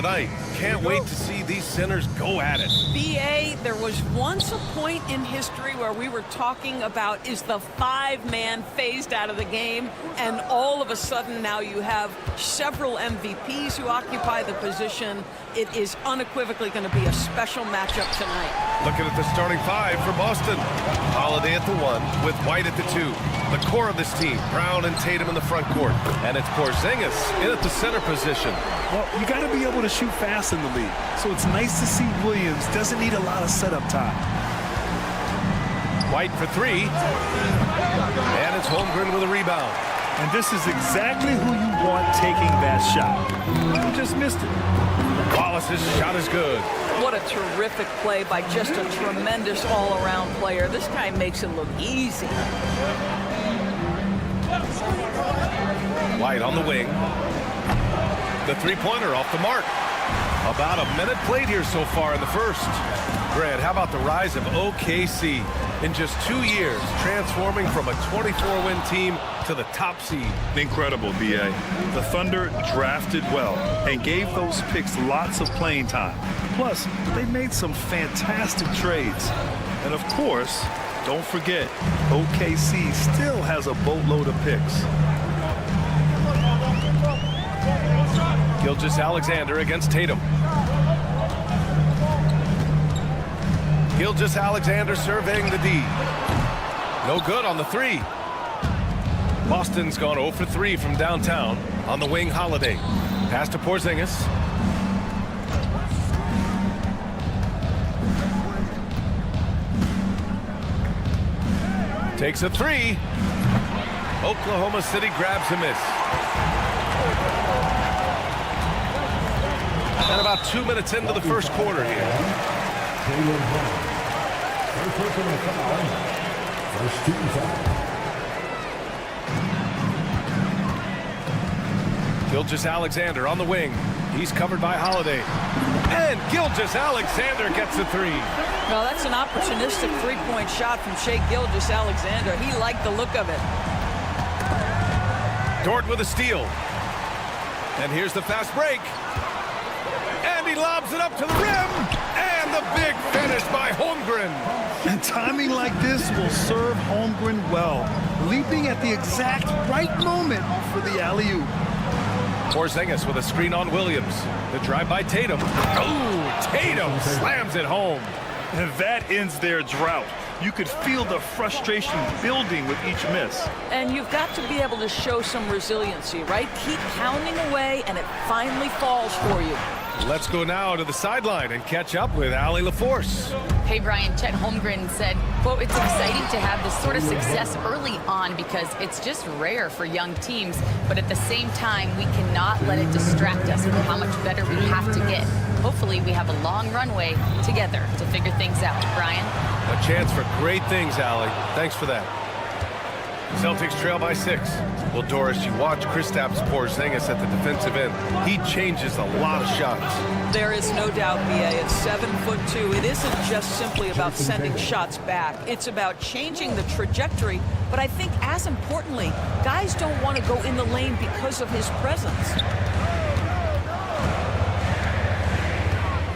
tonight. Can't wait to see these centers go at it. BA, there was once a point in history where we were talking about, is the five-man phased out of the game? And all of a sudden now you have several MVPs who occupy the position. It is unequivocally going to be a special matchup tonight. Looking at the starting five for Boston. Holiday at the 1 with White at the 2. The core of this team, Brown and Tatum in the front court. And it's Porzingis in at the center position. Well, you got to be able to shoot fast in the league. So it's nice to see Williams doesn't need a lot of setup time. White for 3. And it's Holmgren with a rebound. And this is exactly who you want taking that shot. You just missed it. Wallace's shot is good. What a terrific play by just a tremendous all-around player. This guy makes it look easy. White on the wing. The three-pointer off the mark. About a minute played here so far in the first. Grant, how about the rise of OKC? In just 2 years, transforming from a 24-win team to the top seed. Incredible, B.A. The Thunder drafted well and gave those picks lots of playing time. Plus, they made some fantastic trades. And of course, don't forget, OKC still has a boatload of picks. Gilgeous-Alexander against Tatum. Gilgeous-Alexander surveying the D. No good on the 3. Boston's gone 0 for 3 from downtown. On the wing, Holiday. Pass to Porzingis. Takes a 3. Oklahoma City grabs a miss. And about 2 minutes into the first quarter here. Gilgeous-Alexander on the wing. He's covered by Holiday. And Gilgeous-Alexander gets a 3. Well, that's an opportunistic three-point shot from Shai Gilgeous-Alexander. He liked the look of it. Dort with a steal. And here's the fast break. And he lobs it up to the rim. And the big finish by Holmgren. And timing like this will serve Holmgren well, leaping at the exact right moment for the alley-oop. Porzingis with a screen on Williams. The drive by Tatum. Oh, Tatum slams it home. And that ends their drought. You could feel the frustration building with each miss. And you've got to be able to show some resiliency, right? Keep pounding away, and it finally falls for you. Let's go now to the sideline and catch up with Allie LaForce. Hey, Brian, Chet Holmgren said, quote, "It's exciting to have this sort of success early on because it's just rare for young teams. But at the same time, we cannot let it distract us from how much better we have to get. Hopefully, we have a long runway together to figure things out." Brian? A chance for great things, Allie. Thanks for that. Celtics trail by 6. Well, Doris, you watch Kristaps Porzingis at the defensive end. He changes a lot of shots. There is no doubt, BA. It's 7'2". It isn't just simply about sending shots back. It's about changing the trajectory. But I think, as importantly, guys don't want to go in the lane because of his presence.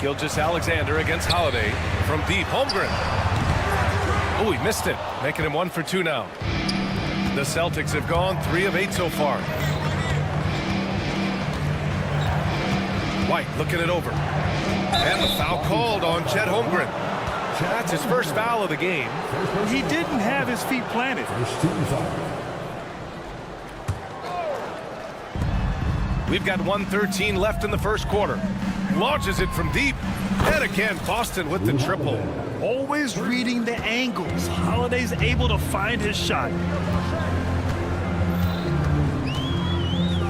Gilgeous-Alexander against Holiday from deep. Holmgren. Oh, he missed it, making him 1 for 2 now. The Celtics have gone 3 of 8 so far. White looking it over. And the foul called on Chet Holmgren. That's his first foul of the game. He didn't have his feet planted. We've got 1:13 left in the first quarter. Launches it from deep. And again, Boston with the triple. Always reading the angles. Holiday's able to find his shot.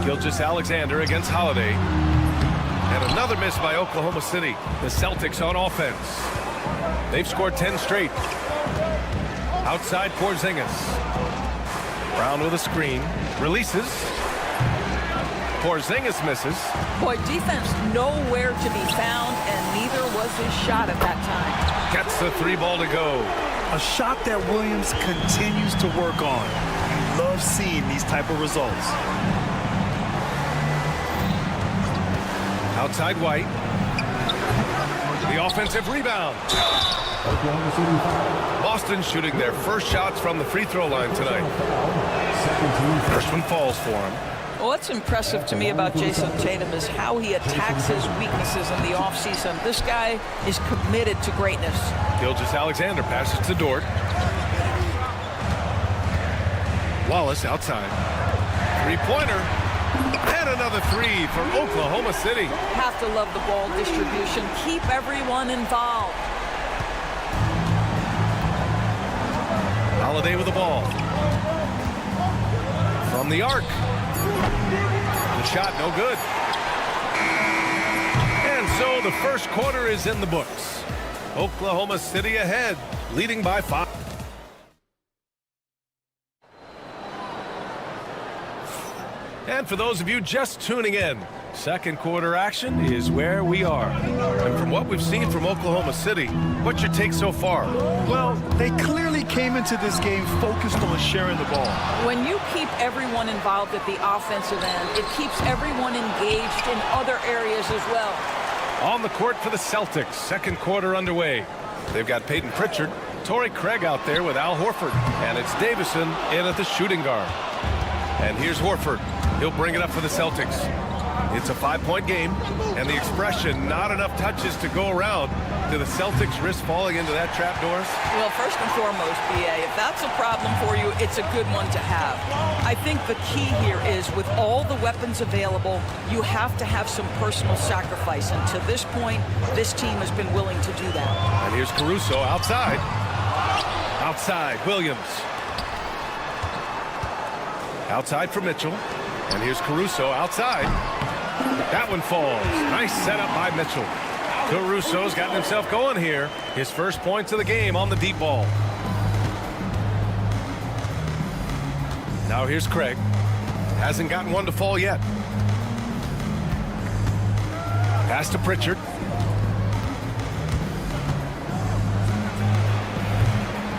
Gilgeous-Alexander against Holiday. And another miss by Oklahoma City. The Celtics on offense. They've scored 10 straight. Outside Porzingis. Brown with a screen. Releases. Porzingis misses. Boy, defense nowhere to be found, and neither was his shot at that time. Gets the 3 ball to go. A shot that Williams continues to work on. You love seeing these type of results. Outside White. The offensive rebound. Boston shooting their first shots from the free throw line tonight. First one falls for him. Well, what's impressive to me about Jason Tatum is how he attacks his weaknesses in the offseason. This guy is committed to greatness. Gilgeous-Alexander passes to Dort. Wallace outside. Three-pointer. And another three for Oklahoma City. Have to love the ball distribution. Keep everyone involved. Holiday with the ball. From the arc. The shot no good. And so the first quarter is in the books. Oklahoma City ahead, leading by 5. And for those of you just tuning in, second quarter action is where we are. And from what we've seen from Oklahoma City, what's your take so far? Well, they clearly came into this game focused on sharing the ball. When you keep everyone involved at the offensive end, it keeps everyone engaged in other areas as well. On the court for the Celtics, second quarter underway. They've got Peyton Pritchard, Torrey Craig out there with Al Horford, and it's Davison in at the shooting guard. And here's Horford. He'll bring it up for the Celtics. It's a 5-point game, and the expression, not enough touches to go around. Do the Celtics risk falling into that trap, Doris? Well, first and foremost, BA, if that's a problem for you, it's a good one to have. I think the key here is with all the weapons available, you have to have some personal sacrifice. And to this point, this team has been willing to do that. And here's Caruso outside. Outside, Williams. Outside for Mitchell. And here's Caruso outside. That one falls. Nice setup by Mitchell. Caruso's gotten himself going here. His first points of the game on the deep ball. Now here's Craig. Hasn't gotten one to fall yet. Pass to Pritchard.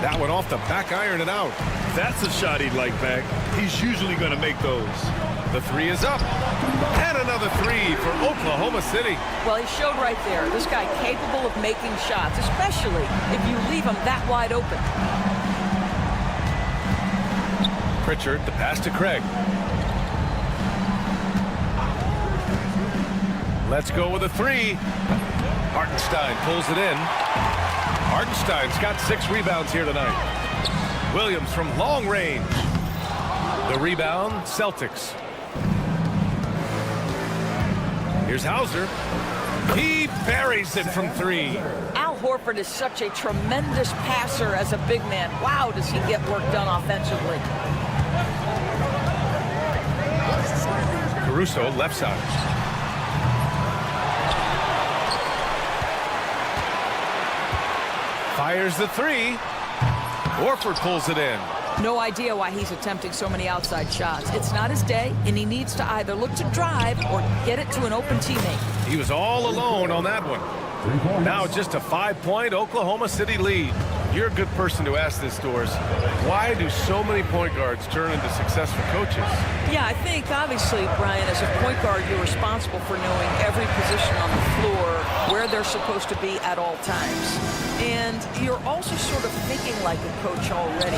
That one off the back iron and out. That's a shot he'd like back. He's usually going to make those. The three is up. And another three for Oklahoma City. Well, he showed right there. This guy capable of making shots, especially if you leave him that wide open. Pritchard, the pass to Craig. Let's go with a three. Hartenstein pulls it in. Hartenstein's got 6 rebounds here tonight. Williams from long range. The rebound, Celtics. Here's Hauser. He buries it from 3. Al Horford is such a tremendous passer as a big man. Wow, does he get work done offensively. Caruso, left side. Fires the 3. Horford pulls it in. No idea why he's attempting so many outside shots. It's not his day, and he needs to either look to drive or get it to an open teammate. He was all alone on that one. Now just a 5-point Oklahoma City lead. You're a good person to ask this, Doris. Why do so many point guards turn into successful coaches? Yeah, I think, obviously, Brian, as a point guard, you're responsible for knowing every position on the floor, where they're supposed to be at all times. And you're also sort of thinking like a coach already.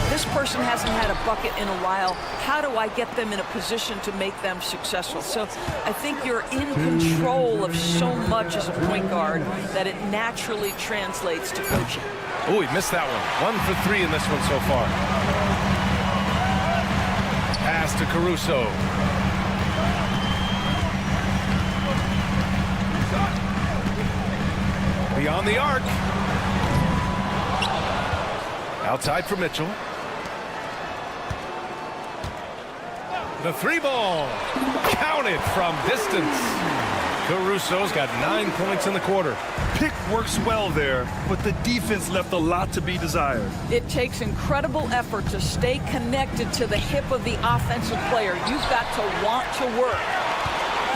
This person hasn't had a bucket in a while. How do I get them in a position to make them successful? So I think you're in control of so much as a point guard that it naturally translates to coaching. Oh, he missed that one. 1 for 3 in this one so far. Pass to Caruso. Beyond the arc. Outside for Mitchell. The 3 ball. Counted from distance. Caruso's got 9 points in the quarter. Pick works well there, but the defense left a lot to be desired. It takes incredible effort to stay connected to the hip of the offensive player. You've got to want to work.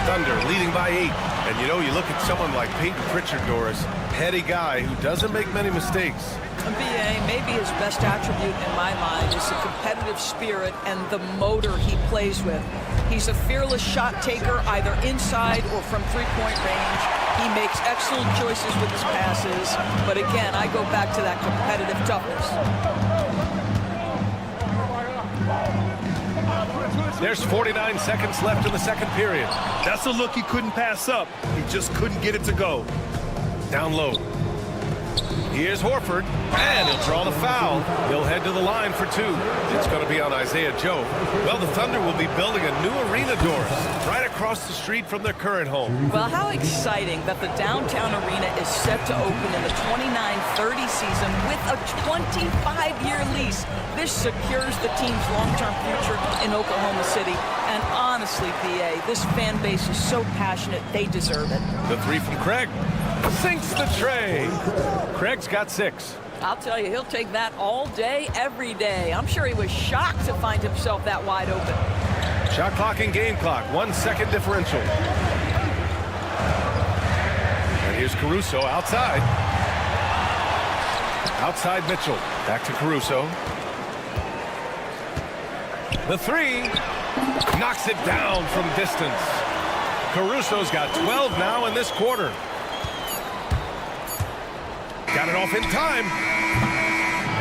Thunder leading by 8. And you know, you look at someone like Peyton Pritchard, Doris, heady guy who doesn't make many mistakes. BA, maybe his best attribute in my mind is the competitive spirit and the motor he plays with. He's a fearless shot taker, either inside or from three-point range. He makes excellent choices with his passes. But again, I go back to that competitive toughness. There's 49 seconds left in the second period. That's a look he couldn't pass up. He just couldn't get it to go. Down low. Here's Horford, and he'll draw the foul. He'll head to the line for 2. It's going to be on Isaiah Joe. Well, the Thunder will be building a new arena, Doris, right across the street from their current home. Well, how exciting that the downtown arena is set to open in the 29-30 season with a 25-year lease. This secures the team's long-term future in Oklahoma City. And honestly, BA, this fan base is so passionate, they deserve it. The 3 from Craig. Sinks the tray. Craig's got 6. I'll tell you, he'll take that all day, every day. I'm sure he was shocked to find himself that wide open. Shot clock and game clock, 1 second differential. And here's Caruso outside. Outside Mitchell. Back to Caruso. The 3. Knocks it down from distance. Caruso's got 12 now in this quarter. Got it off in time.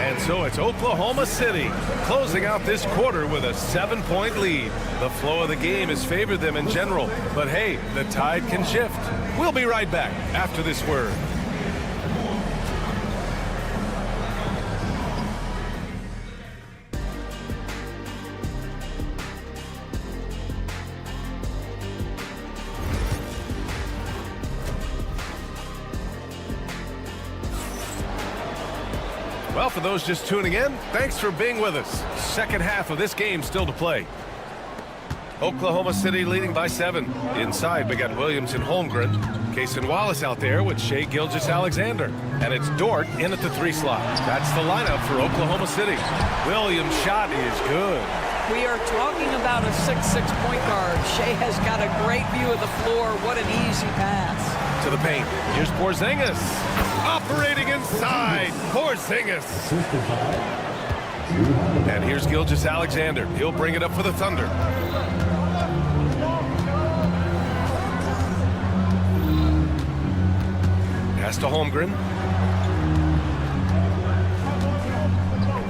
And so it's Oklahoma City closing out this quarter with a 7-point lead. The flow of the game has favored them in general. But hey, the tide can shift. We'll be right back after this word. Well, for those just tuning in, thanks for being with us. Second half of this game still to play. Oklahoma City leading by 7. Inside, we got Williams and Holmgren. Case and Wallace out there with Shai Gilgeous-Alexander. And it's Dort in at the 3 slot. That's the lineup for Oklahoma City. Williams' shot is good. We are talking about a 6'6" point guard. Shai has got a great view of the floor. What an easy pass. To the paint. Here's Porzingis. Operating inside. Porzingis. And here's Gilgeous-Alexander. He'll bring it up for the Thunder. Pass to Holmgren.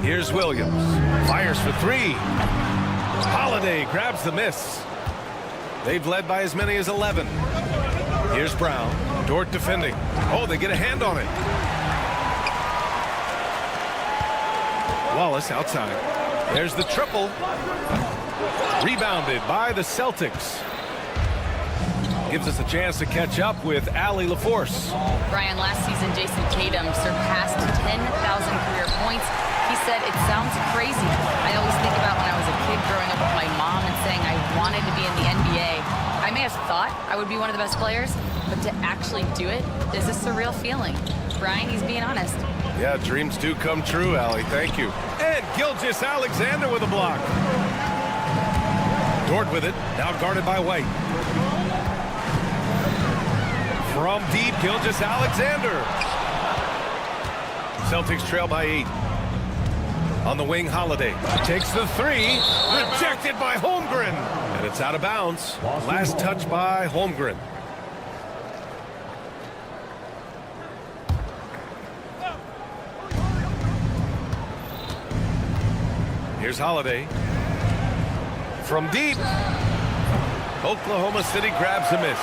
Here's Williams. Fires for 3. Holiday grabs the miss. They've led by as many as 11. Here's Brown. Dort defending. Oh, they get a hand on it. Wallace outside. There's the triple. Rebounded by the Celtics. Gives us a chance to catch up with Allie LaForce. Brian, last season, Jason Tatum surpassed 10,000 career points. He said, it sounds crazy. I always think about when I was a kid growing up with my mom and saying I wanted to be in the NBA. I may have thought I would be one of the best players, but to actually do it is a surreal feeling. Brian, he's being honest. Yeah, dreams do come true, Allie. Thank you. And Gilgeous-Alexander with a block. Dort with it. Now guarded by White. From deep, Gilgeous-Alexander. Celtics trail by 8. On the wing, Holiday takes the 3. Rejected by Holmgren. And it's out of bounds. Last touch by Holmgren. Here's Holiday. From deep. Oklahoma City grabs a miss.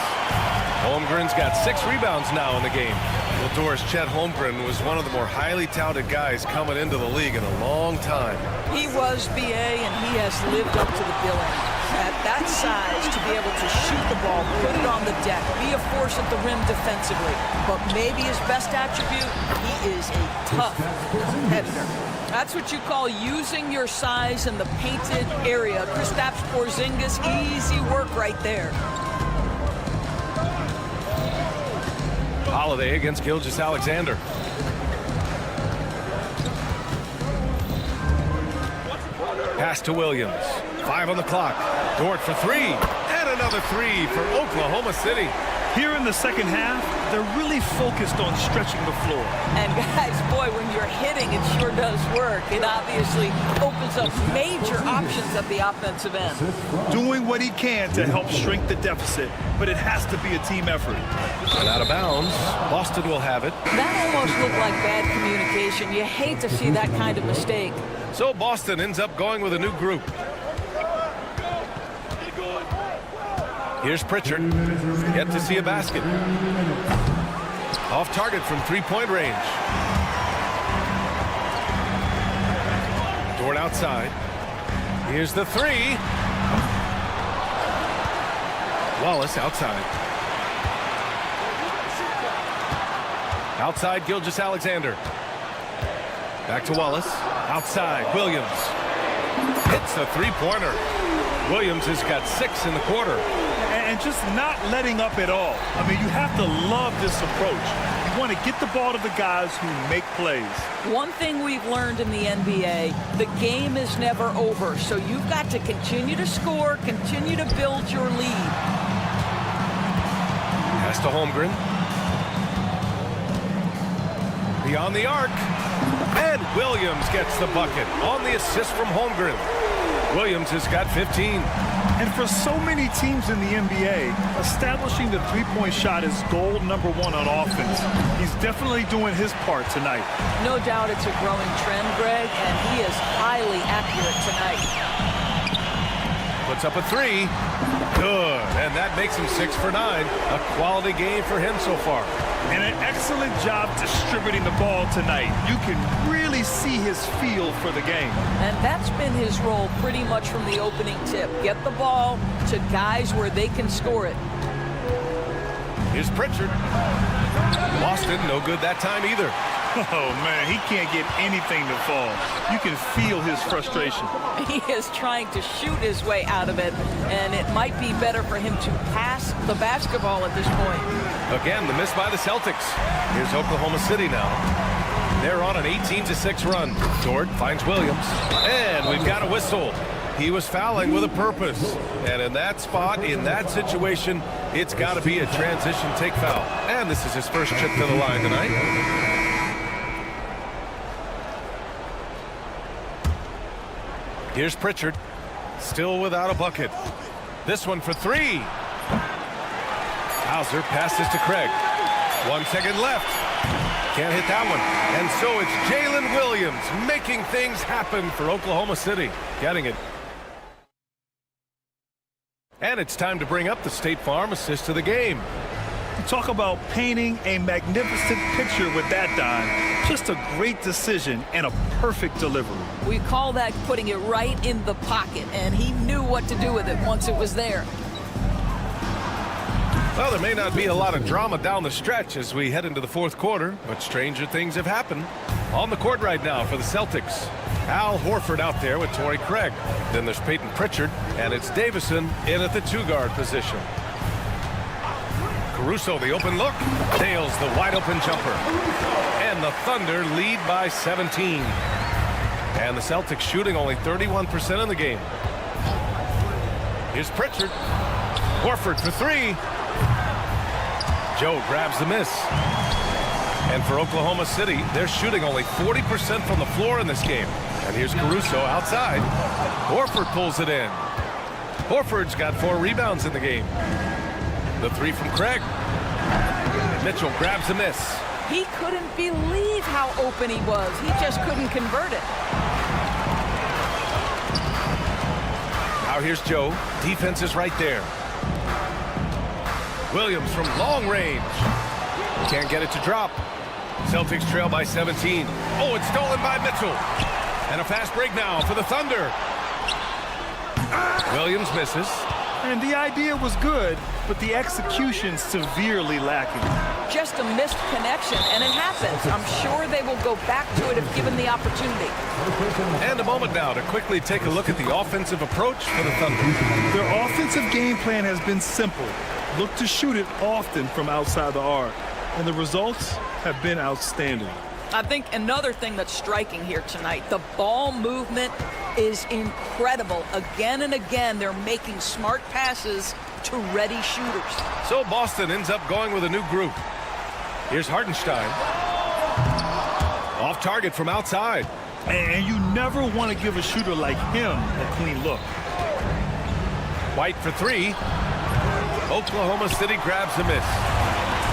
Holmgren's got 6 rebounds now in the game. Well, Doris, Chet Holmgren was one of the more highly touted guys coming into the league in a long time. He was BA, and he has lived up to the billing. At that size, to be able to shoot the ball, put it on the deck, be a force at the rim defensively. But maybe his best attribute, he is a tough competitor. That's what you call using your size in the painted area. Kristaps Porzingis, easy work right there. Holiday against Gilgeous-Alexander. Pass to Williams. 5 on the clock. Dort for 3. And another three for Oklahoma City. Here in the second half, they're really focused on stretching the floor. And guys, boy, when you're hitting, it sure does work. It obviously opens up major options at the offensive end. Doing what he can to help shrink the deficit, but it has to be a team effort. And out of bounds, Boston will have it. That almost looked like bad communication. You hate to see that kind of mistake. So Boston ends up going with a new group. Here's Pritchard. Yet to see a basket. Off target from three-point range. Dort outside. Here's the three. Wallace outside. Outside Gilgeous-Alexander. Back to Wallace. Outside Williams. Hits the three-pointer. Williams has got 6 in the quarter. And just not letting up at all. I mean, you have to love this approach. You want to get the ball to the guys who make plays. One thing we've learned in the NBA, the game is never over. So you've got to continue to score, continue to build your lead. Pass to Holmgren. Beyond the arc. And Williams gets the bucket on the assist from Holmgren. Williams has got 15. And for so many teams in the NBA, establishing the three-point shot is goal number 1 on offense. He's definitely doing his part tonight. No doubt it's a growing trend, Greg, and he is highly accurate tonight. Puts up a three. Good. And that makes him 6 for 9. A quality game for him so far. And an excellent job distributing the ball tonight. You can really see his feel for the game. And that's been his role pretty much from the opening tip. Get the ball to guys where they can score it. Here's Pritchard. Boston, no good that time either. Oh, man, he can't get anything to fall. You can feel his frustration. He is trying to shoot his way out of it, and it might be better for him to pass the basketball at this point. Again, the miss by the Celtics. Here's Oklahoma City now. They're on an 18-6 run. Dort finds Williams. And we've got a whistle. He was fouling with a purpose. And in that spot, in that situation, it's got to be a transition take foul. And this is his first trip to the line tonight. Here's Pritchard, still without a bucket. This one for three. Hauser passes to Craig. 1 second left. Can't hit that one. And so it's Jalen Williams making things happen for Oklahoma City. Getting it. And it's time to bring up the State Farm assist of the game. Talk about painting a magnificent picture with that dime. Just a great decision and a perfect delivery. We call that putting it right in the pocket, and he knew what to do with it once it was there. Well, there may not be a lot of drama down the stretch as we head into the fourth quarter, but stranger things have happened. On the court right now for the Celtics, Al Horford out there with Torrey Craig. Then there's Peyton Pritchard, and it's Davison in at the two-guard position. Caruso, the open look, nails the wide-open jumper. And the Thunder lead by 17. And the Celtics shooting only 31% in the game. Here's Pritchard. Horford for three. Joe grabs the miss. And for Oklahoma City, they're shooting only 40% from the floor in this game. And here's Caruso outside. Horford pulls it in. Horford's got 4 rebounds in the game. The three from Craig. Mitchell grabs the miss. He couldn't believe how open he was. He just couldn't convert it. Now here's Joe. Defense is right there. Williams from long range. Can't get it to drop. Celtics trail by 17. Oh, it's stolen by Mitchell. And a fast break now for the Thunder. Williams misses. And the idea was good, but the execution severely lacking. Just a missed connection, and it happens. I'm sure they will go back to it if given the opportunity. And a moment now to quickly take a look at the offensive approach for the Thunder. Their offensive game plan has been simple. Look to shoot it often from outside the arc. And the results have been outstanding. I think another thing that's striking here tonight, the ball movement is incredible. Again and again, they're making smart passes to ready shooters. So Boston ends up going with a new group. Here's Hartenstein. Off target from outside. And you never want to give a shooter like him a clean look. White for three. Oklahoma City grabs a miss.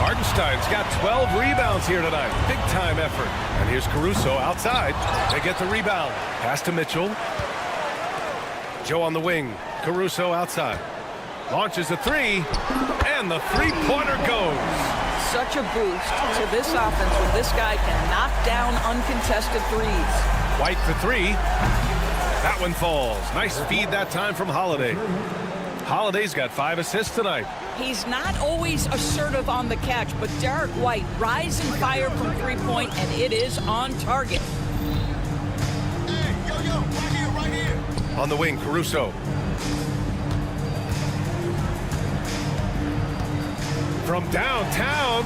Hartenstein's got 12 rebounds here tonight. Big time effort. And here's Caruso outside. They get the rebound. Pass to Mitchell. Joe on the wing. Caruso outside. Launches a three. And the three-pointer goes. Such a boost to this offense when this guy can knock down uncontested threes. White for three. That one falls. Nice feed that time from Holiday. Holiday's got 5 assists tonight. He's not always assertive on the catch, but Derek White, rise and fire from three-point, and it is on target. Hey, yo, right here. On the wing, Caruso. From downtown.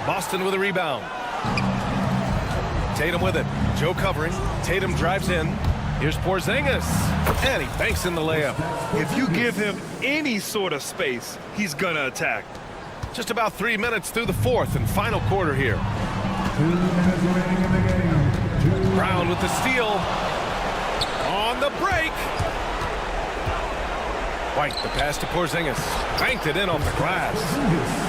Boston with a rebound. Tatum with it. Joe covering. Tatum drives in. Here's Porzingis. And he banks in the layup. If you give him any sort of space, he's going to attack. Just about 3 minutes through the fourth and final quarter here. 2 minutes remaining in the game. Brown with the steal. On the break. White, the pass to Porzingis. Banked it in off the glass.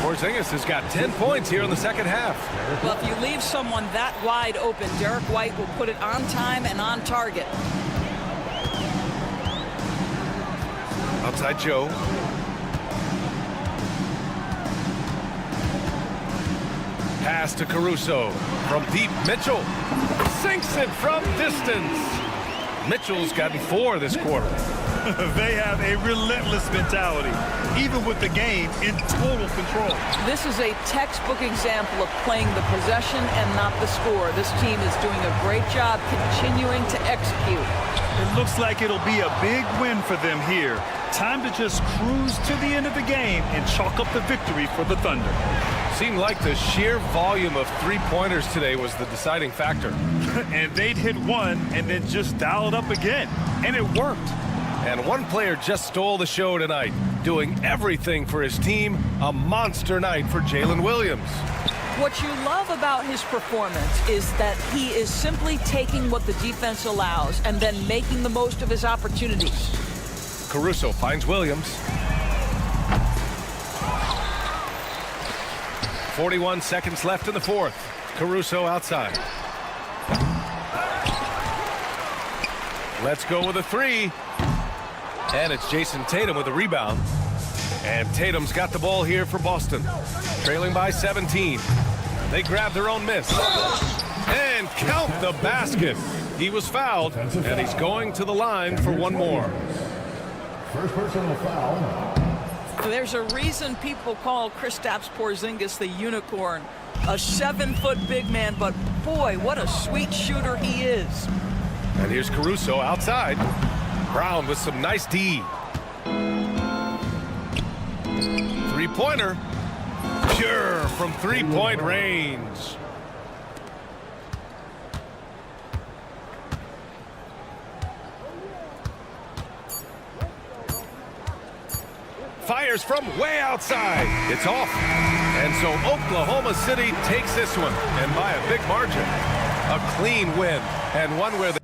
Porzingis has got 10 points here in the second half. Well, if you leave someone that wide open, Derek White will put it on time and on target. Outside Joe. Pass to Caruso. From deep, Mitchell. Sinks it from distance. Mitchell's gotten 4 this quarter. They have a relentless mentality, even with the game in total control. This is a textbook example of playing the possession and not the score. This team is doing a great job continuing to execute. It looks like it'll be a big win for them here. Time to just cruise to the end of the game and chalk up the victory for the Thunder. Seemed like the sheer volume of three-pointers today was the deciding factor. And they'd hit one and then just dial it up again. And it worked. And one player just stole the show tonight, doing everything for his team. A monster night for Jalen Williams. What you love about his performance is that he is simply taking what the defense allows and then making the most of his opportunities. Caruso finds Williams. 41 seconds left in the fourth. Caruso outside. Let's go with a three. And it's Jason Tatum with a rebound. And Tatum's got the ball here for Boston. Trailing by 17. They grab their own miss. And count the basket. He was fouled, and he's going to the line for one more. First personal foul. There's a reason people call Kristaps Porzingis the unicorn. A 7-foot big man, but boy, what a sweet shooter he is. And here's Caruso outside. Brown with some nice D. Three-pointer. Pure from three-point range. Fires from way outside. It's off. And so Oklahoma City takes this one, and by a big margin. A clean win, and one where they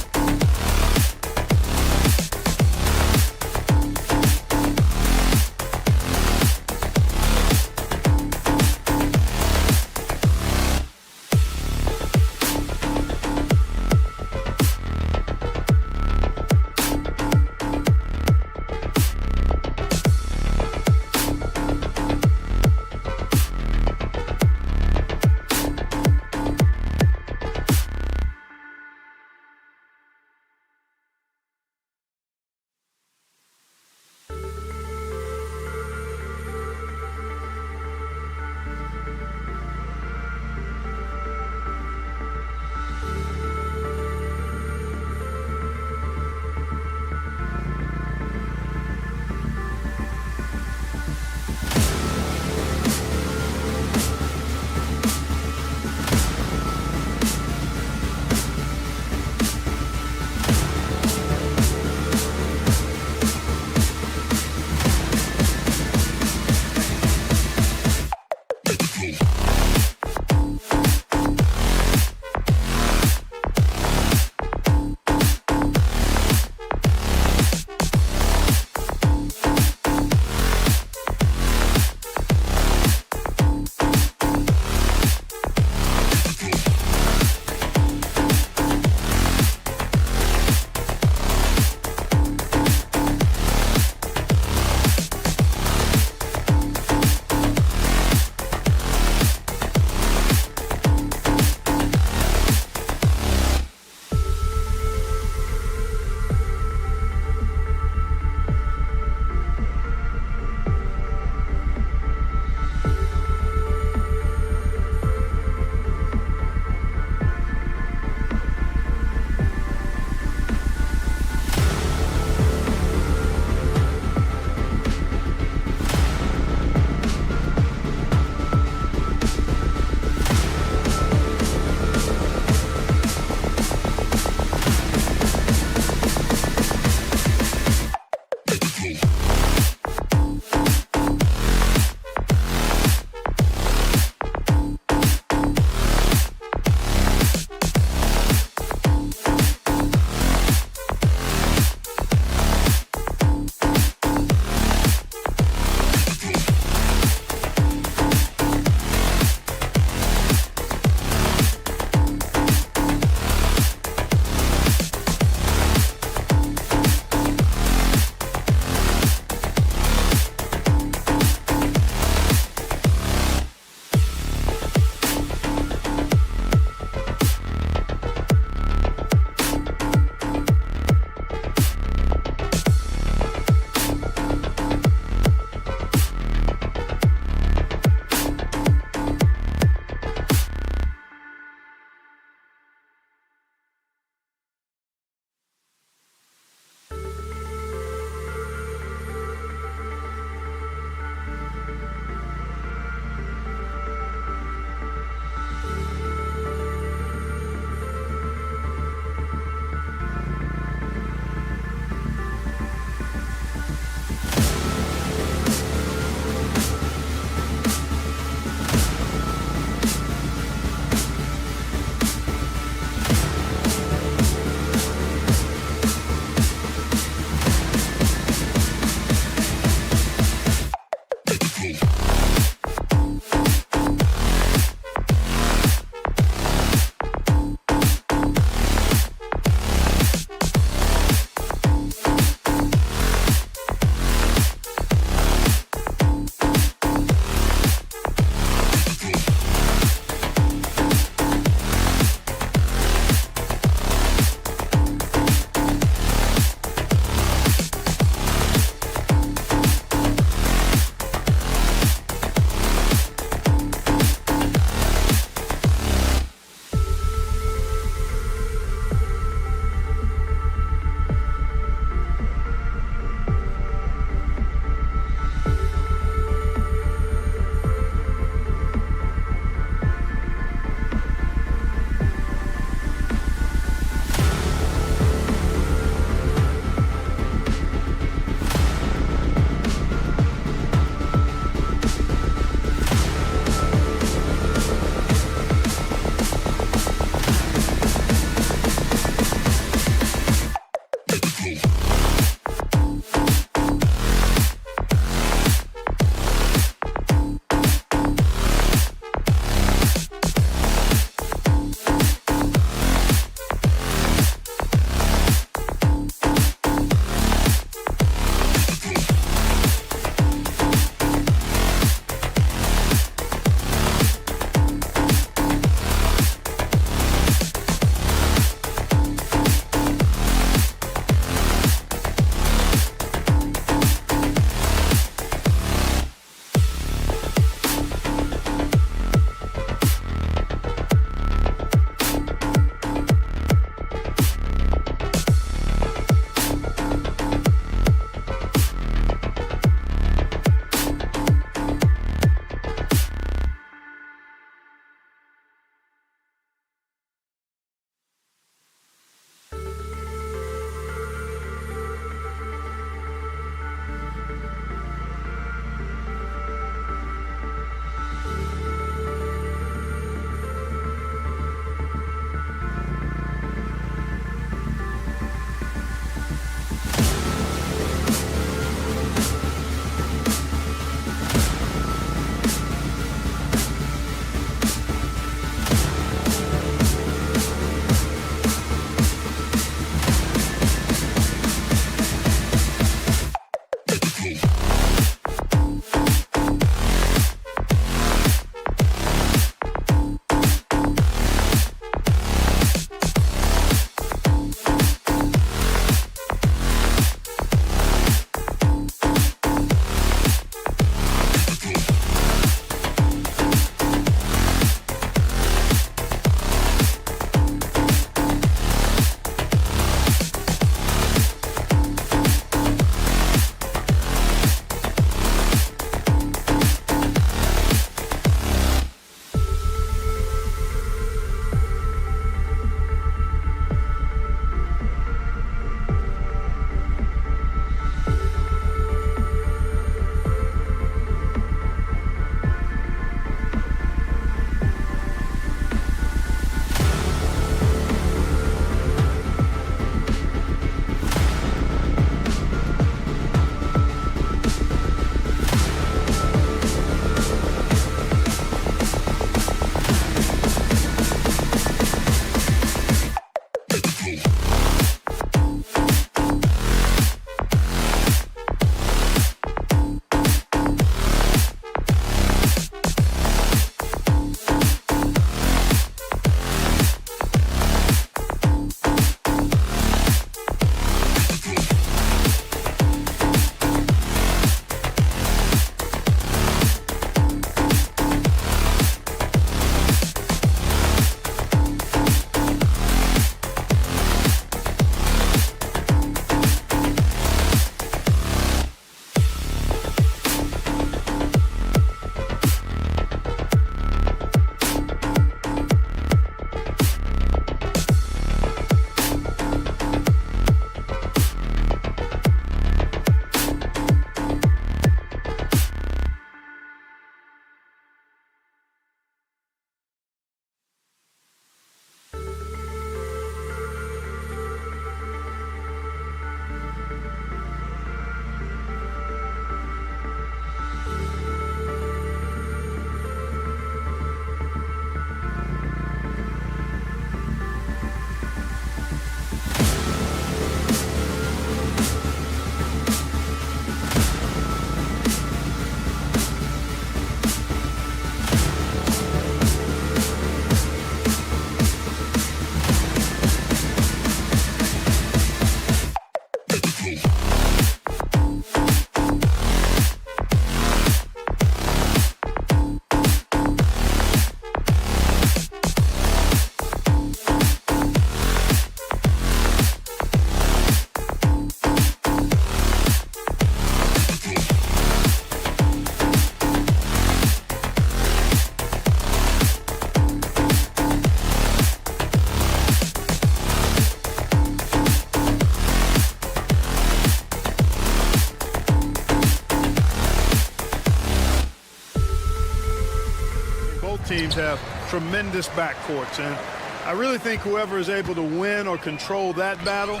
Teams have tremendous backcourts, and I really think whoever is able to win or control that battle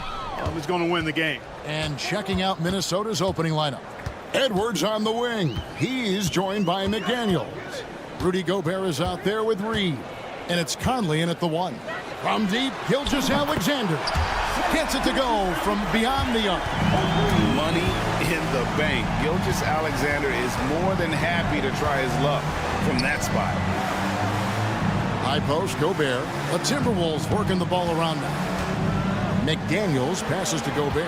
is going to win the game. And checking out Minnesota's opening lineup. Edwards on the wing. He's joined by McDaniels. Rudy Gobert is out there with Reed. And it's Conley in at the 1. From deep, Gilgeous-Alexander gets it to go from beyond the arc. Money in the bank. Gilgeous-Alexander is more than happy to try his luck from that spot. High post, Gobert. The Timberwolves working the ball around now. McDaniels passes to Gobert.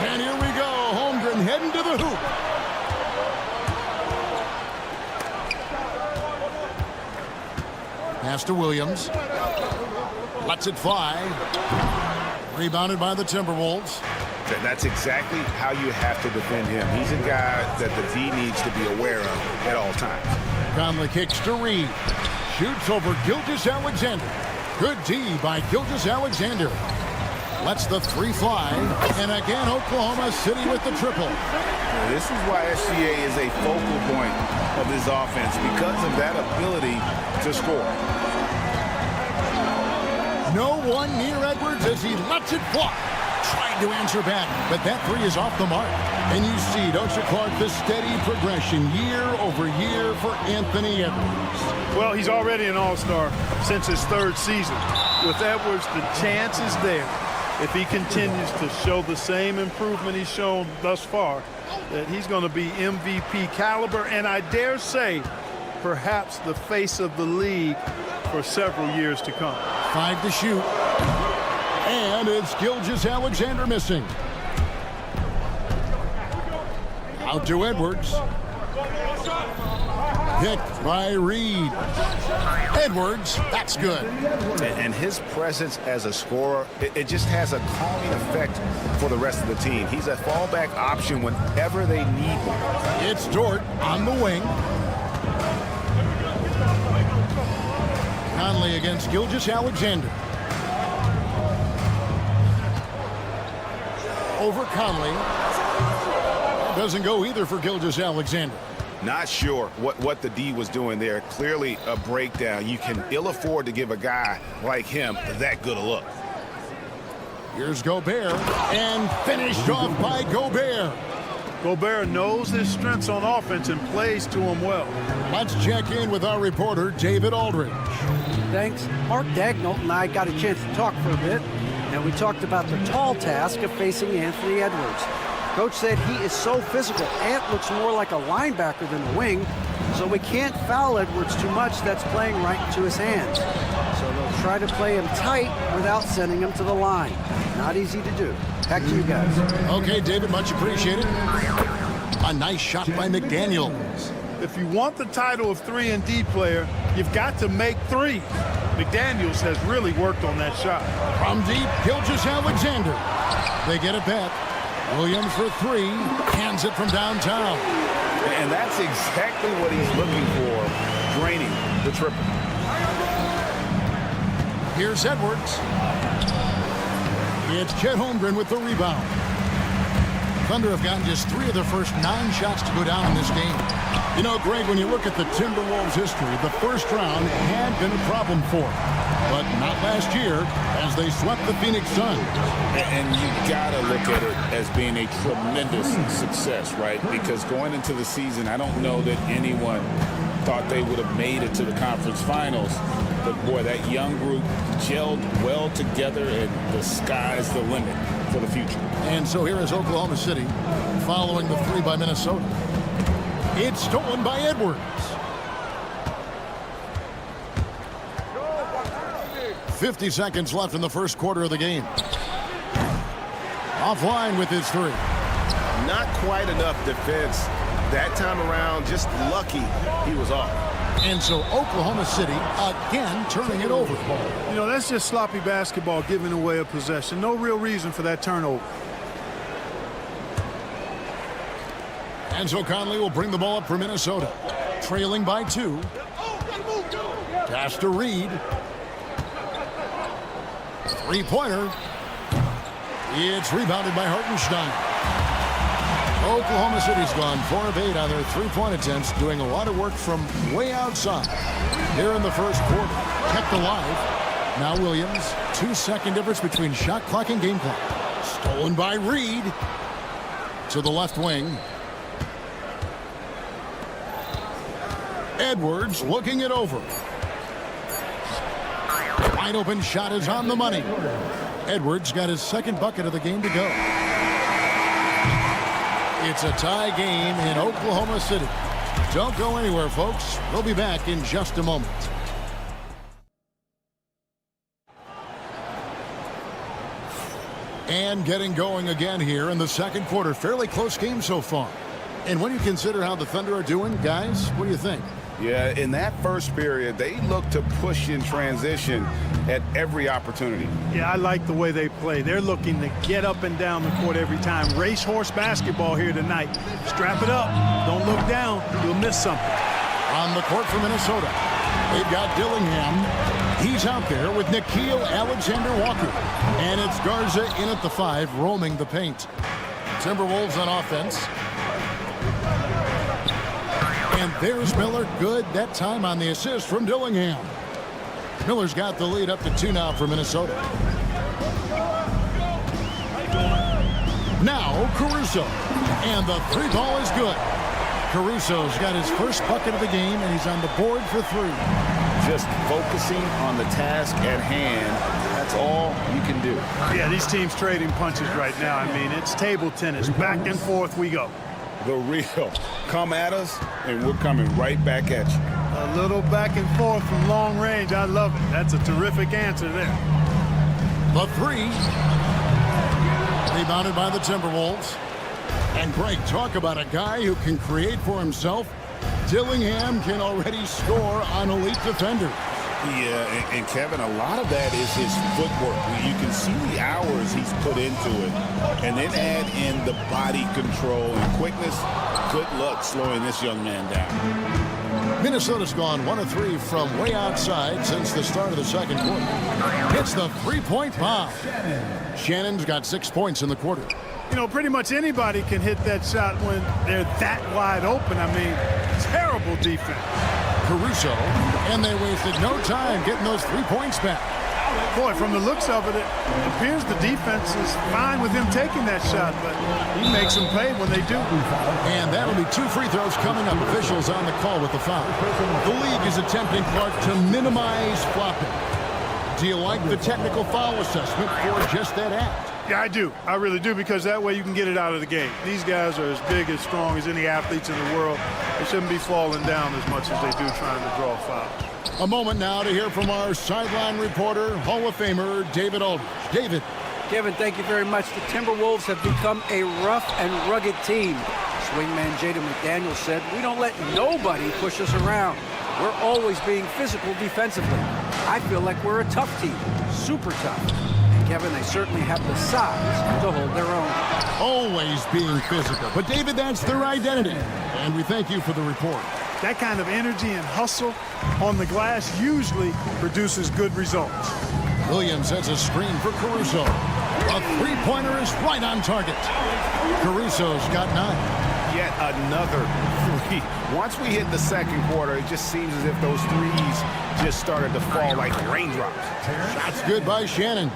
And here we go. Holmgren heading to the hoop. Pass to Williams. Lets it fly. Rebounded by the Timberwolves. That's exactly how you have to defend him. He's a guy that the D needs to be aware of at all times. Conley kicks to Reed. Shoots over Gilgeous-Alexander. Good D by Gilgeous-Alexander. Lets the 3 fly. And again, Oklahoma City with the triple. This is why SGA is a focal point of this offense, because of that ability to score. No one near Edwards as he lets it fly. Trying to answer back, but that 3 is off the mark. And you see, don't you, Clark, the steady progression year over year for Anthony Edwards. Well, he's already an all-star since his 3rd season. With Edwards, the chance is there, if he continues to show the same improvement he's shown thus far, that he's going to be MVP caliber, and I dare say, perhaps the face of the league for several years to come. 5 to shoot. And it's Gilgeous-Alexander missing. Out to Edwards. Picked by Reed. Edwards, that's good. And his presence as a scorer, it just has a calming effect for the rest of the team. He's a fallback option whenever they need one. It's Dort on the wing. Conley against Gilgeous-Alexander. Over Conley. That doesn't go either for Gilgeous-Alexander. Not sure what the D was doing there. Clearly a breakdown. You can ill afford to give a guy like him that good a look. Here's Gobert, and finished off by Gobert. Gobert knows his strengths on offense and plays to them well. Let's check in with our reporter, David Aldridge. Thanks. Mark Dagnall and I got a chance to talk for a bit, and we talked about the tall task of facing Anthony Edwards. Coach said he is so physical. Ant looks more like a linebacker than a wing, so we can't foul Edwards too much. That's playing right into his hands. So they'll try to play him tight without sending him to the line. Not easy to do. Back to you guys. Okay, David, much appreciated. A nice shot by McDaniels. If you want the title of 3-and-D player, you've got to make threes. McDaniels has really worked on that shot. From deep, Gilgeous-Alexander. They get it back. Williams for 3, hands it from downtown. And that's exactly what he's looking for, draining the triple. Here's Edwards. It's Chet Holmgren with the rebound. Thunder have gotten just 3 of their first 9 shots to go down in this game. You know, Greg, when you look at the Timberwolves' history, the first round had been a problem for them. But not last year, as they swept the Phoenix Suns. And you gotta look at it as being a tremendous success, right? Because going into the season, I don't know that anyone thought they would have made it to the conference finals. But boy, that young group gelled well together, and the sky's the limit for the future. And so here is Oklahoma City, following the 3 by Minnesota. It's stolen by Edwards. 50 seconds left in the first quarter of the game. Offline with his three. Not quite enough defense that time around. Just lucky he was off. And so Oklahoma City again turning it over. You know, that's just sloppy basketball, giving away a possession. No real reason for that turnover. And so Conley will bring the ball up for Minnesota. Trailing by 2. Pass to Reed. Three-pointer. It's rebounded by Hartenstein. Oklahoma City's gone 4 of 8 on their three-point attempts, doing a lot of work from way outside. Here in the first quarter, kept alive. Now Williams, 2-second difference between shot clock and game clock. Stolen by Reed. To the left wing. Edwards looking it over. Wide open shot is on the money. Edwards got his second bucket of the game to go. It's a tie game in Oklahoma City. Don't go anywhere, folks. We'll be back in just a moment. And getting going again here in the second quarter. Fairly close game so far. And when you consider how the Thunder are doing, guys, what do you think? Yeah, in that first period, they looked to push in transition at every opportunity. Yeah, I like the way they play. They're looking to get up and down the court every time. Racehorse basketball here tonight. Strap it up. Don't look down. You'll miss something. On the court for Minnesota, they've got Dillingham. He's out there with Nickeil Alexander-Walker. And it's Garza in at the 5, roaming the paint. Timberwolves on offense. And there's Miller, good that time on the assist from Dillingham. Miller's got the lead up to 2 now for Minnesota. Now Caruso. And the 3 ball is good. Caruso's got his first bucket of the game, and he's on the board for 3. Just focusing on the task at hand, that's all you can do. Yeah, these teams trading punches right now. I mean, it's table tennis. Back and forth we go. The real. Come at us, and we're coming right back at you. A little back and forth from long range. I love it. That's a terrific answer there. The 3. Rebounded by the Timberwolves. And Greg, talk about a guy who can create for himself. Dillingham can already score on elite defenders. Yeah, and Kevin, a lot of that is his footwork. You can see the hours he's put into it. And then add in the body control and quickness. Good luck slowing this young man down. Minnesota's gone 1 of 3 from way outside since the start of the second quarter. It's the 3-point bomb. Shannon's got 6 points in the quarter. You know, pretty much anybody can hit that shot when they're that wide open. I mean, terrible defense. Caruso, and they wasted no time getting those 3 points back. Boy, from the looks of it, it appears the defense is fine with him taking that shot, but he makes them pay when they do. And that'll be 2 free throws coming up. Officials on the call with the foul. The league is attempting, Clark, to minimize flopping. Do you like the technical foul assessment for just that act? Yeah, I do. I really do, because that way you can get it out of the game. These guys are as big, as strong as any athletes in the world. They shouldn't be falling down as much as they do trying to draw fouls. A moment now to hear from our sideline reporter, Hall of Famer David Aldridge. David. Kevin, thank you very much. The Timberwolves have become a rough and rugged team. Swingman Jaden McDaniels said, "We don't let nobody push us around. We're always being physical defensively. I feel like we're a tough team, super tough." Kevin, they certainly have the size to hold their own. Always being physical. But, David, that's their identity. And we thank you for the report. That kind of energy and hustle on the glass usually produces good results. Williams has a screen for Caruso. A three-pointer is right on target. Caruso's got 9. Yet another 3. Once we hit the second quarter, it just seems as if those threes just started to fall like raindrops. Shots good by Shannon.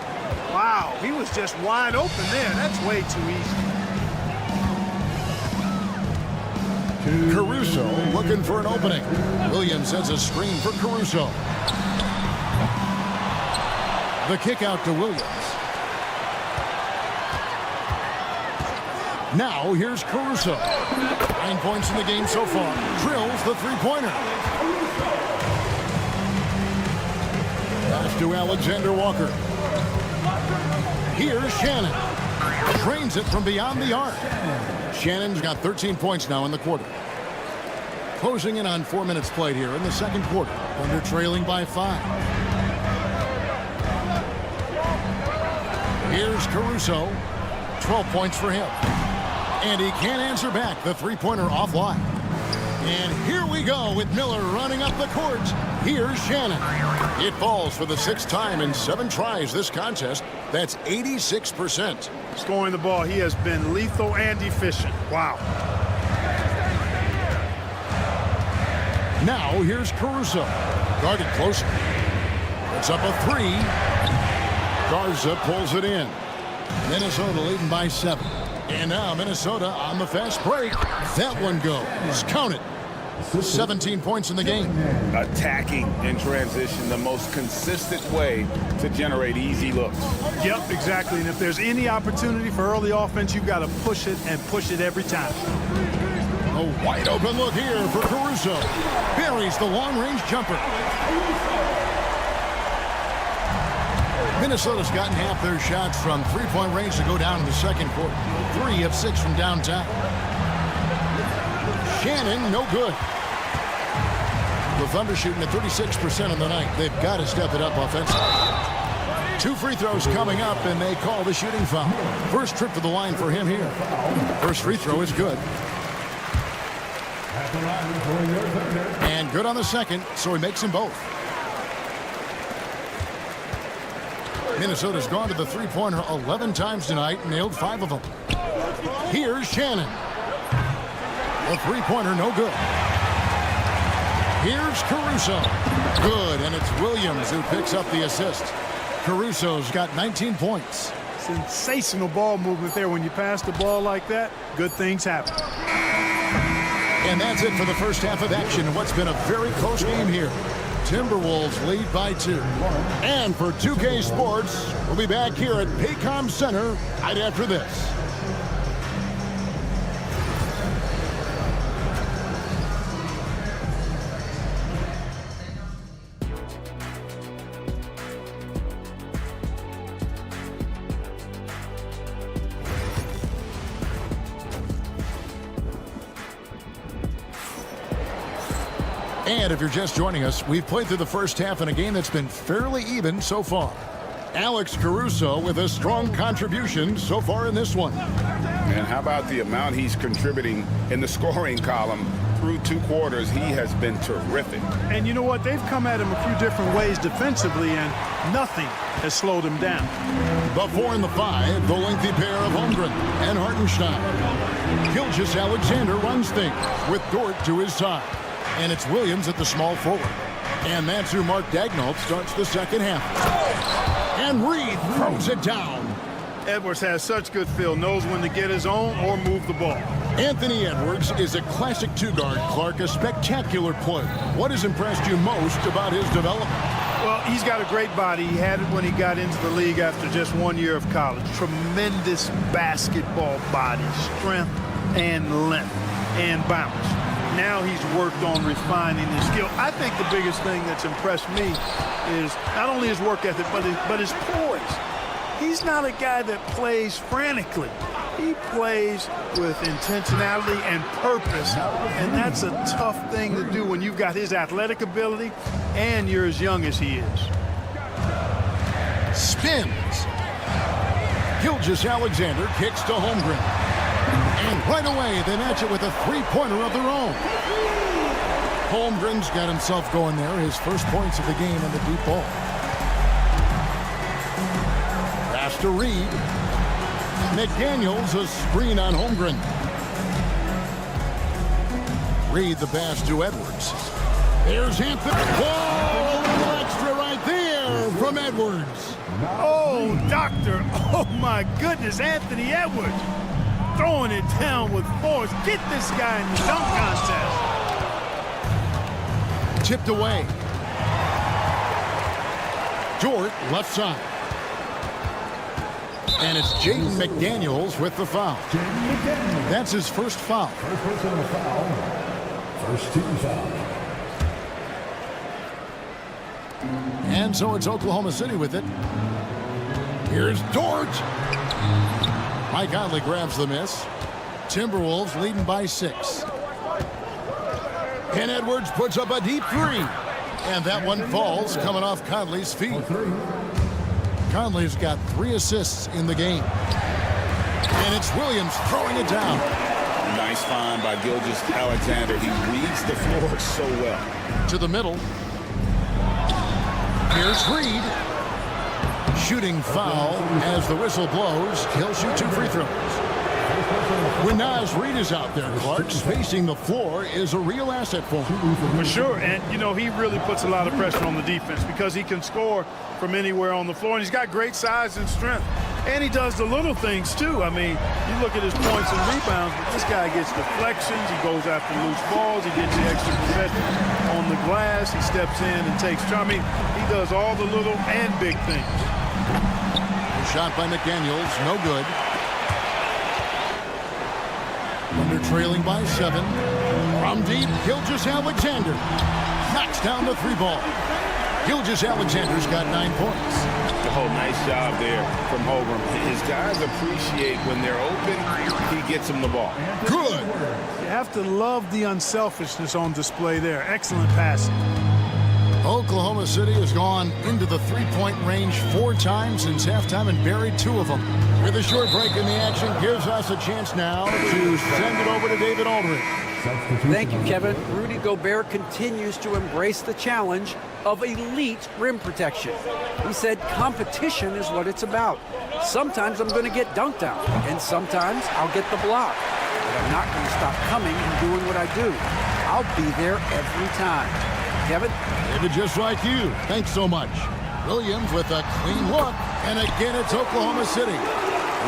Wow, he was just wide open there. That's way too easy. Caruso looking for an opening. Williams has a screen for Caruso. The kick out to Williams. Now here's Caruso. 9 points in the game so far. Drills the three-pointer. Pass to Alexander Walker. Here's Shannon. Drains it from beyond the arc. Shannon's got 13 points now in the quarter. Closing in on 4 minutes played here in the second quarter. Thunder trailing by 5. Here's Caruso. 12 points for him. And he can't answer back. The three-pointer offline. And here we go with Miller running up the court. Here's Shannon. It falls for the 6th time in 7 tries this contest. That's 86%. Scoring the ball, he has been lethal and efficient. Wow. Now here's Caruso. Guarded closer. It's up a 3. Garza pulls it in. Minnesota leading by 7. And now Minnesota on the fast break. That one goes. Count it. 17 points in the game. Attacking in transition, the most consistent way to generate easy looks. Yep, exactly. And if there's any opportunity for early offense, you've got to push it and push it every time. A wide open look here for Caruso. Buries the long-range jumper. Minnesota's gotten half their shots from three-point range to go down in the second quarter. 3 of 6 from downtown. Shannon, no good. The Thunder shooting at 36% on the night. They've got to step it up offensively. 2 free throws coming up, and they call the shooting foul. First trip to the line for him here. First free throw is good. And good on the second, so he makes them both. Minnesota's gone to the three-pointer 11 times tonight, nailed 5 of them. Here's Shannon. The three-pointer, no good. Here's Caruso. Good, and it's Williams who picks up the assist. Caruso's got 19 points. Sensational ball movement there. When you pass the ball like that, good things happen. And that's it for the first half of action in what's been a very close game here. Timberwolves lead by 2. And for 2K Sports, we'll be back here at Paycom Center right after this. And if you're just joining us, we've played through the first half in a game that's been fairly even so far. Alex Caruso with a strong contribution so far in this one. And how about the amount he's contributing in the scoring column through 2 quarters? He has been terrific. And you know what? They've come at him a few different ways defensively, and nothing has slowed him down. The 4 and the 5, the lengthy pair of Holmgren and Hartenstein. Gilgeous-Alexander runs things with Dort to his side. And it's Williams at the small forward. And that's who Mark Daigneault starts the second half. And Reed throws it down. Edwards has such good feel, knows when to get his own or move the ball. Anthony Edwards is a classic 2-guard. Clark, a spectacular player. What has impressed you most about his development? Well, he's got a great body. He had it when he got into the league after just 1 year of college. Tremendous basketball body, strength and length and bounce. Now he's worked on refining his skill. I think the biggest thing that's impressed me is not only his work ethic, but his poise. He's not a guy that plays frantically. He plays with intentionality and purpose, and that's a tough thing to do when you've got his athletic ability and you're as young as he is. Spins. Gilgeous-Alexander kicks to Holmgren. And right away, they match it with a three-pointer of their own. Holmgren's got himself going there. His first points of the game in the deep ball. Pass to Reed. McDaniels, a screen on Holmgren. Reed the pass to Edwards. There's Anthony. Whoa, a little extra right there from Edwards. Oh, doctor. Oh, my goodness, Anthony Edwards. Throwing it down with force. Get this guy in the dunk contest. Tipped away. Dort left side. And it's Jaden McDaniels with the foul. That's his first foul. First personal foul. First team foul. And so it's Oklahoma City with it. Here's Dort. Mike Conley grabs the miss. Timberwolves leading by 6. And Edwards puts up a deep 3. And that one falls coming off Conley's feet. Conley's got 3 assists in the game. And it's Williams throwing it down. Nice find by Gilgeous-Alexander. He reads the floor so well. To the middle. Here's Reed. Shooting foul as the whistle blows. He'll shoot 2 free throws. When Naz Reed is out there, Clark, spacing the floor is a real asset for him. For sure, and you know, he really puts a lot of pressure on the defense because he can score from anywhere on the floor, and he's got great size and strength. And he does the little things too. I mean, you look at his points and rebounds, but this guy gets deflections, he goes after loose balls, he gets the extra possession on the glass, he steps in and takes charge. I mean, he does all the little and big things. The shot by McDaniels, no good. Thunder trailing by 7. From deep, Gilgeous-Alexander knocks down the 3 ball. Gilgeous-Alexander's got 9 points. Oh, nice job there from Holmgren. His guys appreciate when they're open, he gets them the ball. Good. You have to love the unselfishness on display there. Excellent passing. Oklahoma City has gone into the 3-point range 4 times since halftime and buried 2 of them. With a short break in the action, gives us a chance now to send it over to David Aldridge. Thank you, Kevin. Rudy Gobert continues to embrace the challenge of elite rim protection. He said competition is what it's about. Sometimes I'm going to get dunked out, and sometimes I'll get the block. But I'm not going to stop coming and doing what I do. I'll be there every time. Kevin? David, just like you. Thanks so much. Williams with a clean look, and again it's Oklahoma City.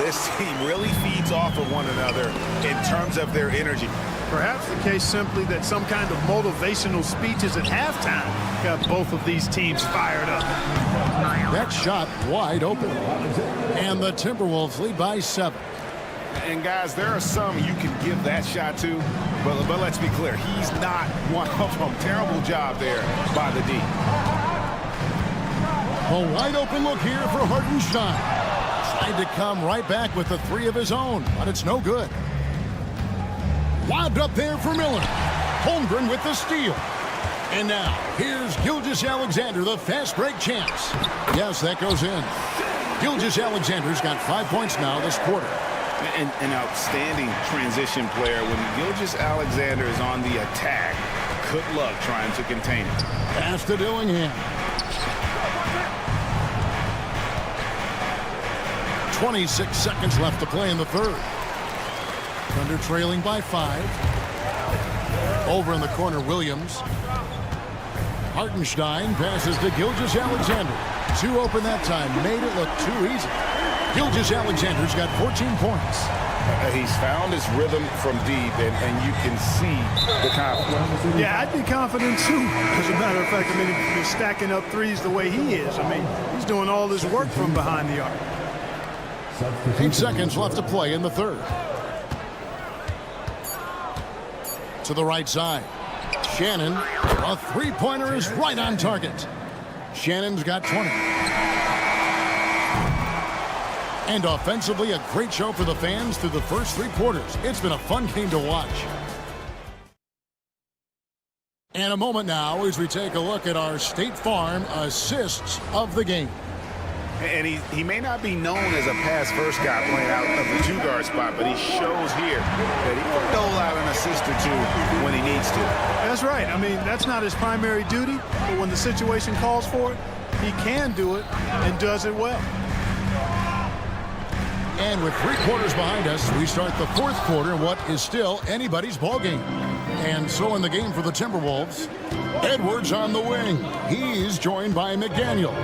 This team really feeds off of one another in terms of their energy. Perhaps the case simply that some kind of motivational speeches at halftime got both of these teams fired up. That shot wide open. And the Timberwolves lead by 7. And guys, there are some you can give that shot to, but let's be clear, he's not one of them. Terrible job there by the D. A wide open look here for Hartenstein. Tried to come right back with the 3 of his own, but it's no good. Lobbed up there for Miller. Holmgren with the steal. And now, here's Gilgeous-Alexander, the fast break champs. Yes, that goes in. Gilgeous-Alexander's got 5 points now this quarter. An outstanding transition player. When Gilgeous-Alexander is on the attack, good luck trying to contain it. Pass to Dillingham. 26 seconds left to play in the third. Thunder trailing by 5. Over in the corner, Williams. Hartenstein passes to Gilgeous-Alexander. 2 open that time. Made it look too easy. Gilgeous-Alexander's got 14 points. He's found his rhythm from deep, and you can see the confidence. Yeah, I'd be confident too. As a matter of fact, I mean, he's stacking up threes the way he is. I mean, he's doing all this work from behind the arc. 8 seconds left to play in the third. To the right side. Shannon, a 3-pointer is right on target. Shannon's got 20. And offensively, a great show for the fans through the first 3 quarters. It's been a fun game to watch. And a moment now as we take a look at our State Farm assists of the game. And he may not be known as a pass-first guy playing out of the 2-guard spot, but he shows here that he can dole out an assist or 2 when he needs to. That's right. I mean, that's not his primary duty, but when the situation calls for it, he can do it and does it well. And with 3 quarters behind us, we start the 4th quarter in what is still anybody's ball game. And so in the game for the Timberwolves, Edwards on the wing. He's joined by McDaniels.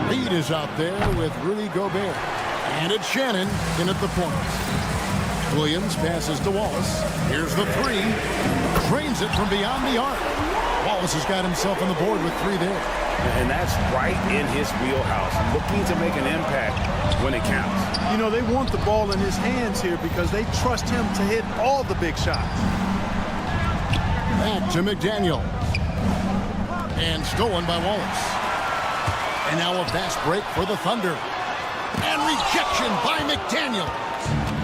Reed is out there with Rudy Gobert. And it's Shannon in at the point. Williams passes to Wallace. Here's the 3. Drains it from beyond the arc. Wallace has got himself on the board with 3 there. And that's right in his wheelhouse, looking to make an impact when it counts. You know, they want the ball in his hands here because they trust him to hit all the big shots. Back to McDaniel. And stolen by Wallace. And now a fast break for the Thunder. And rejection by McDaniel.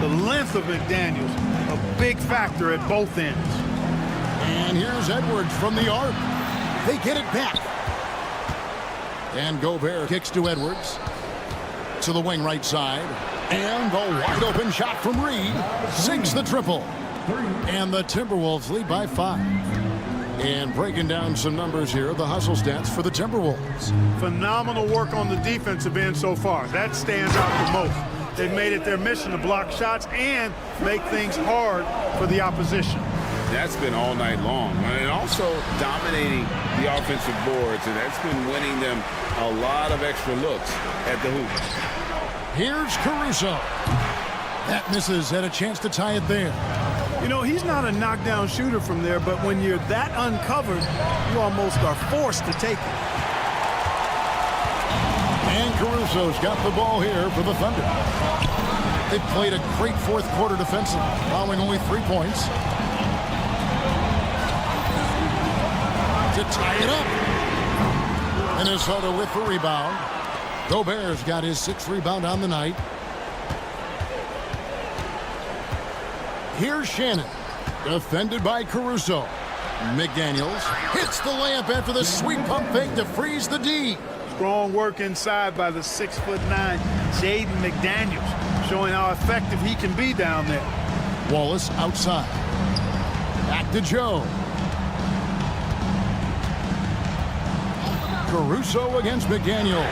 The length of McDaniels, a big factor at both ends. And here's Edwards from the arc. They get it back. And Gobert kicks to Edwards. To the wing right side. And the wide open shot from Reed sinks the triple. And the Timberwolves lead by 5. And breaking down some numbers here, the hustle stats for the Timberwolves. Phenomenal work on the defensive end so far. That stands out the most. They've made it their mission to block shots and make things hard for the opposition. That's been all night long. And also dominating the offensive boards, and that's been winning them a lot of extra looks at the hoop. Here's Caruso. That misses, had a chance to tie it there. You know, he's not a knockdown shooter from there, but when you're that uncovered, you almost are forced to take it. And Caruso's got the ball here for the Thunder. They've played a great fourth quarter defensive, allowing only 3 points. To tie it up. Minnesota with the rebound. Gobert's got his 6th rebound on the night. Here's Shannon, defended by Caruso. McDaniels hits the layup after the sweet pump fake to freeze the D. Strong work inside by the 6'9" Jaden McDaniels, showing how effective he can be down there. Wallace outside. Back to Joe. Caruso against McDaniel.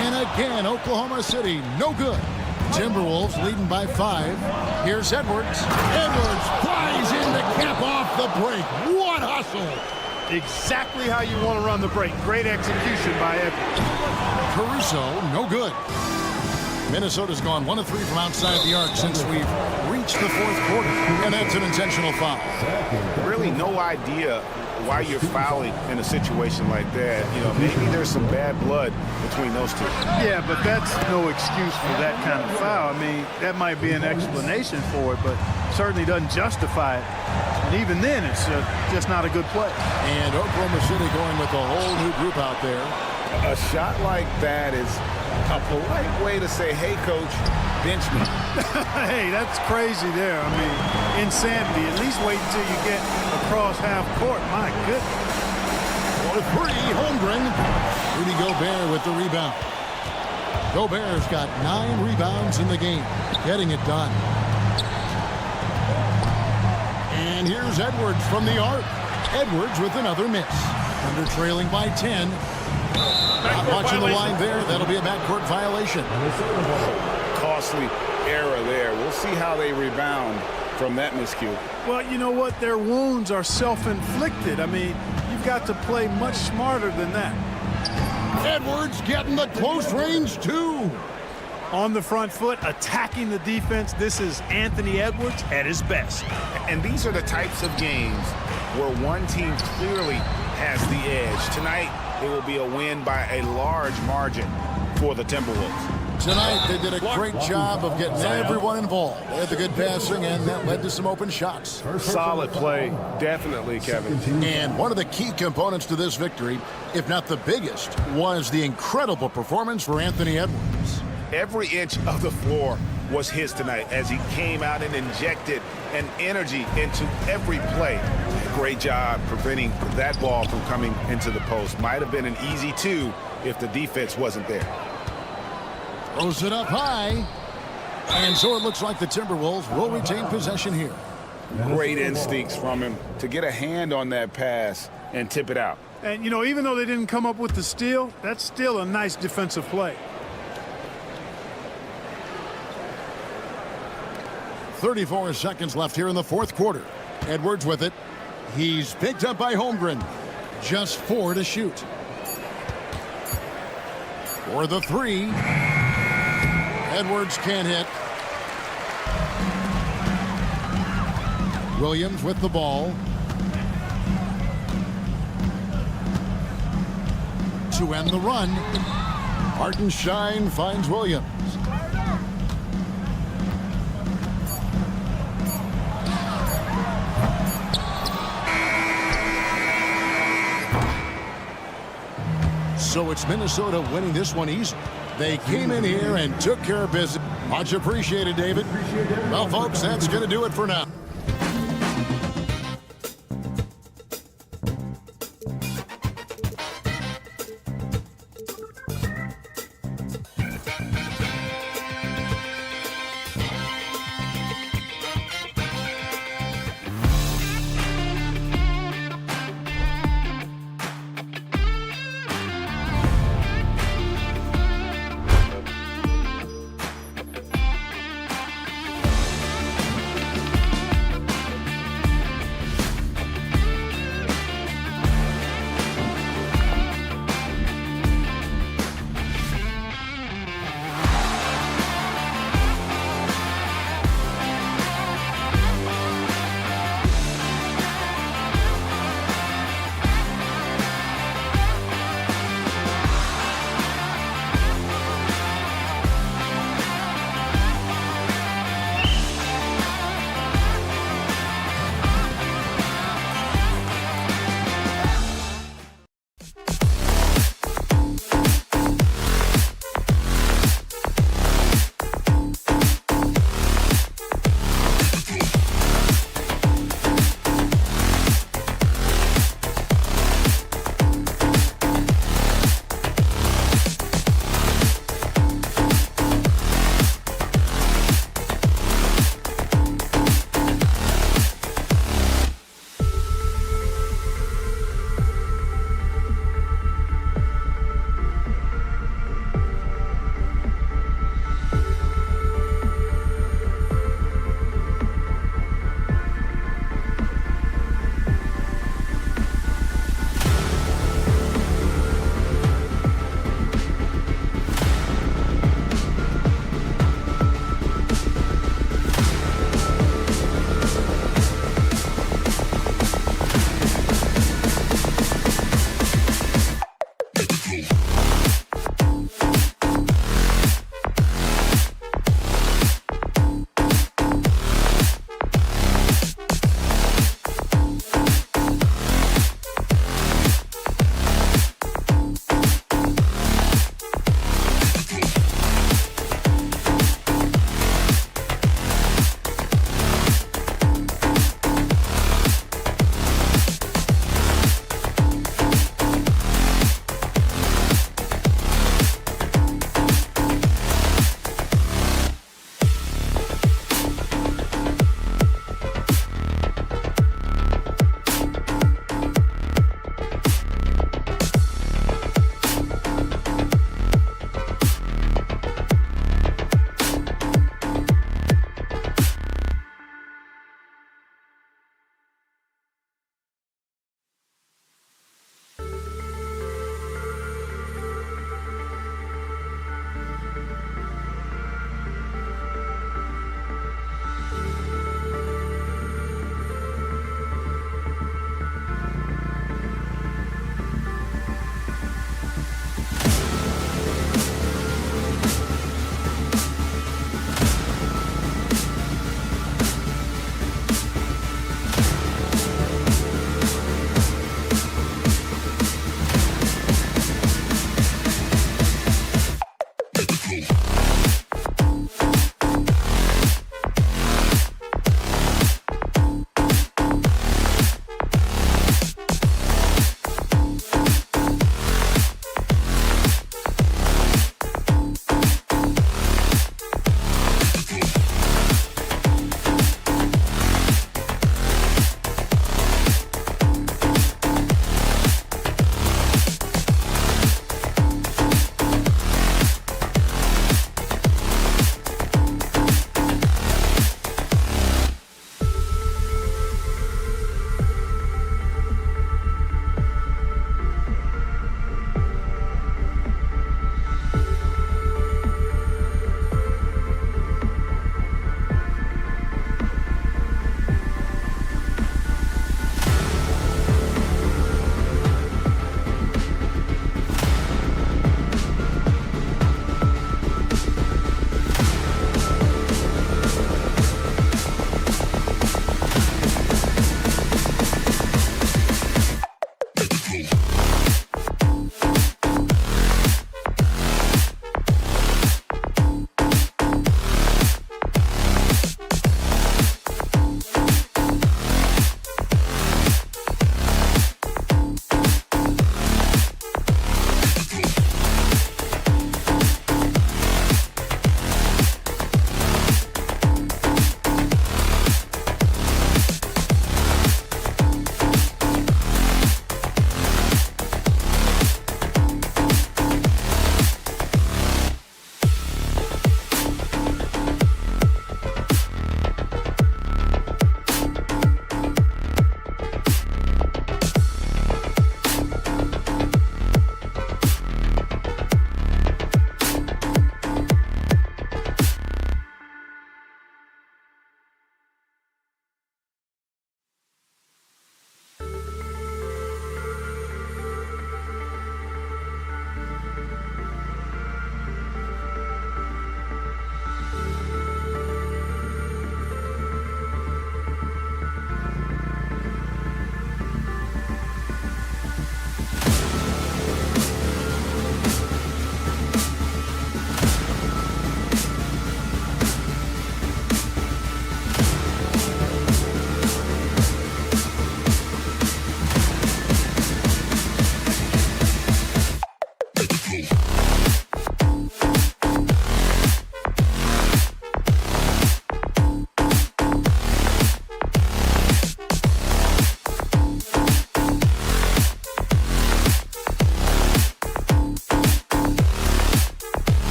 And again, Oklahoma City, no good. Timberwolves leading by 5. Here's Edwards. Edwards flies in to cap off the break. What hustle! Exactly how you want to run the break. Great execution by Edwards. Caruso, no good. Minnesota's gone 1 of 3 from outside the arc since we've reached the 4th quarter. And that's an intentional foul. Really no idea why you're fouling in a situation like that. You know, maybe there's some bad blood between those two. Yeah, but that's no excuse for that kind of foul. I mean, that might be an explanation for it, but certainly doesn't justify it. And even then, it's just not a good play. And Oklahoma City going with a whole new group out there. A shot like that is a polite way to say, hey, coach, bench me. Hey, that's crazy there. I mean, insanity. At least wait until you get across half court. My goodness. For 3, Holmgren. Rudy Gobert with the rebound. Gobert's got 9 rebounds in the game, getting it done. And here's Edwards from the arc. Edwards with another miss. Under trailing by 10. Not watching the line there. That'll be a backcourt violation. Costly error there. We'll see how they rebound from that miscue. Well, you know what? Their wounds are self-inflicted. I mean, you've got to play much smarter than that. Edwards getting the close range, too. On the front foot, attacking the defense. This is Anthony Edwards at his best. And these are the types of games where one team clearly has the edge. Tonight, it will be a win by a large margin for the Timberwolves. Tonight, they did a great job of getting everyone involved. They had the good passing, and that led to some open shots. Solid play, definitely, Kevin. And one of the key components to this victory, if not the biggest, was the incredible performance for Anthony Edwards. Every inch of the floor was his tonight as he came out and injected an energy into every play. Great job preventing that ball from coming into the post. Might have been an easy 2 if the defense wasn't there. Throws it up high. And so it looks like the Timberwolves will retain possession here. Great instincts from him to get a hand on that pass and tip it out. And, you know, even though they didn't come up with the steal, that's still a nice defensive play. 34 seconds left here in the 4th quarter. Edwards with it. He's picked up by Holmgren. Just 4 to shoot. For the 3. Edwards can't hit. Williams with the ball. To end the run. Hartenstein finds Williams. So it's Minnesota winning this one easy. They came in here and took care of business. Much appreciated, David. Well, folks, that's going to do it for now.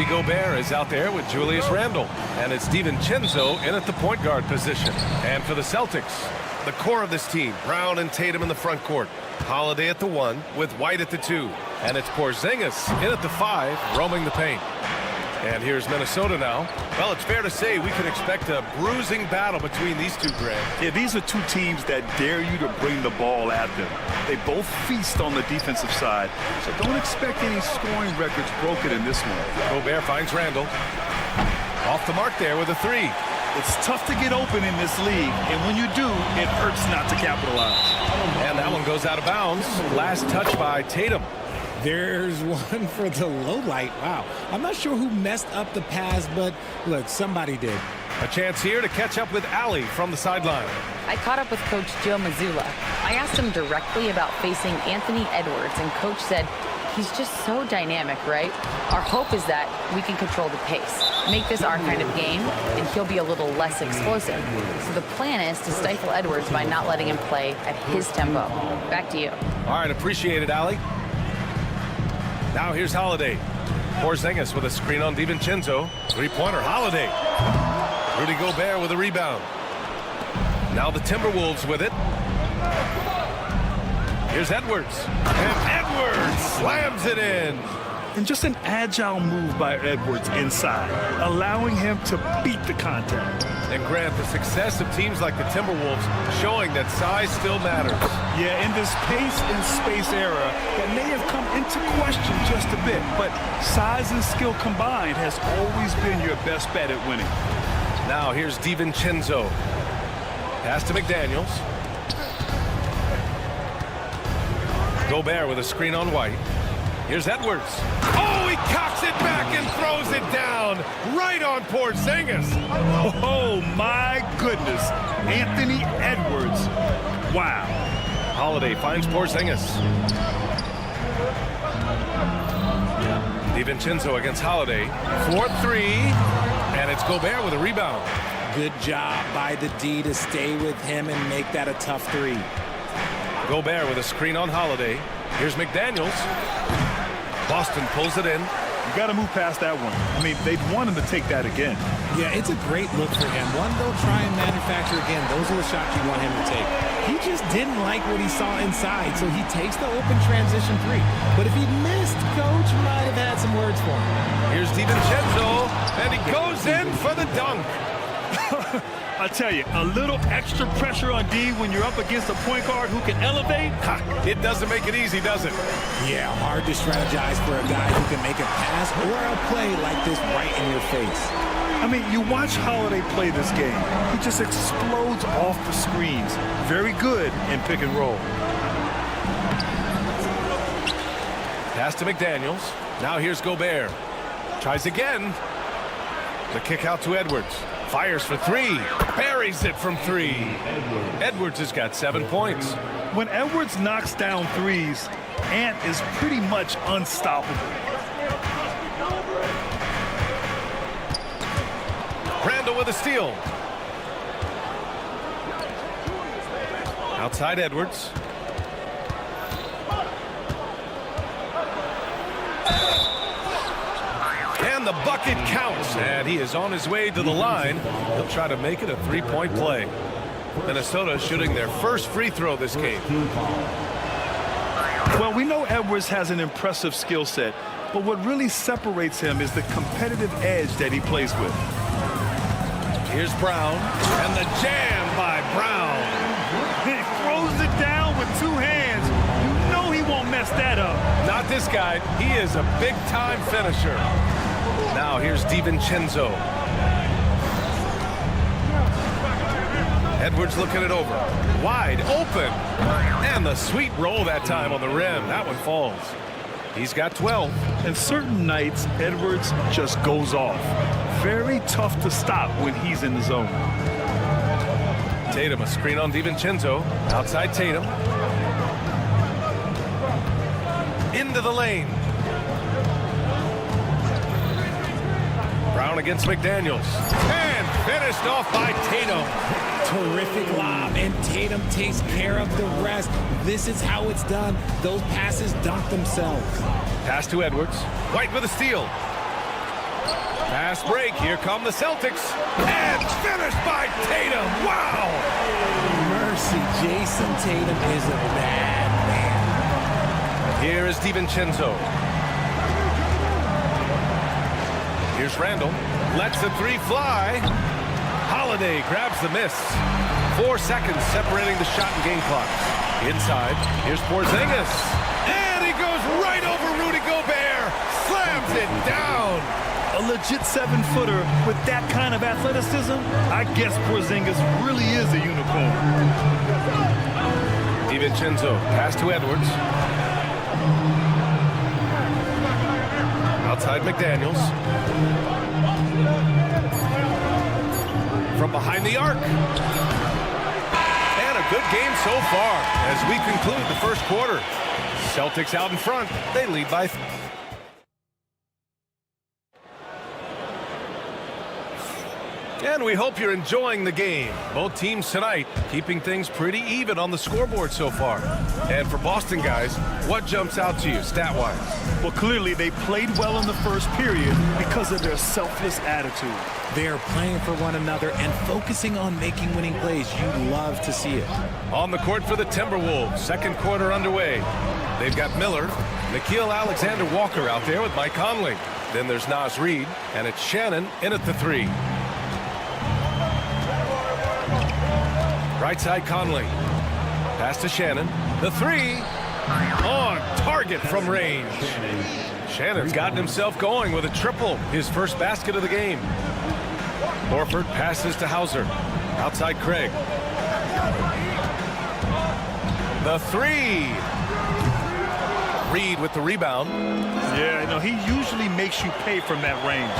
Rudy Gobert is out there with Julius Randle. And it's DiVincenzo in at the point guard position. And for the Celtics, the core of this team, Brown and Tatum in the front court. Holiday at the 1 with White at the 2. And it's Porzingis in at the 5, roaming the paint. And here's Minnesota now. Well, it's fair to say we can expect a bruising battle between these two, Grant. Yeah, these are two teams that dare you to bring the ball at them. They both feast on the defensive side, so don't expect any scoring records broken in this one. Gobert finds Randle. Off the mark there with a 3. It's tough to get open in this league, and when you do, it hurts not to capitalize. And that one goes out of bounds. Last touch by Tatum. There's one for the low light. Wow. I'm not sure who messed up the pass, but look, somebody did. A chance here to catch up with Allie from the sideline. I caught up with Coach Joe Mazzulla. I asked him directly about facing Anthony Edwards, and Coach said, he's just so dynamic, right? Our hope is that we can control the pace, make this our kind of game, and he'll be a little less explosive. So the plan is to stifle Edwards by not letting him play at his tempo. Back to you. All right, appreciate it, Allie. Now here's Holiday. Porzingis with a screen on DiVincenzo. Three-pointer, Holiday. Rudy Gobert with a rebound. Now the Timberwolves with it. Here's Edwards. And Edwards slams it in. And just an agile move by Edwards inside, allowing him to beat the contact. And Grant, the success of teams like the Timberwolves showing that size still matters. Yeah, in this pace and space era, that may have come into question just a bit, but size and skill combined has always been your best bet at winning. Now here's DiVincenzo. Pass to McDaniels. Gobert with a screen on White. Here's Edwards. Oh, he cocks it back and throws it down right on Porzingis. Oh, my goodness. Anthony Edwards. Wow. Holiday finds Porzingis. DiVincenzo against Holiday. 4-3, and it's Gobert with a rebound. Good job by the D to stay with him and make that a tough 3. Gobert with a screen on Holiday. Here's McDaniels. Boston pulls it in. You got to move past that one. I mean, they'd want him to take that again. Yeah, it's a great look for him. One they'll try and manufacture again. Those are the shots you want him to take. He just didn't like what he saw inside, so he takes the open transition 3. But if he missed, Coach might have had some words for him. Here's DiVincenzo, and he goes in for the dunk. I tell you, a little extra pressure on D when you're up against a point guard who can elevate. It doesn't make it easy, does it? Yeah, hard to strategize for a guy who can make a pass or a play like this right in your face. I mean, you watch Holiday play this game. He just explodes off the screens. Very good in pick and roll. Pass to McDaniels. Now here's Gobert. Tries again. The kick out to Edwards. Fires for 3. Buries it from 3. Edwards has got 7 points. When Edwards knocks down threes, Ant is pretty much unstoppable. Randle with a steal. Outside Edwards. And the bucket counts, and he is on his way to the line. He'll try to make it a 3-point play. Minnesota shooting their first free throw this game. Well, we know Edwards has an impressive skill set, but what really separates him is the competitive edge that he plays with. Here's Brown, and the jam by Brown. He throws it down with 2 hands. You know he won't mess that up. Not this guy. He is a big-time finisher. Now here's DiVincenzo. Edwards looking it over. Wide open. And the sweet roll that time on the rim. That one falls. He's got 12. And certain nights, Edwards just goes off. Very tough to stop when he's in the zone. Tatum, a screen on DiVincenzo. Outside Tatum. Into the lane. Brown against McDaniels. And finished off by Tatum. Terrific lob, and Tatum takes care of the rest. This is how it's done. Those passes dunk themselves. Pass to Edwards. White with a steal. Fast break. Here come the Celtics. And finished by Tatum. Wow! Mercy, Jason Tatum is a bad man. Here is DiVincenzo. Here's Randall. Lets the three fly. Holiday grabs the miss. 4 seconds separating the shot and game clock. Inside, here's Porzingis. And he goes right over Rudy Gobert. Slams it down. A legit 7-footer with that kind of athleticism, I guess Porzingis really is a unicorn. DiVincenzo, pass to Edwards. Outside McDaniels. From behind the arc. And a good game so far as we conclude the first quarter. Celtics out in front. They lead by 3. And we hope you're enjoying the game. Both teams tonight keeping things pretty even on the scoreboard so far. And for Boston guys, what jumps out to you stat-wise? Well, clearly they played well in the first period because of their selfless attitude. They are playing for one another and focusing on making winning plays. You love to see it. On the court for the Timberwolves, second quarter underway. They've got Miller, Nickeil Alexander-Walker out there with Mike Conley. Then there's Naz Reid, and it's Shannon in at the 3. Right side Conley. Pass to Shannon. The 3. On target from range. Shannon's gotten himself going with a triple. His first basket of the game. Horford passes to Hauser. Outside Craig. The 3. Reid with the rebound. Yeah, he usually makes you pay from that range.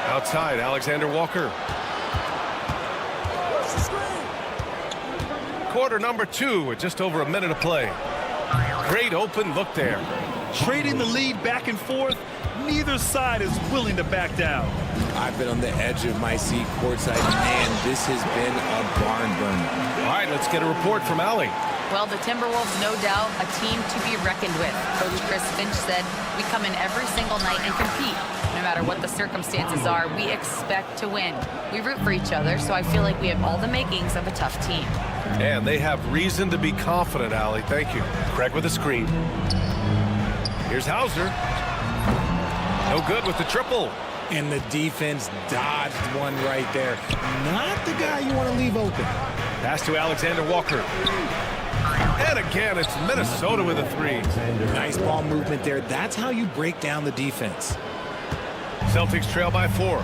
Outside Alexander Walker. Quarter number 2 with just over a minute of play. Great open look there. Trading the lead back and forth, neither side is willing to back down. I've been on the edge of my seat courtside. Man, this has been a barn burner. All right, let's get a report from Allie. Well, the Timberwolves, no doubt, a team to be reckoned with. Coach Chris Finch said, we come in every single night and compete. No matter what the circumstances are, we expect to win. We root for each other, so I feel like we have all the makings of a tough team. And they have reason to be confident, Allie. Thank you. Craig with a screen. Here's Hauser. No good with the triple. And the defense dodged one right there. Not the guy you want to leave open. Pass to Alexander Walker. And again, it's Minnesota with a 3. Nice ball movement there. That's how you break down the defense. Celtics trail by 4.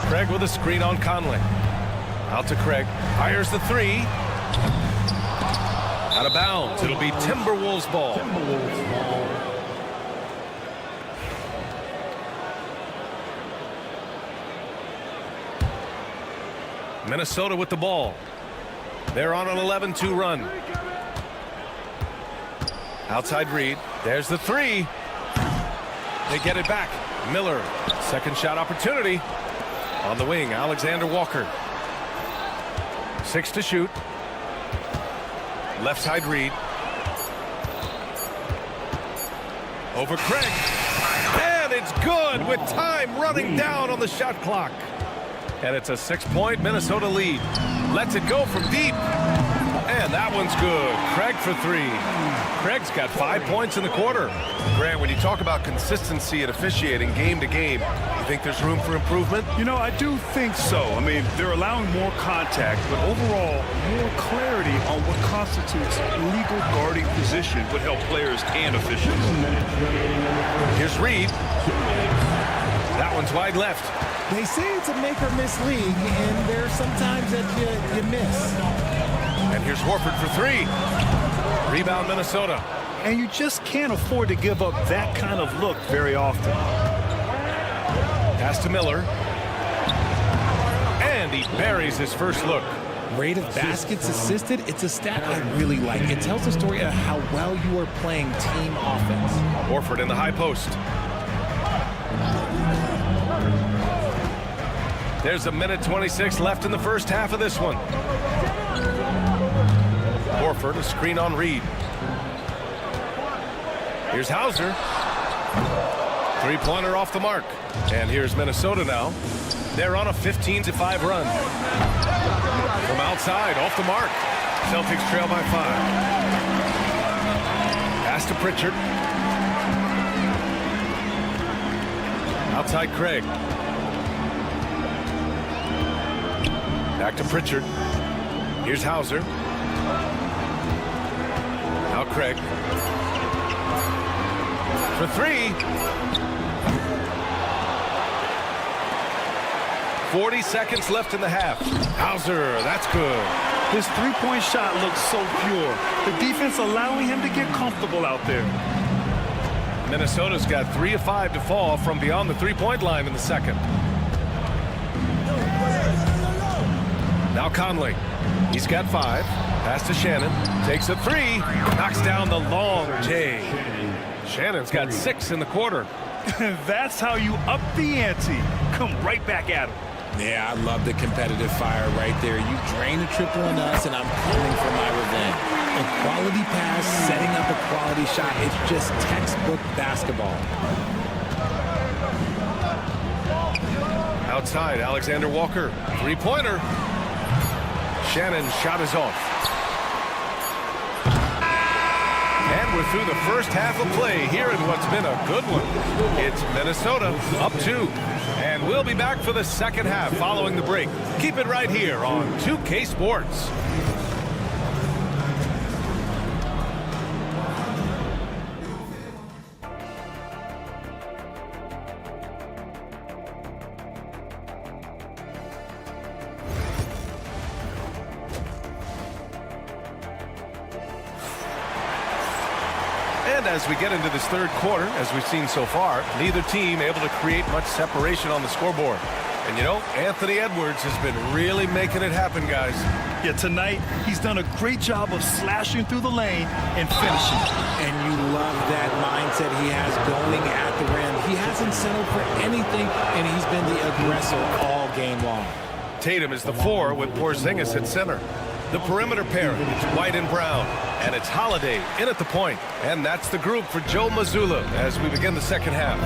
Craig with a screen on Conley. Out to Craig. Fires the 3. Out of bounds. It'll be Timberwolves ball. Minnesota with the ball. They're on an 11-2 run. Outside Reid. There's the 3. They get it back. Miller. Second shot opportunity. On the wing, Alexander Walker. 6 to shoot. Left side Reid. Over Craig. And it's good with time running down on the shot clock. And it's a 6-point Minnesota lead. Lets it go from deep. And that one's good. Craig for 3. Craig's got 5 points in the quarter. Grant, when you talk about consistency and officiating game to game, you think there's room for improvement? I do think so. I mean, they're allowing more contact, but overall, more clarity on what constitutes legal guarding position would help players and officials. Here's Reid. That one's wide left. They say it's a make-or-miss league, and there are some times that you miss. And here's Horford for 3. Rebound Minnesota. And you just can't afford to give up that kind of look very often. Pass to Miller. And he buries his first look. Rate of baskets assisted, it's a stat I really like. It tells the story of how well you are playing team offense. Horford in the high post. There's a minute 26 left in the first half of this one. Horford, a screen on Reid. Here's Hauser. Three-pointer off the mark. And here's Minnesota now. They're on a 15-5 run. From outside, off the mark. Celtics trail by 5. Pass to Pritchard. Outside Craig. Back to Pritchard. Here's Hauser. Now Craig. For 3. 40 seconds left in the half. Hauser, that's good. His three-point shot looks so pure. The defense allowing him to get comfortable out there. Minnesota's got 3 of 5 to fall from beyond the three-point line in the second. Now Conley. He's got 5. Pass to Shannon. Takes a 3. Knocks down the long J. Shannon's got 6 in the quarter. That's how you up the ante. Come right back at him. Yeah, I love the competitive fire right there. You drain a triple on us, and I'm coming for my revenge. A quality pass, setting up a quality shot. It's just textbook basketball. Outside, Alexander Walker. Three-pointer. Shannon's shot is off. And we're through the first half of play here in what's been a good one. It's Minnesota up 2. And we'll be back for the second half following the break. Keep it right here on 2K Sports. And as we get into this third quarter, as we've seen so far, neither team able to create much separation on the scoreboard. And you know, Anthony Edwards has been really making it happen, guys. Yeah, tonight he's done a great job of slashing through the lane and finishing. And you love that mindset he has going at the rim. He hasn't settled for anything, and he's been the aggressor all game long. Tatum is the 4 with Porzingis at center. The perimeter pairing, it's White and Brown. And it's Holiday in at the point. And that's the group for Joe Mazzulla as we begin the second half.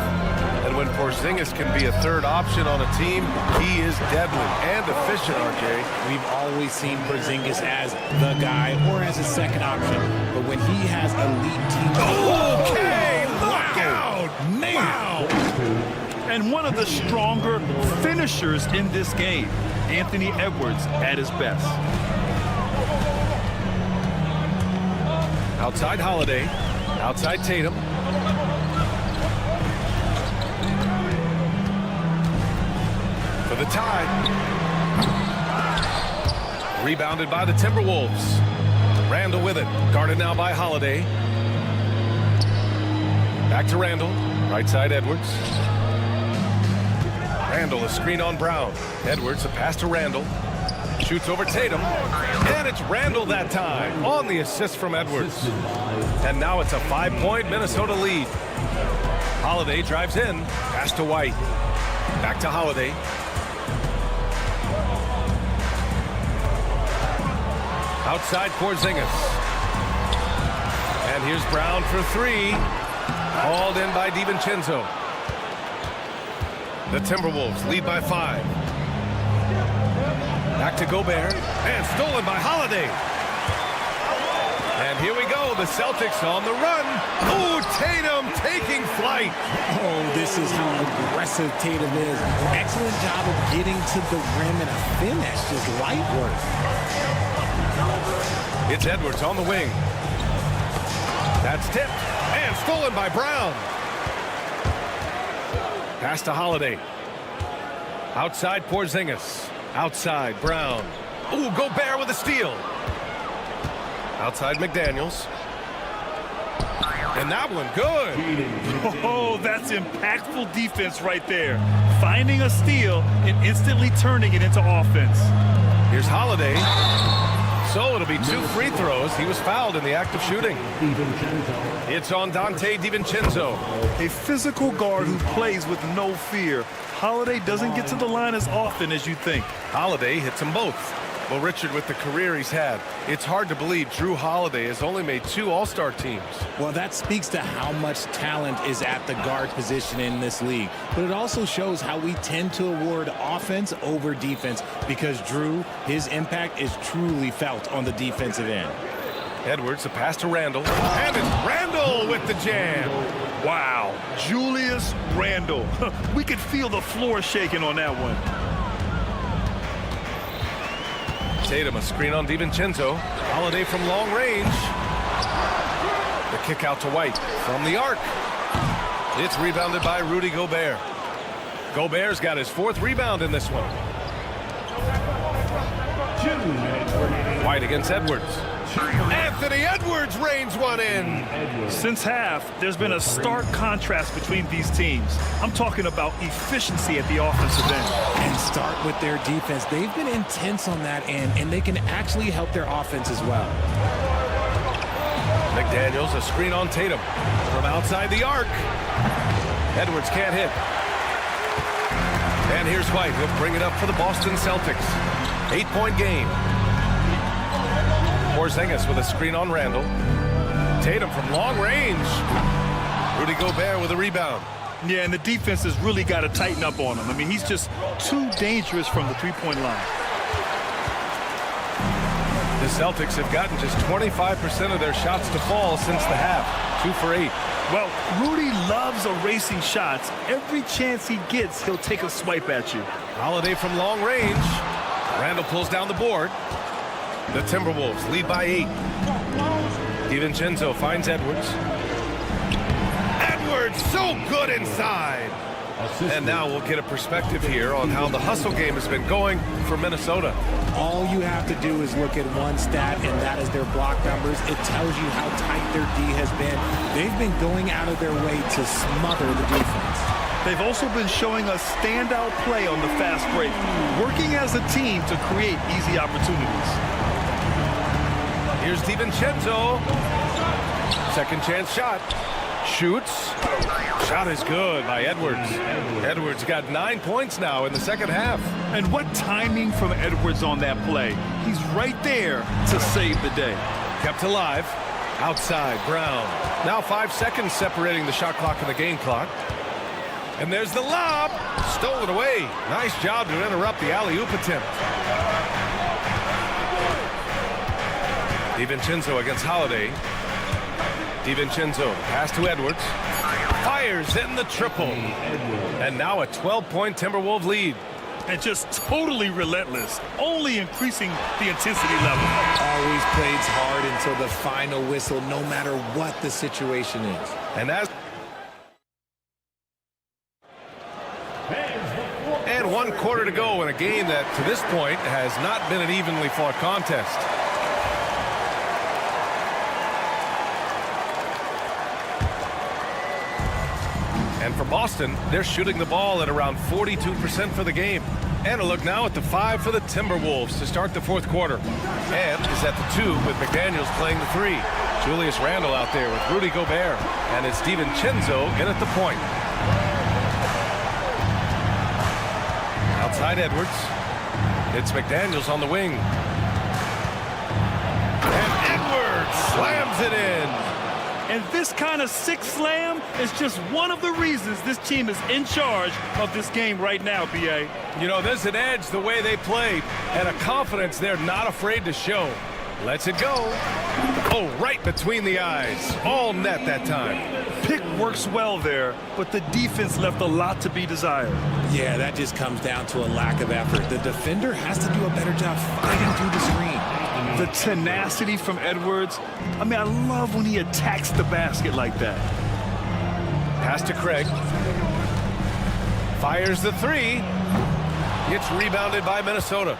And when Porzingis can be a third option on a team, he is deadly and efficient, RJ. We've always seen Porzingis as the guy or as a second option. But when he has elite teams... Okay, look out! Man! Wow! And one of the stronger finishers in this game, Anthony Edwards at his best. Outside Holiday, outside Tatum. For the tie. Rebounded by the Timberwolves. Randall with it, guarded now by Holiday. Back to Randall, right side Edwards. Randall, a screen on Brown. Edwards, a pass to Randall. Shoots over Tatum, and it's Randall that time on the assist from Edwards. And now it's a 5-point Minnesota lead. Holiday drives in, pass to White. Back to Holiday. Outside Porzingis. And here's Brown for 3. Called in by DiVincenzo. The Timberwolves lead by 5. Back to Gobert, and stolen by Holiday. And here we go, the Celtics on the run. Oh, Tatum taking flight. Oh, this is how aggressive Tatum is. Excellent job of getting to the rim and a finish, just light work. It's Edwards on the wing. That's tipped, and stolen by Brown. Pass to Holiday. Outside Porzingis. Outside, Brown. Ooh, Gobert with a steal. Outside McDaniels. And that one, good. Oh, that's impactful defense right there. Finding a steal and instantly turning it into offense. Here's Holiday. So it'll be 2 free throws. He was fouled in the act of shooting. It's on Dante DiVincenzo. A physical guard who plays with no fear. Holiday doesn't get to the line as often as you think. Holiday hits them both. Well, Richard, with the career he's had, it's hard to believe Drew Holiday has only made 2 All-Star teams. Well, that speaks to how much talent is at the guard position in this league. But it also shows how we tend to award offense over defense because Drew, his impact is truly felt on the defensive end. Edwards, the pass to Randall. And it's Randall with the jam. Wow, Julius Randle. We could feel the floor shaking on that one. Tatum, a screen on DiVincenzo. Holiday from long range. The kick out to White from the arc. It's rebounded by Rudy Gobert. Gobert's got his 4th rebound in this one. White against Edwards. Anthony Edwards reigns one in. Since half, there's been a stark contrast between these teams. I'm talking about efficiency at the offensive end. And start with their defense. They've been intense on that end, and they can actually help their offense as well. McDaniels, a screen on Tatum. From outside the arc. Edwards can't hit. And here's White. He'll bring it up for the Boston Celtics. 8-point game. Porzingis with a screen on Randall. Tatum from long range. Rudy Gobert with a rebound. Yeah, and the defense has really got to tighten up on him. I mean, he's just too dangerous from the three-point line. The Celtics have gotten just 25% of their shots to fall since the half. 2 for 8. Well, Rudy loves erasing shots. Every chance he gets, he'll take a swipe at you. Holiday from long range. Randall pulls down the board. The Timberwolves lead by 8. DiVincenzo finds Edwards. Edwards so good inside. And now we'll get a perspective here on how the hustle game has been going for Minnesota. All you have to do is look at one stat, and that is their block numbers. It tells you how tight their D has been. They've been going out of their way to smother the defense. They've also been showing us standout play on the fast break, working as a team to create easy opportunities. Here's DiVincenzo. Second chance shot. Shoots. Shot is good by Edwards. Edwards got 9 points now in the second half. And what timing from Edwards on that play. He's right there to save the day. Kept alive. Outside, Brown. Now 5 seconds separating the shot clock and the game clock. And there's the lob. Stolen away. Nice job to interrupt the alley-oop attempt. DiVincenzo against Holiday. DiVincenzo, pass to Edwards. Fires in the triple. And now a 12-point Timberwolves lead. And just totally relentless, only increasing the intensity level. Always plays hard until the final whistle, no matter what the situation is. And 1 quarter to go in a game that, to this point, has not been an evenly fought contest. And for Boston, they're shooting the ball at around 42% for the game. And a look now at the 5 for the Timberwolves to start the 4th quarter. And is at the 2 with McDaniels playing the 3. Julius Randle out there with Rudy Gobert. And it's DiVincenzo in at the point. Outside Edwards. It's McDaniels on the wing. And Edwards slams it in. And this kind of sick slam is just one of the reasons this team is in charge of this game right now, B.A. You know, there's an edge the way they played and a confidence they're not afraid to show. Lets it go. Oh, right between the eyes. All net that time. Pick works well there, but the defense left a lot to be desired. Yeah, that just comes down to a lack of effort. The defender has to do a better job fighting through the screen. The tenacity from Edwards. I mean, I love when he attacks the basket like that. Pass to Craig. Fires the 3. Gets rebounded by Minnesota.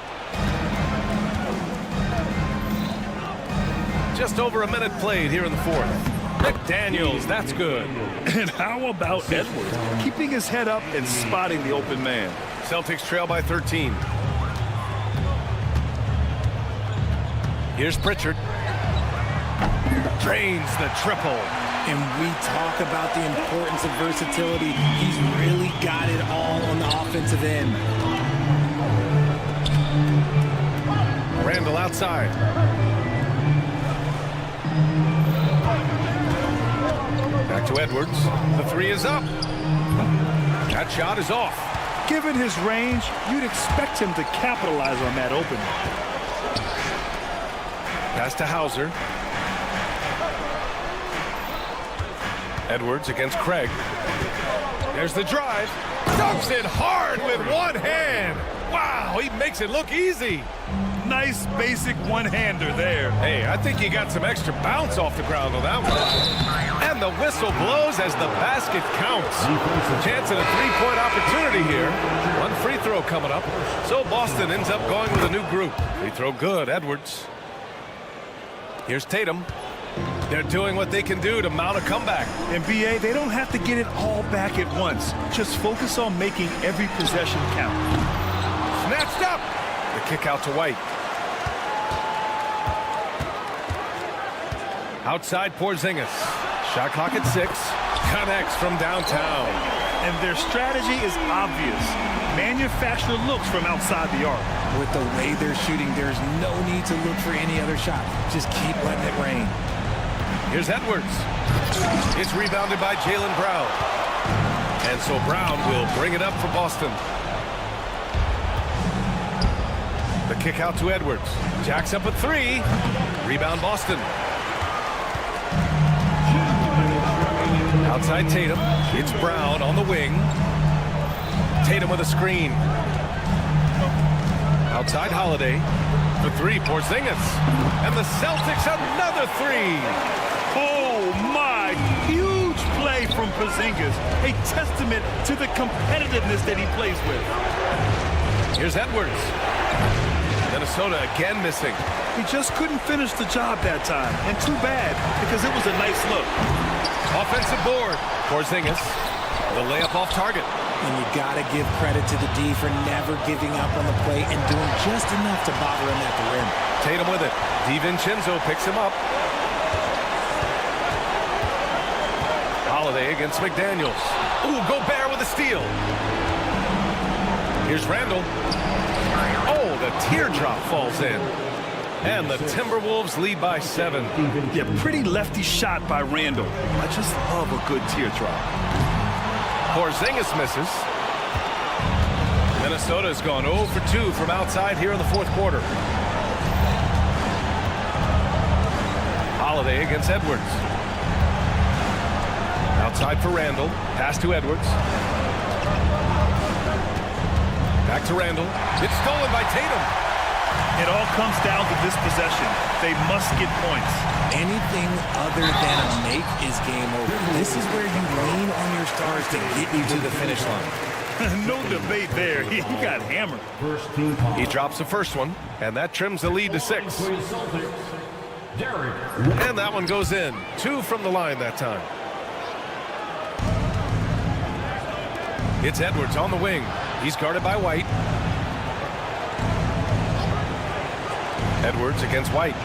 Just over a minute played here in the 4th. McDaniels, that's good. And how about Edwards? Keeping his head up and spotting the open man. Celtics trail by 13. Here's Pritchard. Drains the triple. And we talk about the importance of versatility. He's really got it all on the offensive end. Randall outside. Back to Edwards. The three is up. That shot is off. Given his range, you'd expect him to capitalize on that opening. Pass to Hauser. Edwards against Craig. There's the drive. Dumps it hard with one hand. Wow, he makes it look easy. Nice basic one-hander there. Hey, I think he got some extra bounce off the ground on that one. And the whistle blows as the basket counts. Chance at a three-point opportunity here. One free throw coming up. So Boston ends up going with a new group. Free throw good, Edwards. Here's Tatum. They're doing what they can do to mount a comeback. And BA, they don't have to get it all back at once. Just focus on making every possession count. Snatched up. The kick out to White. Outside Porzingis. Shot clock at 6. Connects from downtown. And their strategy is obvious. Manufacture looks from outside the arc. With the way they're shooting, there's no need to look for any other shot. Just keep letting it rain. Here's Edwards. It's rebounded by Jaylen Brown. And so Brown will bring it up for Boston. The kick out to Edwards. Jacks up a 3. Rebound Boston. Outside Tatum. It's Brown on the wing. Tatum with a screen. Outside Holiday. The 3, Porzingis. And the Celtics another 3. Oh my, huge play from Porzingis. A testament to the competitiveness that he plays with. Here's Edwards. Minnesota again missing. He just couldn't finish the job that time. And too bad, because it was a nice look. Offensive board. Porzingis. The layup off target. And you got to give credit to the D for never giving up on the play and doing just enough to bother him at the rim. Tatum with it. DiVincenzo picks him up. Holiday against McDaniels. Ooh, Gobert with a steal. Here's Randall. Oh, the teardrop falls in. And the Timberwolves lead by 7. Yeah, pretty lefty shot by Randall. I just love a good teardrop. Porzingis misses. Minnesota's gone 0 for 2 from outside here in the fourth quarter. Holiday against Edwards. Outside for Randall. Pass to Edwards. Back to Randall. It's stolen by Tatum. It all comes down to this possession. They must get points. Anything other than a make is game over. This is where you lean on your stars to get you to the finish line. No debate there. He got hammered. He drops the first one, and that trims the lead to 6. And that one goes in. 2 from the line that time. It's Edwards on the wing. He's guarded by White. Edwards against White.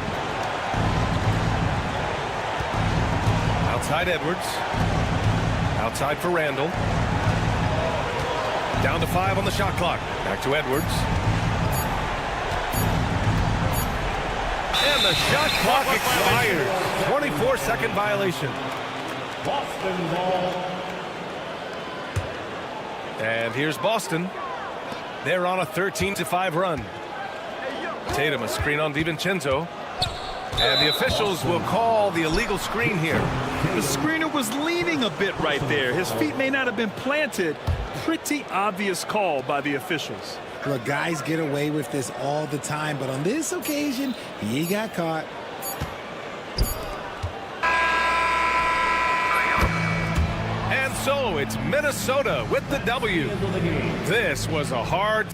Outside Edwards. Outside for Randall. Down to 5 on the shot clock. Back to Edwards. And the shot clock expires. 24-second violation. Boston ball. And here's Boston. They're on a 13-5 run. Tatum a screen on DiVincenzo. And the officials will call the illegal screen here. The screener was leaning a bit right there. His feet may not have been planted. Pretty obvious call by the officials. Look, guys get away with this all the time, but on this occasion, he got caught. And so it's Minnesota with the W. This was a hard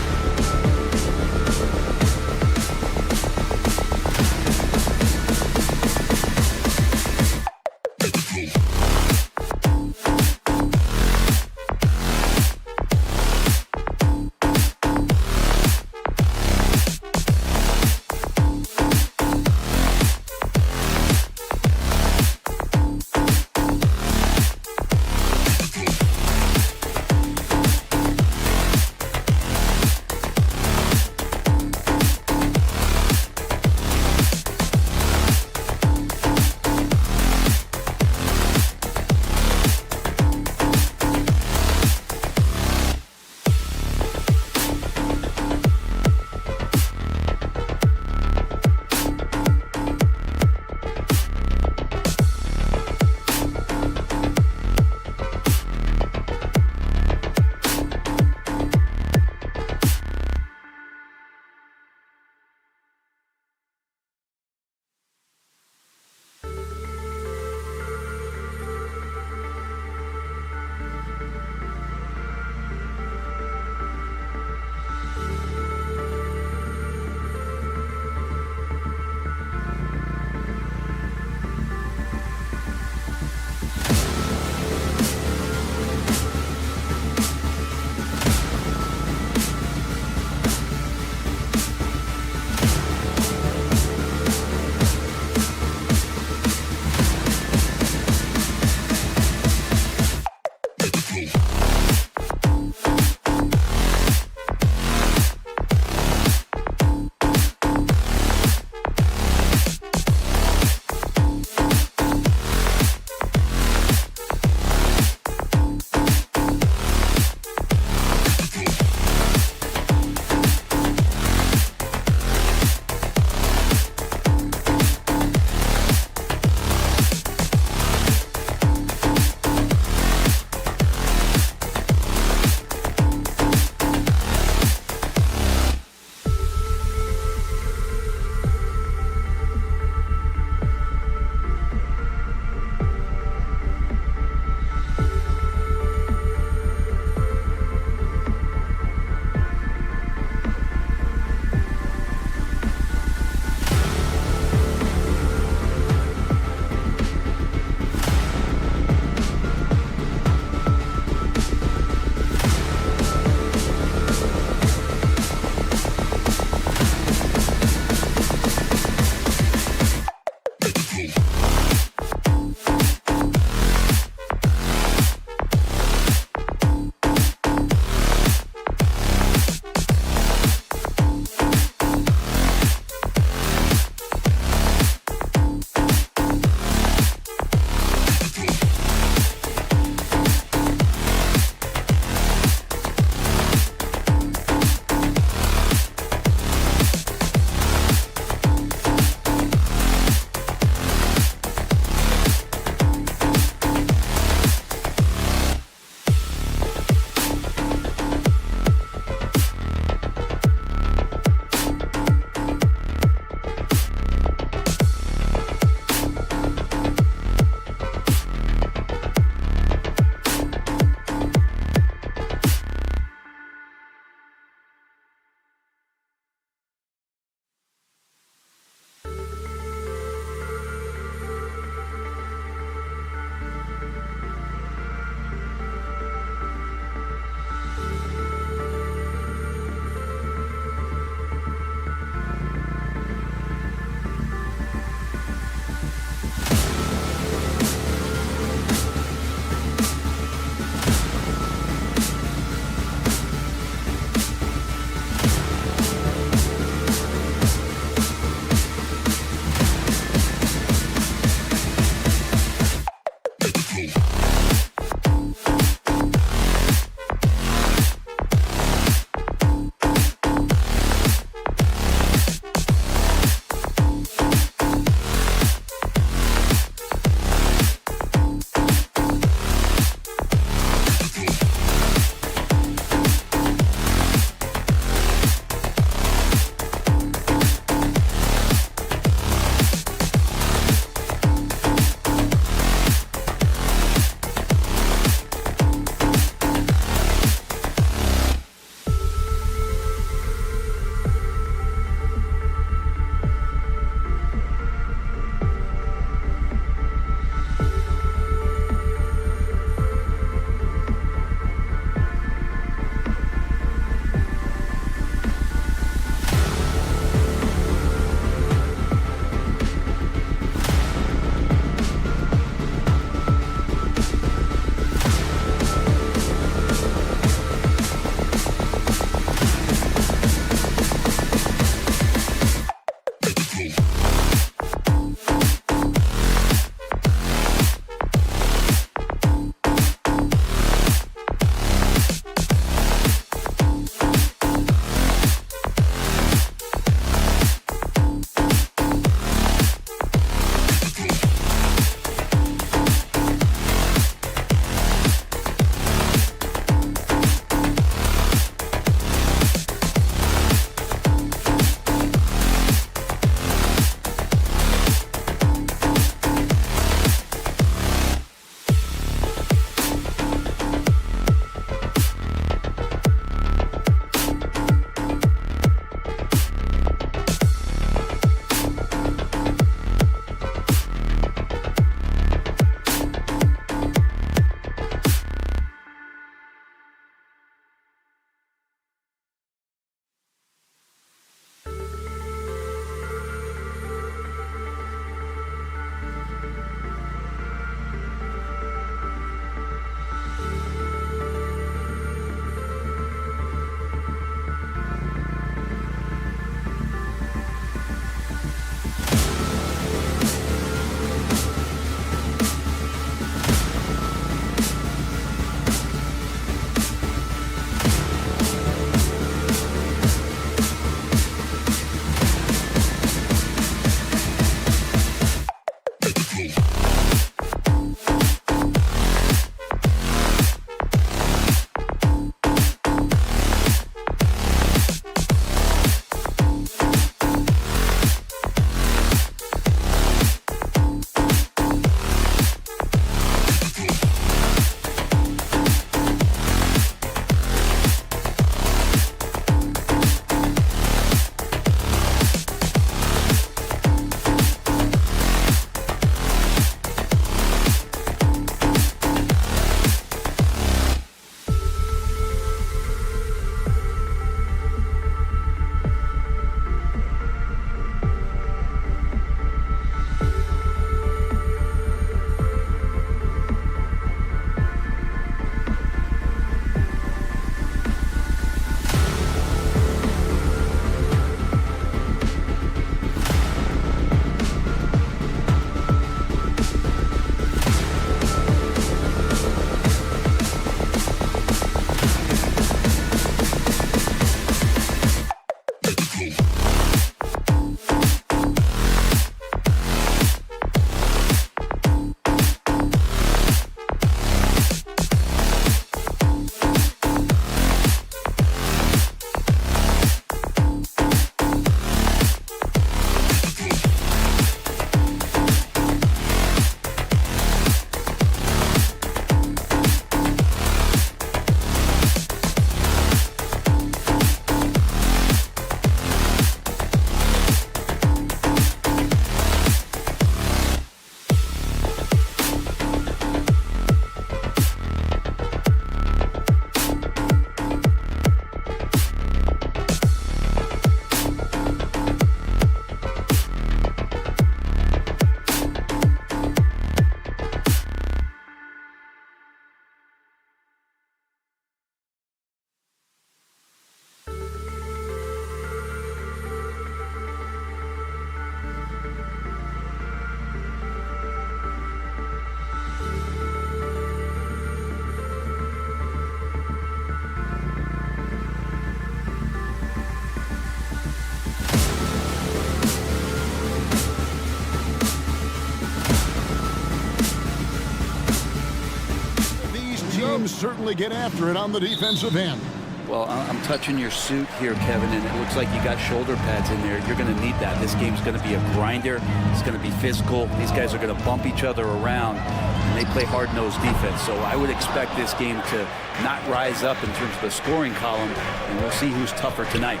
Williams certainly get after it on the defensive end. Well, I'm touching your suit here, Kevin, and it looks like you got shoulder pads in there. You're going to need that. This game's going to be a grinder. It's going to be physical. These guys are going to bump each other around, and they play hard-nosed defense. So I would expect this game to not rise up in terms of the scoring column, and we'll see who's tougher tonight.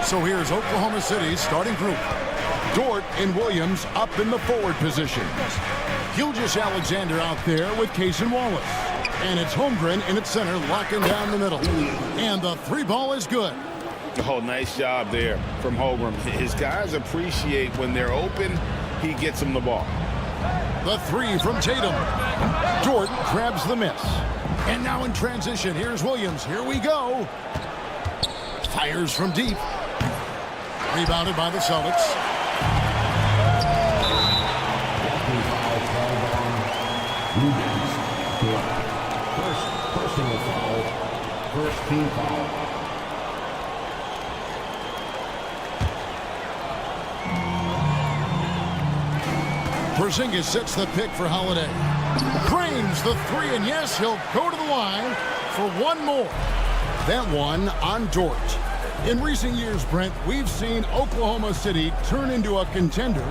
So here's Oklahoma City's starting group. Dort and Williams up in the forward position. Gilgeous-Alexander out there with Case and Wallace. And it's Holmgren in at center, locking down the middle. And the three ball is good. Oh, nice job there from Holmgren. His guys appreciate when they're open, he gets them the ball. The three from Tatum. Dort grabs the miss. And now in transition, here's Williams. Here we go. Fires from deep. Rebounded by the Celtics. Personal foul. First team foul. Porzingis sets the pick for Holiday. Drains the three, and yes, he'll go to the line for one more. That one on Dort. In recent years, Brent, we've seen Oklahoma City turn into a contender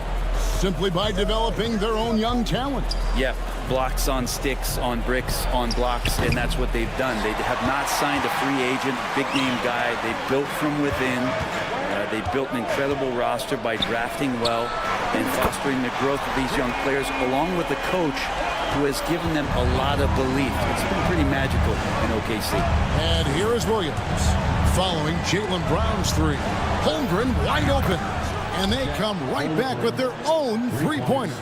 simply by developing their own young talent. Yeah, blocks on sticks, on bricks, on blocks, and that's what they've done. They have not signed a free agent, big-name guy. They built from within. They built an incredible roster by drafting well and fostering the growth of these young players, along with a coach who has given them a lot of belief. It's been pretty magical in OKC. And here is Williams, following Jaylen Brown's three. Holmgren wide open. And they come right back with their own three-pointer.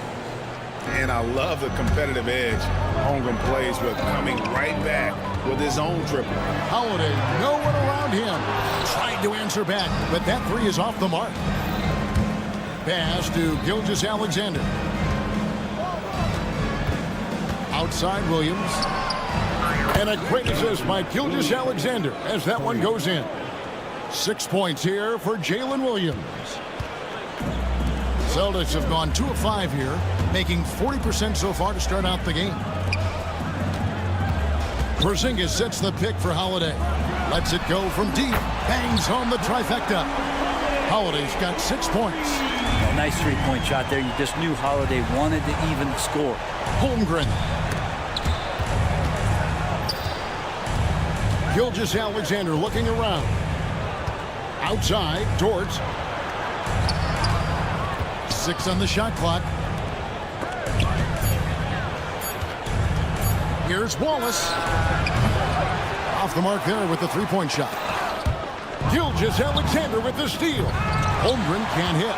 And I love the competitive edge Holmgren plays with, coming right back with his own triple. Holiday, no one around him. Tried to answer back, but that three is off the mark. Pass to Gilgeous-Alexander. Outside Williams. And a great assist by Gilgeous-Alexander as that one goes in. 6 points here for Jalen Williams. Celtics have gone 2 of 5 here, making 40% so far to start out the game. Porzingis sets the pick for Holiday. Lets it go from deep. Bangs home the trifecta. Holiday's got 6 points. A nice three-point shot there. You just knew Holiday wanted to even score. Holmgren. Gilgeous-Alexander looking around. Outside, Dort. 6 on the shot clock. Here's Wallace. Off the mark there with the three-point shot. Gilgeous-Alexander with the steal. Holmgren can't hit.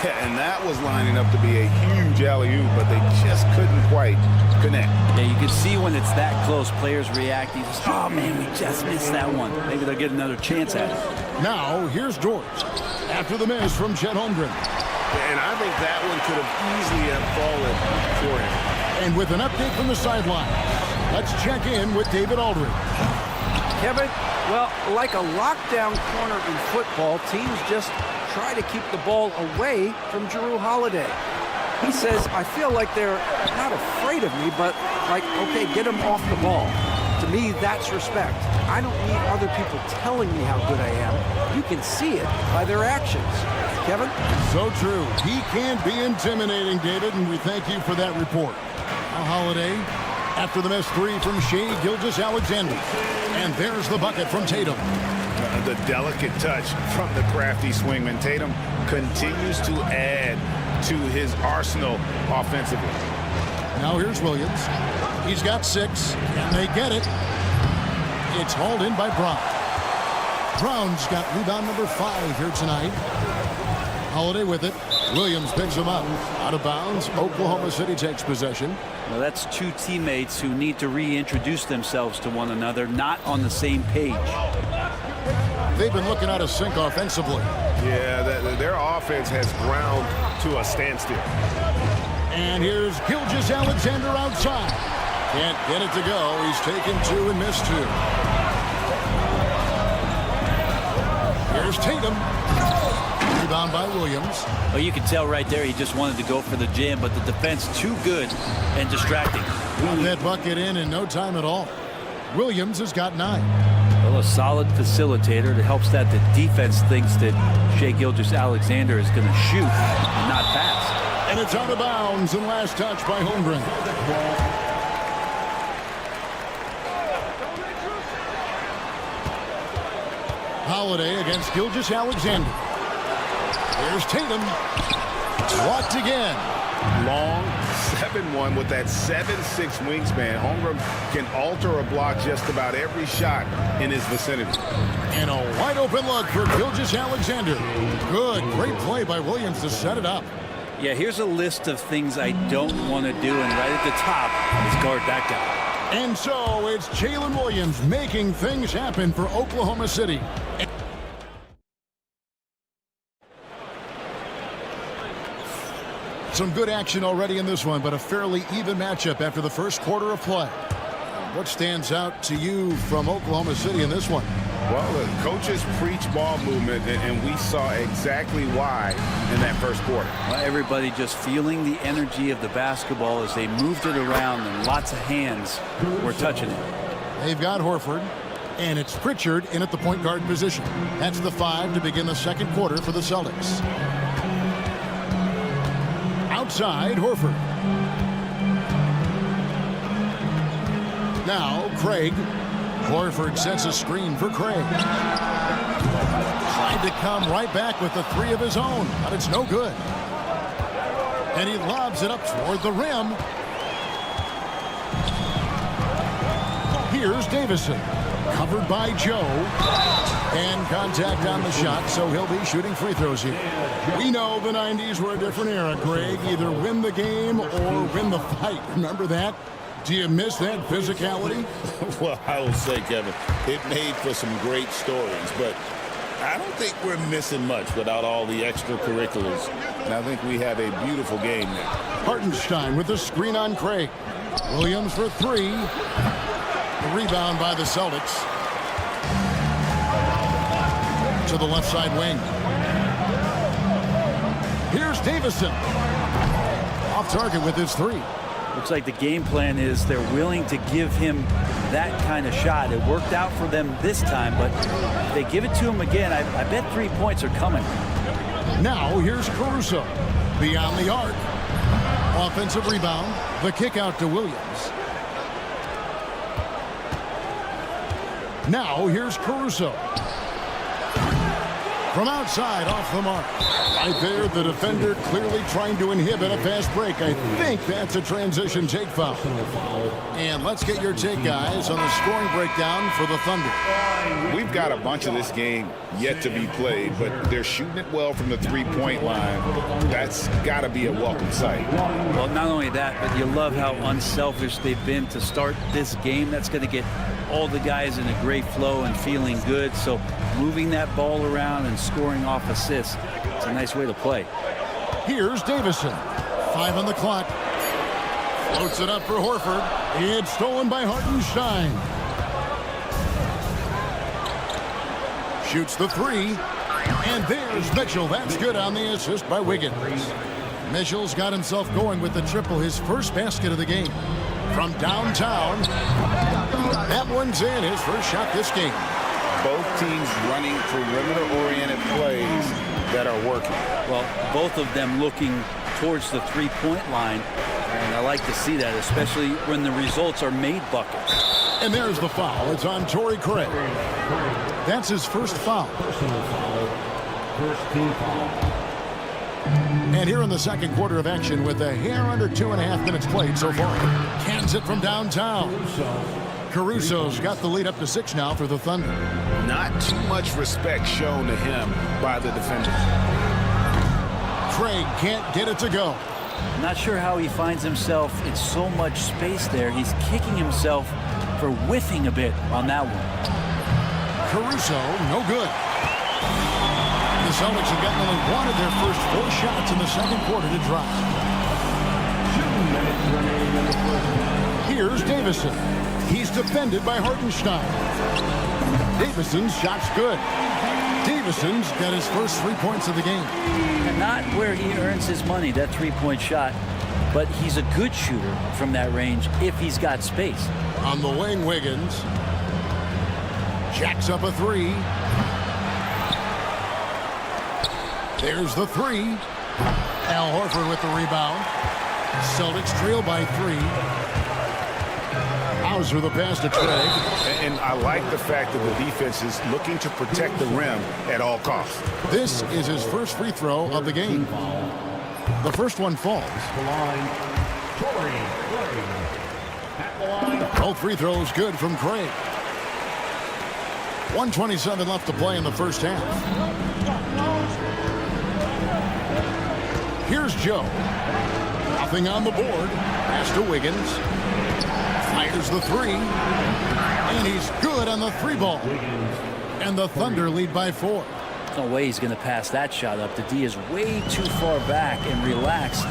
Yeah, and that was lining up to be a huge alley-oop, but they just couldn't quite connect. Yeah, you can see when it's that close, players react. You just, oh man, we just missed that one. Maybe they'll get another chance at it. Now, here's Dort. After the miss from Chet Holmgren. And I think that one could have easily have fallen for him. And with an update from the sideline, let's check in with David Aldridge. Kevin, well, like a lockdown corner in football, teams just try to keep the ball away from Jrue Holiday. He says, I feel like they're not afraid of me, but like, okay, get him off the ball. To me, that's respect. I don't need other people telling me how good I am. You can see it by their actions. Kevin? So true. He can be intimidating, David, and we thank you for that report. Now Holiday, after the missed three from Shai Gilgeous-Alexander. And there's the bucket from Tatum. The delicate touch from the crafty swingman. Tatum continues to add to his arsenal offensively. Now here's Williams. He's got 6, and they get it. It's hauled in by Brown. Brown's got rebound number 5 here tonight. Holiday with it. Williams picks him up. Out of bounds. Oklahoma City takes possession. Well, that's two teammates who need to reintroduce themselves to one another, not on the same page. They've been looking out of sync offensively. Yeah, their offense has ground to a standstill. And here's Gilgeous-Alexander outside. Can't get it to go. He's taken 2 and missed 2. Here's Tatum. Rebound by Williams. Well, you can tell right there he just wanted to go for the jam, but the defense too good and distracting. Got that bucket in no time at all. Williams has got 9. Well, a solid facilitator that helps that the defense thinks that Shai Gilgeous-Alexander is going to shoot and not pass. And it's out of bounds, and last touch by Holmgren. Holiday against Gilgeous-Alexander. There's Tatum. Blocked again. Long 7-1 with that 7'6" wingspan. Holmgren can alter a block just about every shot in his vicinity. And a wide open look for Gilgeous-Alexander. Good, great play by Williams to set it up. Yeah, here's a list of things I don't want to do, and right at the top is guard that guy. And so it's Jalen Williams making things happen for Oklahoma City. Some good action already in this one, but a fairly even matchup after the first quarter of play. What stands out to you from Oklahoma City in this one? Well, the coaches preach ball movement, and we saw exactly why in that first quarter. Well, everybody just feeling the energy of the basketball as they moved it around, and lots of hands were touching it. They've got Horford, and it's Pritchard in at the point guard position. That's the 5 to begin the second quarter for the Celtics. Outside, Horford. Now, Craig. Horford sets a screen for Craig. Tried to come right back with the 3 of his own, but it's no good. And he lobs it up toward the rim. Here's Davison. Covered by Joe. And contact on the shot, so he'll be shooting free throws here. We know the 90s were a different era, Greg. Either win the game or win the fight. Remember that? Do you miss that physicality? Well, I will say, Kevin, it made for some great stories, but I don't think we're missing much without all the extracurriculars. And I think we have a beautiful game there. Hartenstein with the screen on Craig. Williams for 3. The rebound by the Celtics. To the left side wing. Here's Davison. Off target with his 3. Looks like the game plan is they're willing to give him that kind of shot. It worked out for them this time, but if they give it to him again, I bet 3 points are coming. Now here's Caruso. Beyond the arc. Offensive rebound. The kick out to Williams. Now here's Caruso. From outside, off the mark. Right there, the defender clearly trying to inhibit a fast break. I think that's a transition take foul. And let's get your take, guys, on the scoring breakdown for the Thunder. We've got a bunch of this game yet to be played, but they're shooting it well from the three-point line. That's got to be a welcome sight. Well, not only that, but you love how unselfish they've been to start this game. That's going to get all the guys in a great flow and feeling good. So moving that ball around and scoring off assists, it's a nice way to play. Here's Davison. 5 on the clock. Floats it up for Horford. It's stolen by Hartenstein. Shoots the 3. And there's Mitchell. That's good on the assist by Wiggins. Mitchell's got himself going with the triple, his first basket of the game. From downtown, that one's in, his first shot this game. Both teams running perimeter-oriented plays that are working. Well, both of them looking towards the three-point line, and I like to see that, especially when the results are made buckets. And there's the foul. It's on Torrey Craig. That's his first foul. First team foul. And here in the second quarter of action with a hair under 2.5 minutes played so far. Cans it from downtown. Caruso's got the lead up to 6 now for the Thunder. Not too much respect shown to him by the defenders. Craig can't get it to go. I'm not sure how he finds himself in so much space there. He's kicking himself for whiffing a bit on that one. Caruso, no good. The Celtics have gotten only one of their first 4 shots in the second quarter to drop. 2 minutes remaining in the first. Here's Davison. He's defended by Hartenstein. Davison's shot's good. Davison's got his first 3 points of the game. And not where he earns his money, that three-point shot. but he's a good shooter from that range if he's got space. On the wing, Wiggins jacks up a three. There's the three. Al Horford with the rebound. Celtics trail by 3. Hauser the pass to Trey. And I like the fact that the defense is looking to protect the rim at all costs. This is his first free throw of the game. The first one falls. Both free throws good from Craig. 1:27 left to play in the first half. Here's Joe. Nothing on the board. Pass to Wiggins. Fires the three. And he's good on the 3 ball. And the Thunder lead by 4. No way he's going to pass that shot up. The D is way too far back and relaxed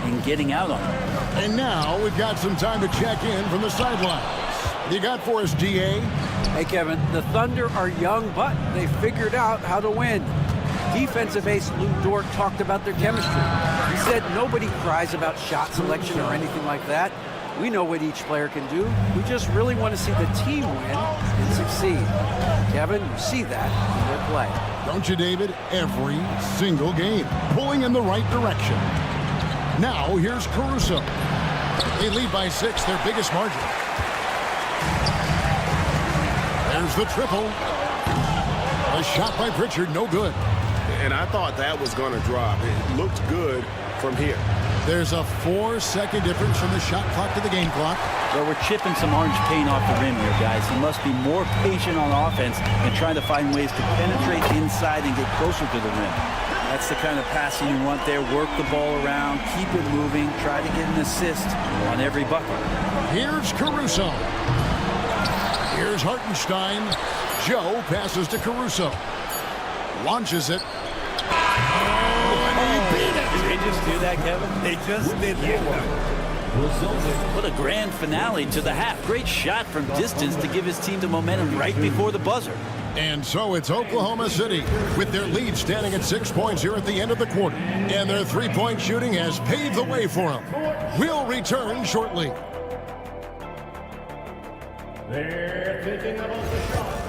in getting out on it. And now we've got some time to check in from the sidelines. You got for us, DA? Hey, Kevin, the Thunder are young, but they figured out how to win. Defensive ace Lou Dort talked about their chemistry. He said nobody cries about shot selection or anything like that. We know what each player can do. We just really want to see the team win and succeed. Kevin, you see that in their play. Don't you, David? Every single game. Pulling in the right direction. Now, here's Caruso. They lead by 6, their biggest margin. There's the triple. A shot by Pritchard, no good. And I thought that was going to drop. It looked good from here. There's a 4-second difference from the shot clock to the game clock. Well, we're chipping some orange paint off the rim here, guys. He must be more patient on offense and trying to find ways to penetrate inside and get closer to the rim. That's the kind of passing you want there. Work the ball around, keep it moving, try to get an assist on every bucket. Here's Caruso. Here's Hartenstein. Joe passes to Caruso. Launches it. Did they just do that, Kevin? They just did that. What a grand finale to the half. Great shot from distance to give his team the momentum right before the buzzer. And so it's Oklahoma City with their lead standing at 6 points here at the end of the quarter. And their three-point shooting has paved the way for them. We'll return shortly. They're thinking about the shot.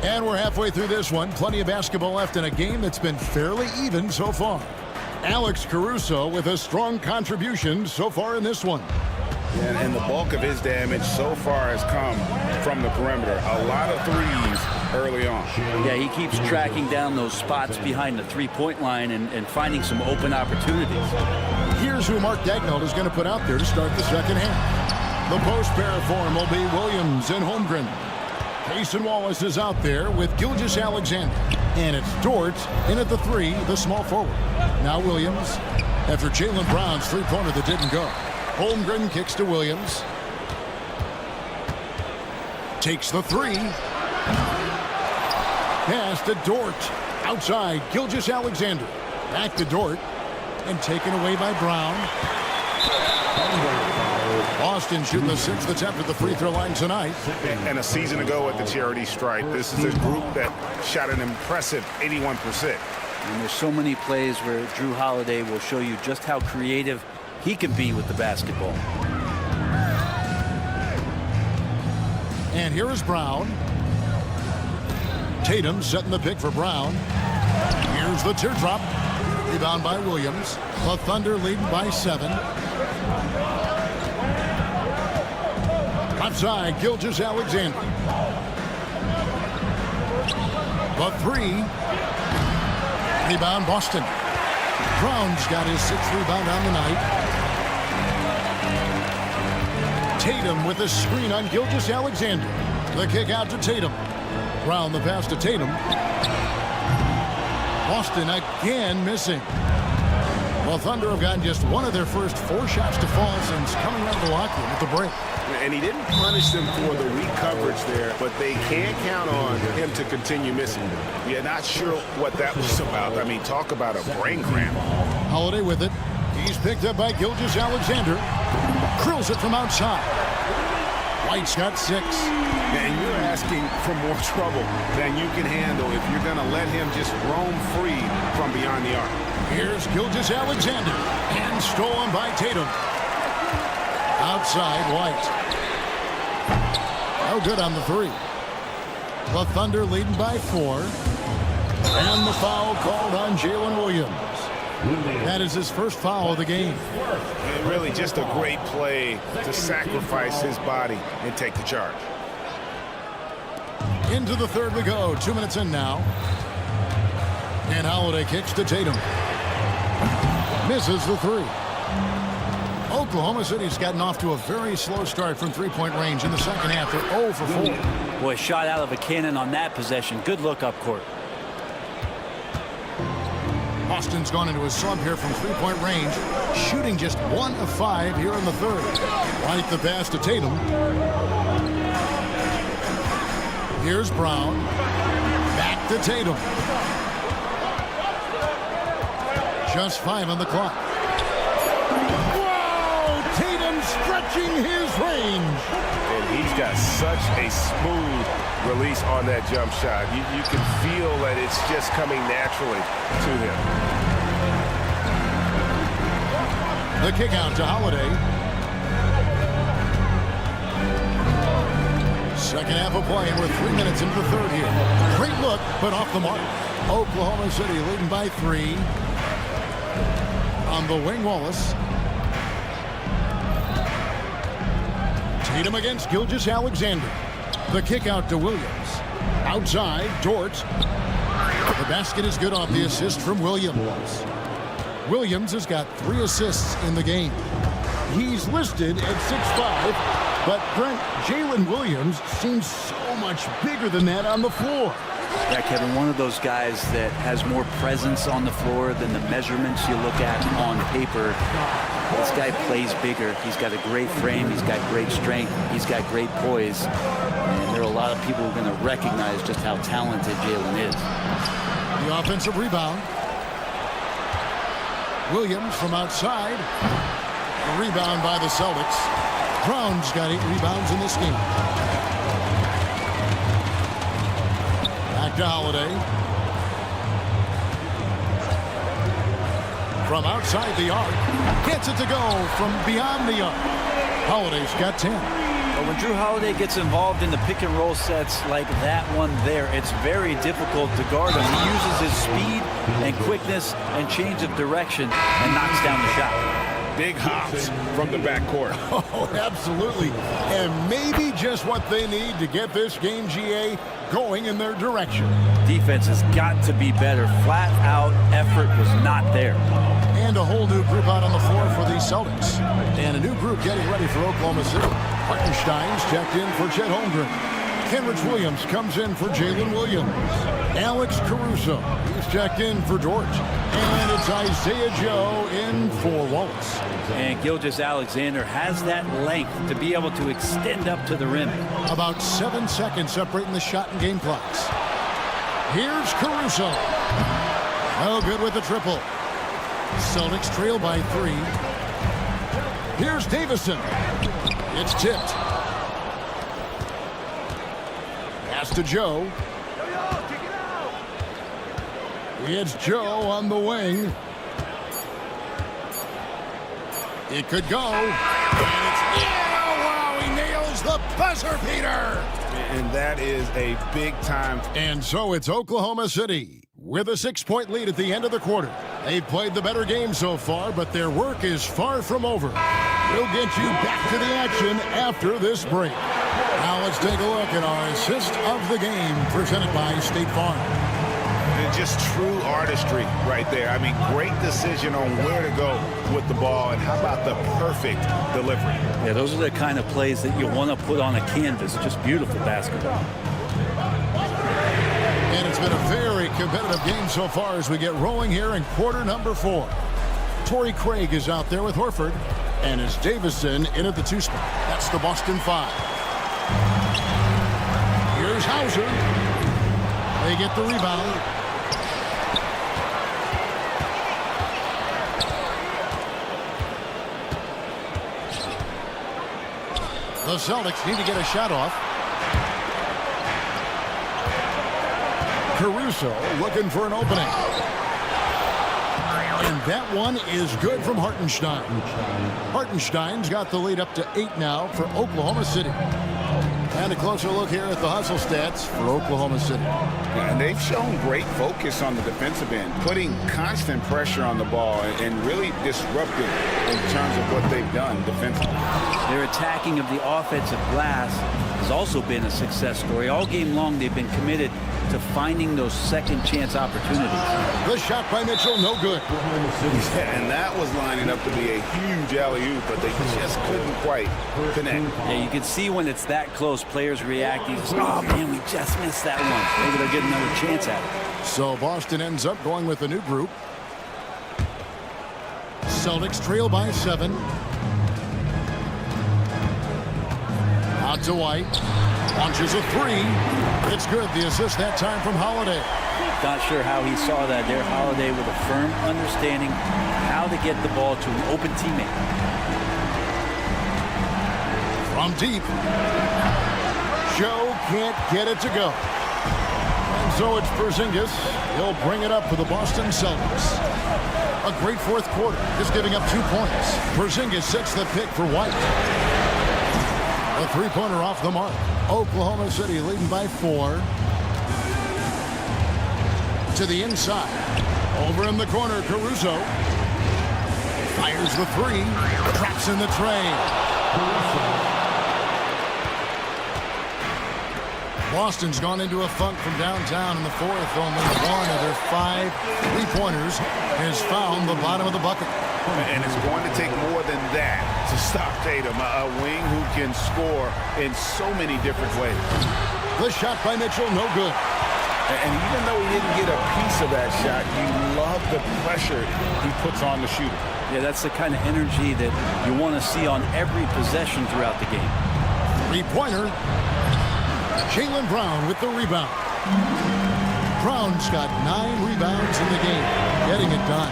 And we're halfway through this one. Plenty of basketball left in a game that's been fairly even so far. Alex Caruso with a strong contribution so far in this one. And the bulk of his damage so far has come from the perimeter. A lot of threes early on. Yeah, he keeps tracking down those spots behind the three-point line and finding some open opportunities. Here's who Mark Daigneault is going to put out there to start the second half. The post pair form will be Williams and Holmgren. Mason Wallace is out there with Gilgeous-Alexander. And it's Dort in at the 3, the small forward. Now Williams after Jaylen Brown's three-pointer that didn't go. Holmgren kicks to Williams. Takes the 3. Pass to Dort. Outside, Gilgeous-Alexander. Back to Dort. And taken away by Brown. Boston shooting the 6th attempt at the free throw line tonight. And a season ago at the charity stripe, this is a group that shot an impressive 81%. And there's so many plays where Drew Holiday will show you just how creative he can be with the basketball. And here is Brown. Tatum setting the pick for Brown. Here's the teardrop. Rebound by Williams. The Thunder leading by 7. Left side, Gilgeous-Alexander. The 3. Rebound, Boston. Brown's got his 6th rebound on the night. Tatum with a screen on Gilgeous-Alexander. The kick out to Tatum. Brown the pass to Tatum. Boston again missing. Well, Thunder have gotten just one of their first 4 shots to fall since coming out of the locker room at the break. And he didn't punish them for the weak coverage there, but they can't count on him to continue missing. You're not sure what that was about. I mean, talk about a brain cramp. Holiday with it. He's picked up by Gilgeous-Alexander. Krills it from outside. White's got 6. And you're asking for more trouble than you can handle if you're going to let him just roam free from beyond the arc. Here's Gilgeous-Alexander, and stolen by Tatum. Outside, White. No good on the three. The Thunder leading by 4. And the foul called on Jalen Williams. That is his first foul of the game. And really just a great play to sacrifice his body and take the charge. Into the third we go. 2 minutes in now. And Holiday kicks to Tatum. Misses the three. Oklahoma City's gotten off to a very slow start from three-point range in the second half. They're 0 for 4. Boy, shot out of a cannon on that possession. Good look up court. Boston's gone into a slump here from three-point range, shooting just 1 of 5 here in the third. Right the pass to Tatum. Here's Brown. Back to Tatum. Just 5 on the clock. Whoa! Tatum stretching his range. And he's got such a smooth release on that jump shot. You can feel that it's just coming naturally to him. The kick out to Holiday. Second half of play, and we're 3 minutes into the third here. Great look, but off the mark. Oklahoma City leading by 3. On the wing, Wallace. Tatum against Gilgeous-Alexander. The kick out to Williams. Outside, Dort. The basket is good off the assist from Williams. Williams has got 3 assists in the game. He's listed at 6'5", but Brent, Jalen Williams seems so much bigger than that on the floor. Yeah, Kevin, one of those guys that has more presence on the floor than the measurements you look at on paper. This guy plays bigger. He's got a great frame. He's got great strength. He's got great poise. And there are a lot of people who are going to recognize just how talented Jalen is. The offensive rebound. Williams from outside. The rebound by the Celtics. Brown's got 8 rebounds in this game. Back to Holiday. From outside the arc. Gets it to go from beyond the arc. Holiday's got 10. But when Drew Holiday gets involved in the pick and roll sets like that one there, it's very difficult to guard him. He uses his speed and quickness and change of direction and knocks down the shot. Big hops from the backcourt. Oh, absolutely. And maybe just what they need to get this game, GA, going in their direction. Defense has got to be better. Flat out effort was not there. And a whole new group out on the floor for the Celtics. And a new group getting ready for Oklahoma City. Hartenstein's checked in for Chet Holmgren. Kenrich Williams comes in for Jalen Williams. Alex Caruso, he's checked in for Dort. And it's Isaiah Joe in for Wallace. And Gilgeous-Alexander has that length to be able to extend up to the rim. About 7 seconds separating the shot and game clocks. Here's Caruso. No good with the triple. Celtics trail by 3. Here's Davison. It's tipped. Pass to Joe. It's Joe on the wing. It could go. And it's, yeah, wow, he nails the buzzer beater. And that is a big time. And so it's Oklahoma City with a 6-point lead at the end of the quarter. They've played the better game so far, but their work is far from over. We'll get you back to the action after this break. Now let's take a look at our assist of the game presented by State Farm. And just true artistry right there. I mean, great decision on where to go with the ball, and how about the perfect delivery? Yeah, those are the kind of plays that you want to put on a canvas. Just beautiful basketball. And it's been a very competitive game so far as we get rolling here in quarter number 4. Torrey Craig is out there with Horford, and it's Davison in at the 2 spot. That's the Boston 5. Here's Hauser. They get the rebound. The Celtics need to get a shot off. Caruso looking for an opening. And that one is good from Hartenstein. Hartenstein's got the lead up to 8 now for Oklahoma City. And a closer look here at the hustle stats for Oklahoma City. And they've shown great focus on the defensive end, putting constant pressure on the ball and really disruptive in terms of what they've done defensively. Their attacking of the offensive glass has also been a success story. All game long, they've been committed to finding those second chance opportunities. The shot by Mitchell, no good. Yeah, and that was lining up to be a huge alley-oop, but they just couldn't quite connect. Yeah, you can see when it's that close, players reacting. Oh, man, we just missed that one. Maybe they'll get another chance at it. So Boston ends up going with a new group. Celtics trail by 7. Out to White. Launches a 3. It's good. The assist that time from Holiday. Not sure how he saw that there. Holiday with a firm understanding how to get the ball to an open teammate. From deep. Joe can't get it to go. And so it's Porzingis. He'll bring it up for the Boston Celtics. A great fourth quarter, just giving up 2 points. Porzingis sets the pick for White. A three-pointer off the mark. Oklahoma City leading by 4. To the inside. Over in the corner, Caruso. Fires the 3. Traps in the tray. Boston's gone into a funk from downtown in the fourth. Only one of their 5 three-pointers has found the bottom of the bucket. And it's going to take more than that to stop Tatum, a wing who can score in so many different ways. The shot by Mitchell, no good. And even though he didn't get a piece of that shot, you love the pressure he puts on the shooter. Yeah, that's the kind of energy that you want to see on every possession throughout the game. Three-pointer. Jaylen Brown with the rebound. Brown's got 9 rebounds in the game, getting it done.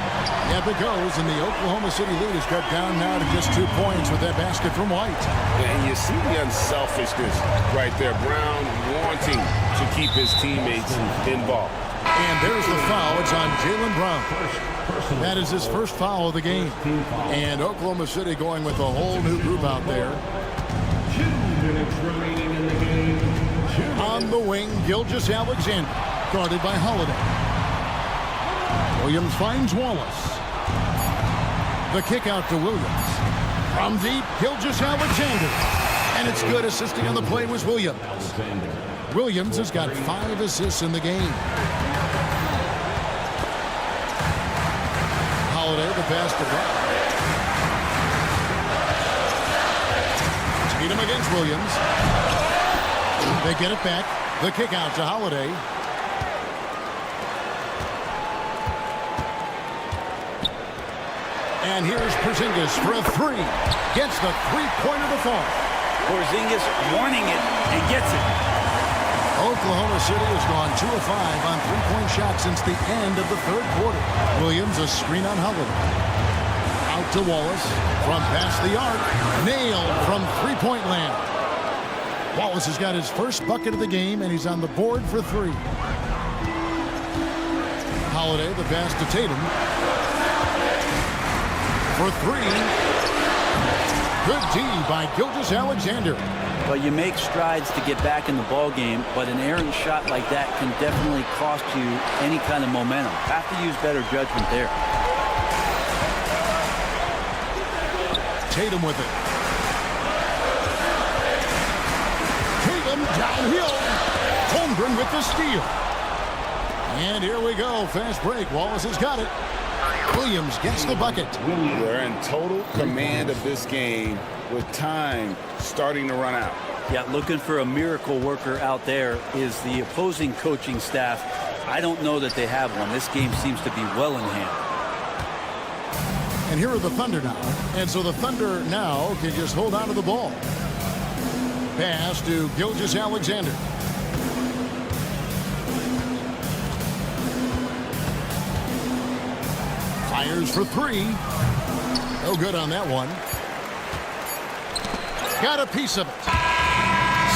Up it goes, and the Oklahoma City lead is cut down now to just 2 points with that basket from White. And you see the unselfishness right there. Brown wanting to keep his teammates involved. And there's the foul. It's on Jaylen Brown. That is his first foul of the game. And Oklahoma City going with a whole new group out there. 2 minutes remaining in the game. On the wing, Gilgeous-Alexander, guarded by Holiday. Williams finds Wallace. The kick out to Williams. From deep, Gilgeous-Alexander. And it's good. Assisting on the play was Williams. Williams has got 5 assists in the game. Holiday, the pass to Brown. Tatum against Williams. They get it back. The kick out to Holiday. And here's Porzingis for a 3. Gets the three-pointer to fall. Porzingis wanting it and gets it. Oklahoma City has gone 2 of 5 on three-point shots since the end of the third quarter. Williams a screen on Holiday. Out to Wallace from past the arc. Nailed from three-point land. Wallace has got his first bucket of the game, and he's on the board for 3. Holiday, the pass to Tatum. For 3. Good D by Gilgeous-Alexander. Well, you make strides to get back in the ball game, but an errant shot like that can definitely cost you any kind of momentum. Have to use better judgment there. Tatum with it. Tatum downhill. Holmgren with the steal. And here we go. Fast break. Wallace has got it. Williams gets the bucket. They're in total command of this game with time starting to run out. Yeah, looking for a miracle worker out there is the opposing coaching staff. I don't know that they have one. This game seems to be well in hand. And here are the Thunder now. And so the Thunder now can just hold on to the ball. Pass to Gilgeous-Alexander. Fires for 3. No good on that one. Got a piece of it.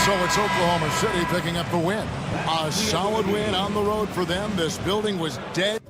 So it's Oklahoma City picking up the win. A solid win on the road for them. This building was dead.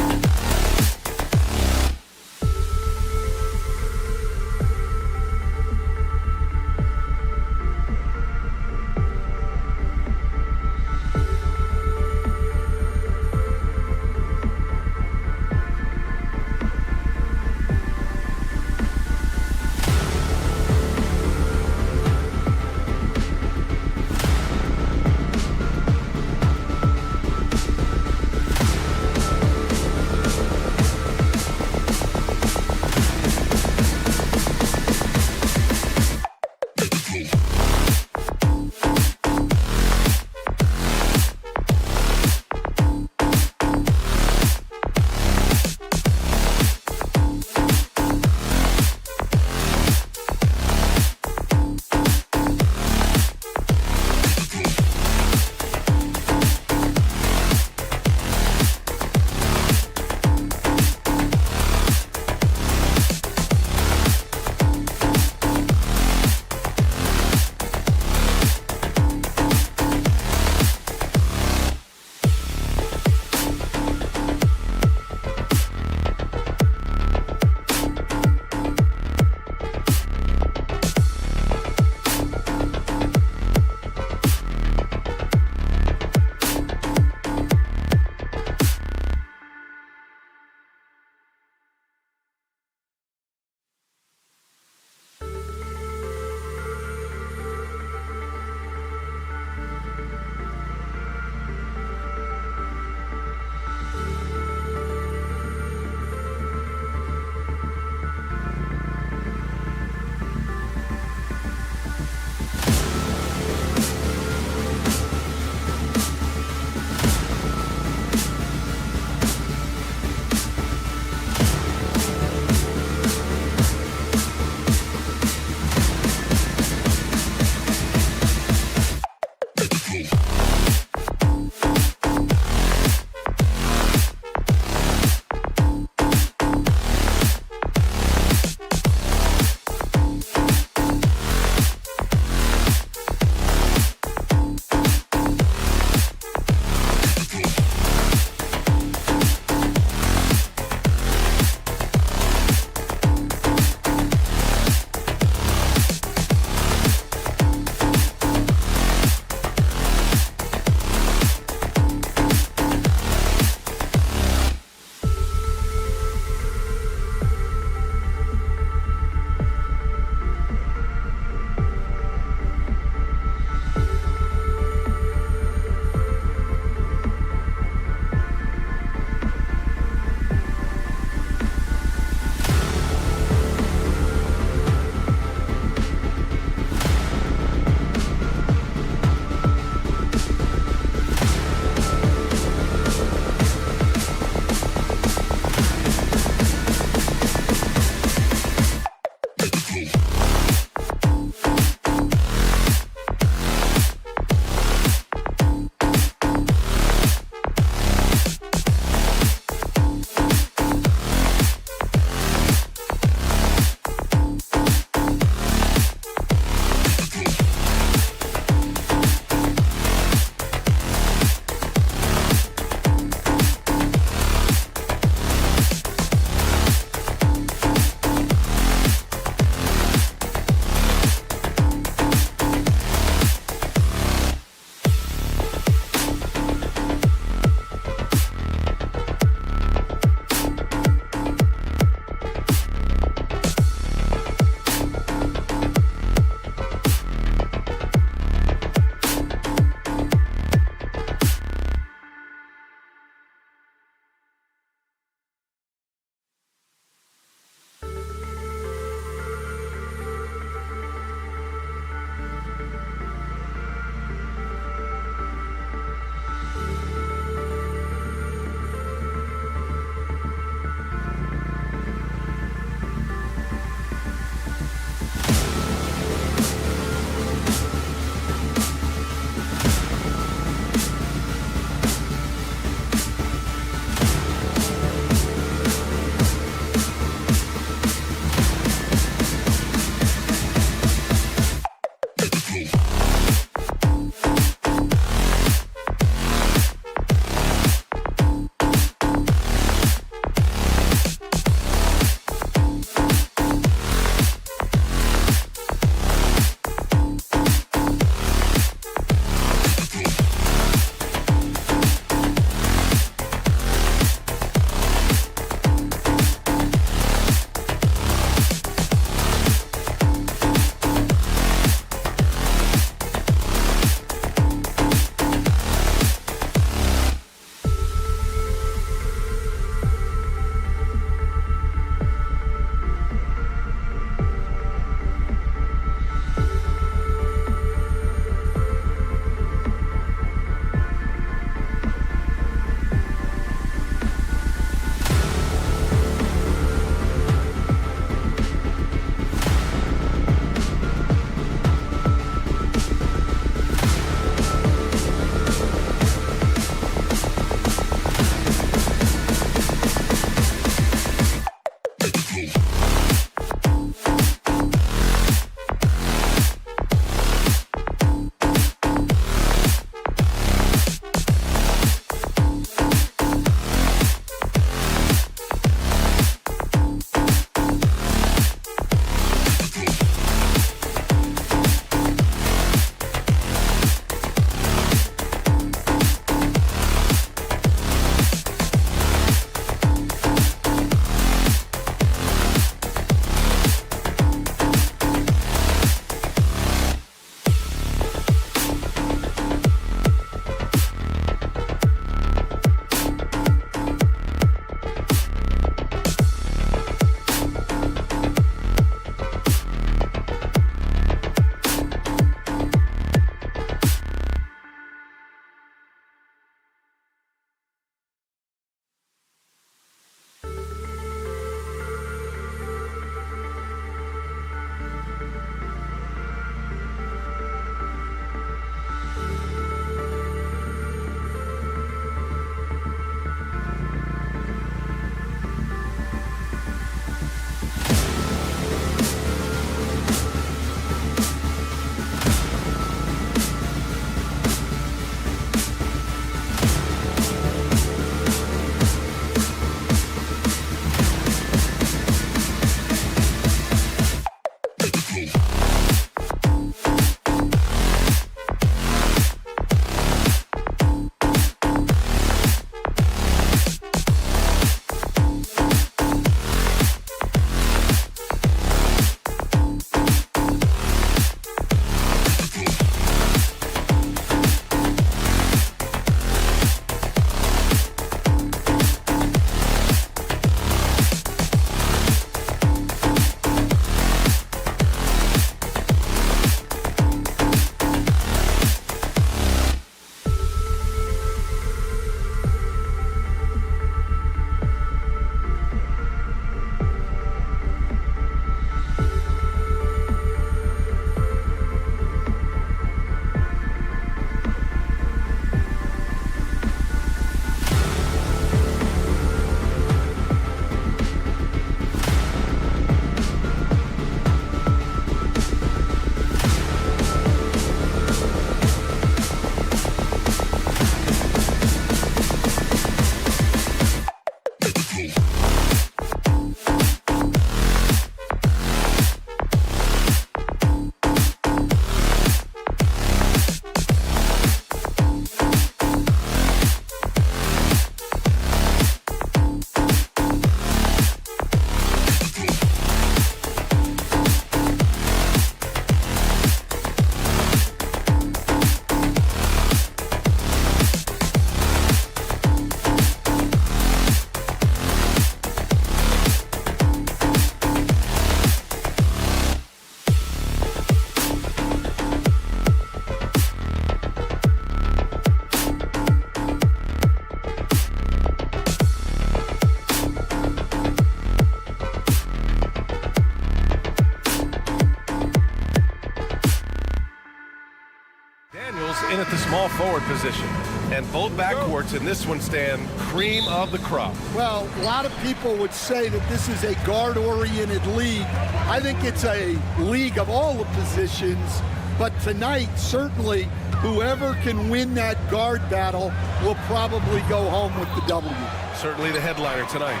at the small forward position. And both backcourts in this one stand cream of the crop. Well, a lot of people would say that this is a guard-oriented league. I think it's a league of all the positions. But tonight, certainly, whoever can win that guard battle will probably go home with the W. Certainly the headliner tonight.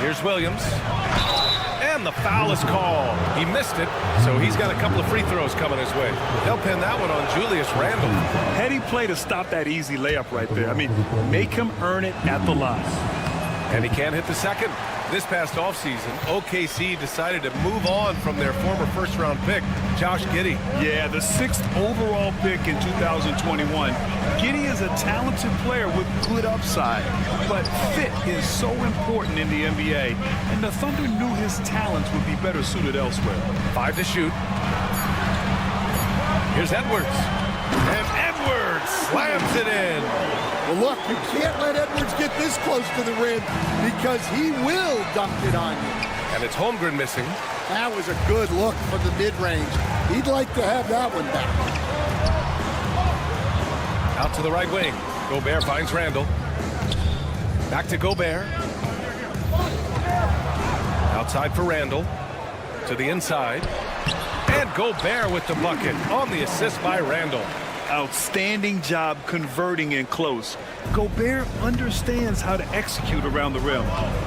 Here's Williams. And the foul is called. He missed it, so he's got a couple of free throws coming his way. They'll pin that one on Julius Randle. Heady play to stop that easy layup right there. I mean, make him earn it at the line. And he can't hit the second. This past offseason, OKC decided to move on from their former first-round pick, Josh Giddey. Yeah, the 6th overall pick in 2021. Giddey is a talented player with good upside, but fit is so important in the NBA, and the Thunder knew his talents would be better suited elsewhere. 5 to shoot. Here's Edwards. And Edwards slams it in. Well, look, you can't let Edwards get this close to the rim because he will dunk it on you. And it's Holmgren missing. That was a good look from the mid-range. He'd like to have that one back. Out to the right wing. Gobert finds Randle. Back to Gobert. Outside for Randle. To the inside. And Gobert with the bucket on the assist by Randle. Outstanding job converting in close. Gobert understands how to execute around the rim.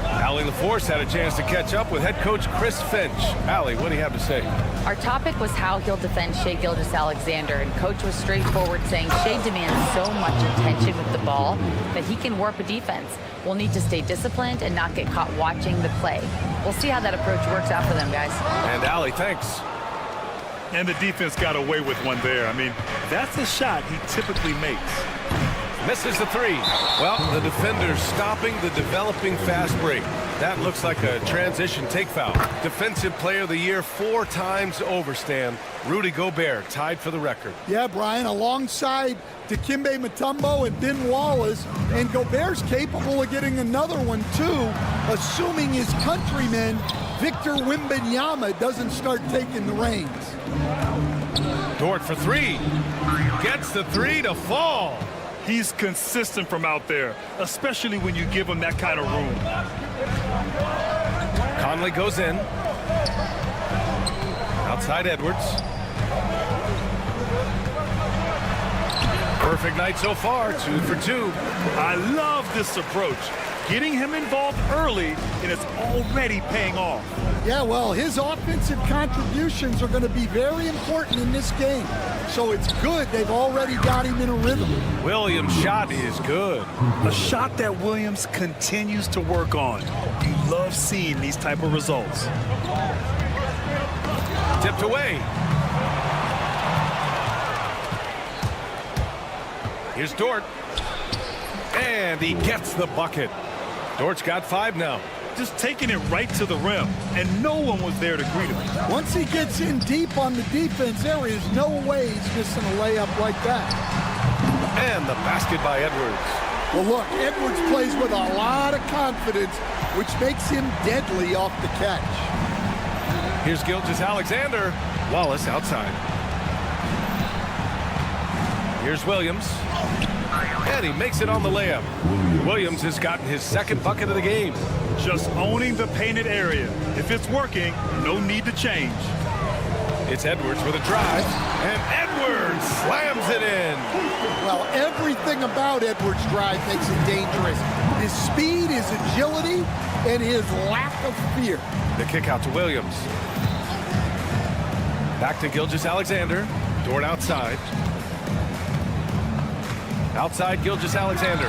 Allie LaForce had a chance to catch up with head coach Chris Finch. Allie, what do you have to say? Our topic was how he'll defend Shai Gilgeous-Alexander, and coach was straightforward, saying Shai demands so much attention with the ball that he can warp a defense. We'll need to stay disciplined and not get caught watching the play. We'll see how that approach works out for them, guys. And Allie, thanks. And the defense got away with one there. I mean, that's a shot he typically makes. Misses the three. Well, the defender's stopping the developing fast break. That looks like a transition take foul. Defensive player of the year 4 times over, Stan. Rudy Gobert tied for the record. Yeah, Brian, alongside Dikembe Mutombo and Ben Wallace, and Gobert's capable of getting another one too, assuming his countryman Victor Wembanyama doesn't start taking the reins. Dort for 3. Gets the 3 to fall. He's consistent from out there, especially when you give him that kind of room. Conley goes in. Outside Edwards. Perfect night so far, 2 for 2. I love this approach. Getting him involved early, and it's already paying off. Yeah, well, his offensive contributions are going to be very important in this game. So it's good they've already got him in a rhythm. Williams' shot is good. A shot that Williams continues to work on. You love seeing these type of results. Tipped away. Here's Dort. And he gets the bucket. Dort's got 5 now. Just taking it right to the rim, and no one was there to greet him. Once he gets in deep on the defense, there is no way he's missing a layup like that. And the basket by Edwards. Well, look, Edwards plays with a lot of confidence, which makes him deadly off the catch. Here's Gilgeous-Alexander. Wallace outside. Here's Williams. And he makes it on the layup. Williams has gotten his 2nd bucket of the game. Just owning the painted area. If it's working, no need to change. It's Edwards with a drive. And Edwards slams it in. Well, everything about Edwards' drive makes it dangerous. His speed, his agility, and his lack of fear. The kick out to Williams. Back to Gilgeous-Alexander. Dort outside. Outside Gilgeous-Alexander.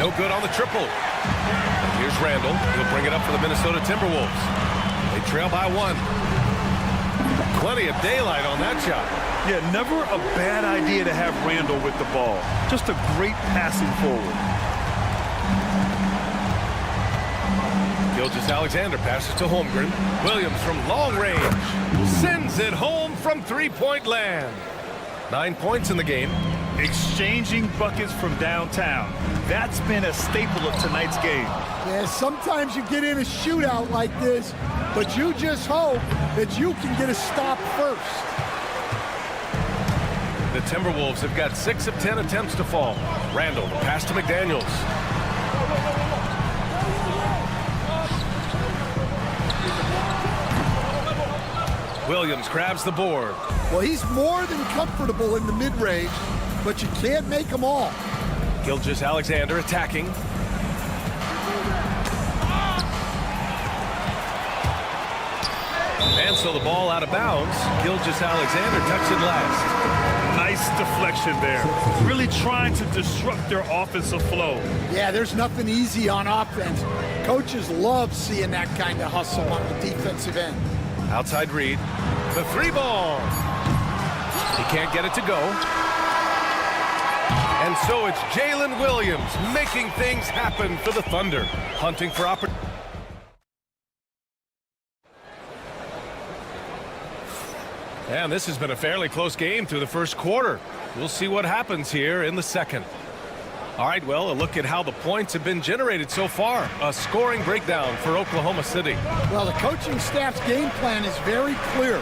No good on the triple. Here's Randle. He'll bring it up for the Minnesota Timberwolves. They trail by 1. Plenty of daylight on that shot. Yeah, never a bad idea to have Randle with the ball. Just a great passing forward. Gilgeous-Alexander passes to Holmgren. Williams from long range sends it home from 3-point land. 9 points in the game. Exchanging buckets from downtown. That's been a staple of tonight's game. Yeah, sometimes you get in a shootout like this, but you just hope that you can get a stop first. The Timberwolves have got 6 of 10 attempts to fall. Randall, the pass to McDaniels. Williams grabs the board. Well, he's more than comfortable in the mid-range, but you can't make them all. Gilgeous-Alexander attacking. And so the ball out of bounds. Gilgeous-Alexander tucks it last. Nice deflection there. Really trying to disrupt their offensive flow. Yeah, there's nothing easy on offense. Coaches love seeing that kind of hustle on the defensive end. Outside Reed. The 3 ball. He can't get it to go. And so it's Jalen Williams making things happen for the Thunder. Hunting for opportunity. And this has been a fairly close game through the first quarter. We'll see what happens here in the second. All right, well, a look at how the points have been generated so far. A scoring breakdown for Oklahoma City. Well, the coaching staff's game plan is very clear.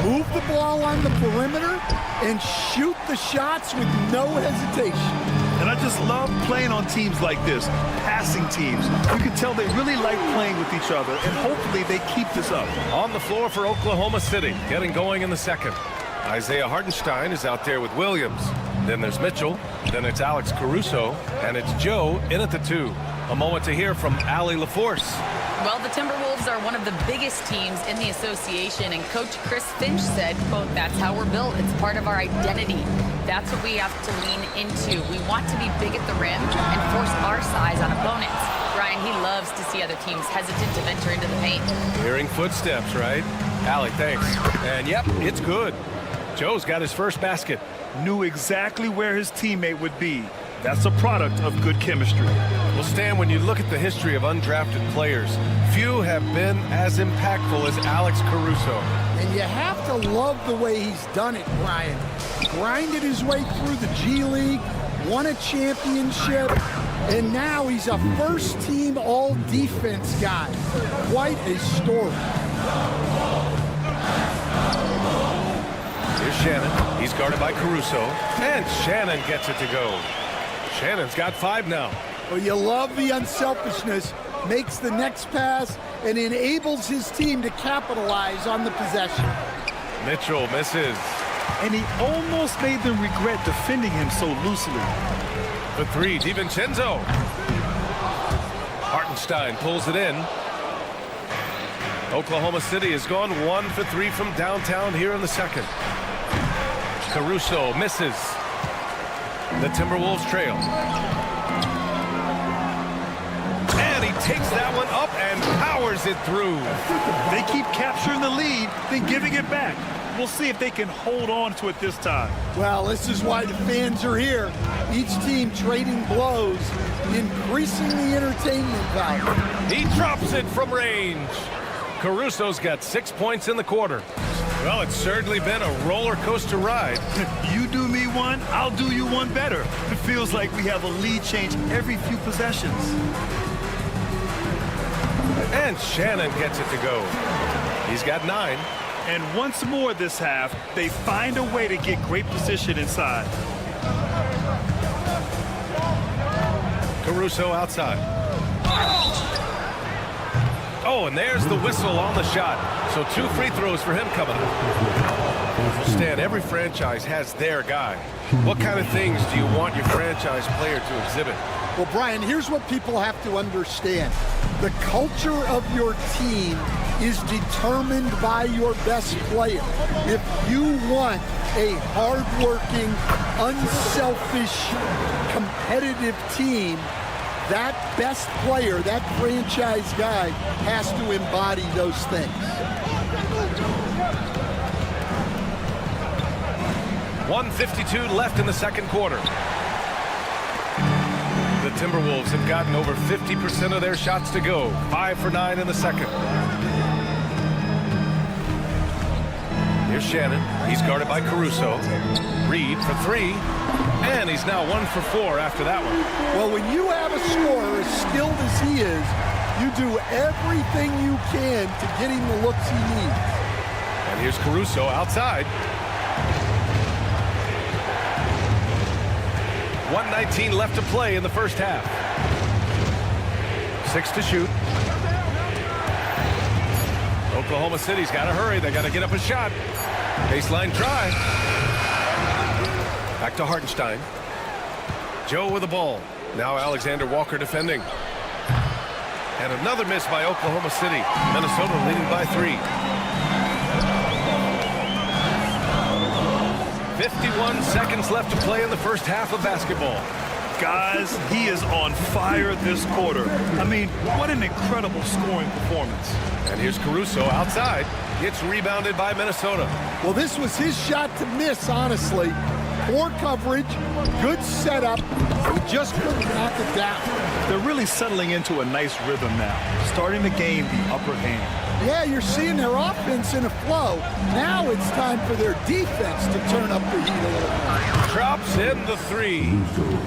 Move the ball on the perimeter and shoot the shots with no hesitation. And I just love playing on teams like this, passing teams. You can tell they really like playing with each other, and hopefully they keep this up. On the floor for Oklahoma City, getting going in the second. Isaiah Hartenstein is out there with Williams. Then there's Mitchell. Then it's Alex Caruso. And it's Joe in at the 2. A moment to hear from Allie LaForce. Well, the Timberwolves are one of the biggest teams in the association, and Coach Chris Finch said, quote, "That's how we're built. It's part of our identity. That's what we have to lean into. We want to be big at the rim and force our size on opponents." Brian, he loves to see other teams hesitant to venture into the paint. Hearing footsteps, right? Allie, thanks. And yep, it's good. Joe's got his first basket. Knew exactly where his teammate would be. That's a product of good chemistry. Well, Stan, when you look at the history of undrafted players, few have been as impactful as Alex Caruso. And you have to love the way he's done it, Brian. Grinded his way through the G League, won a championship, and now he's a first-team all-defense guy. Quite a story. Here's Shannon. He's guarded by Caruso. And Shannon gets it to go. Shannon's got 5 now. Well, you love the unselfishness. Makes the next pass and enables his team to capitalize on the possession. Mitchell misses. And he almost made them regret defending him so loosely. The 3, DiVincenzo. Hartenstein pulls it in. Oklahoma City has gone 1 for 3 from downtown here in the second. Caruso misses. The Timberwolves trail. And he takes that one up and powers it through. They keep capturing the lead, then giving it back. We'll see if they can hold on to it this time. Well, this is why the fans are here. Each team trading blows, increasing the entertainment value. He drops it from range. Caruso's got 6 points in the quarter. Well, it's certainly been a roller coaster ride. You do me one, I'll do you one better. It feels like we have a lead change every few possessions. And Shannon gets it to go. He's got 9. And once more this half, they find a way to get great position inside. Caruso outside. Oh, and there's the whistle on the shot. So 2 free throws for him coming up. Stan, every franchise has their guy. What kind of things do you want your franchise player to exhibit? Well, Brian, here's what people have to understand. The culture of your team is determined by your best player. If you want a hardworking, unselfish, competitive team, that best player, that franchise guy, has to embody those things. .152 left in the second quarter. The Timberwolves have gotten over 50% of their shots to go. 5 for 9 in the second. Here's Shannon. He's guarded by Caruso. Reed for 3. And he's now 1 for 4 after that one. Well, when you have a scorer as skilled as he is, you do everything you can to get him the looks he needs. And here's Caruso outside. 1:19 left to play in the first half. 6 to shoot. Oklahoma City's got to hurry. They got to get up a shot. Baseline try. Back to Hartenstein. Joe with the ball. Now Alexander Walker defending. And another miss by Oklahoma City. Minnesota leading by 3. 51 seconds left to play in the first half of basketball. Guys, he is on fire this quarter. I mean, what an incredible scoring performance. And here's Caruso outside. It's rebounded by Minnesota. Well, this was his shot to miss, honestly. Poor coverage, good setup. He just couldn't knock it down. They're really settling into a nice rhythm now, starting to gain the upper hand. Yeah, you're seeing their offense in a flow. Now it's time for their defense to turn up the heat a little more. Drops in the 3.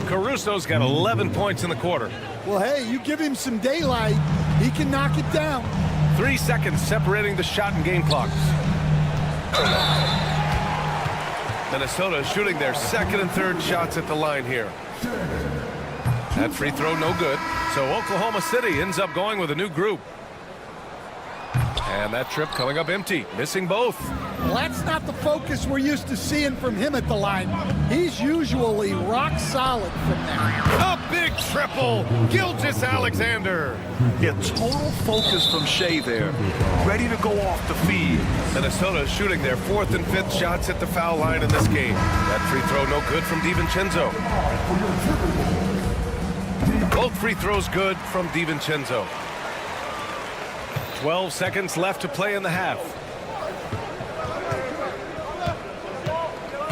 Caruso's got 11 points in the quarter. Well, hey, you give him some daylight, he can knock it down. 3 seconds separating the shot and game clocks. Minnesota shooting their second and third shots at the line here. That free throw no good. So Oklahoma City ends up going with a new group. And that trip coming up empty, missing both. Well, that's not the focus we're used to seeing from him at the line. He's usually rock solid from there. A big triple, Gilgeous-Alexander. Yeah, total focus from Shea there, ready to go off the feed. Minnesota shooting their 4th and 5th shots at the foul line in this game. That free throw no good from DiVincenzo. Both free throws good from DiVincenzo. 12 seconds left to play in the half.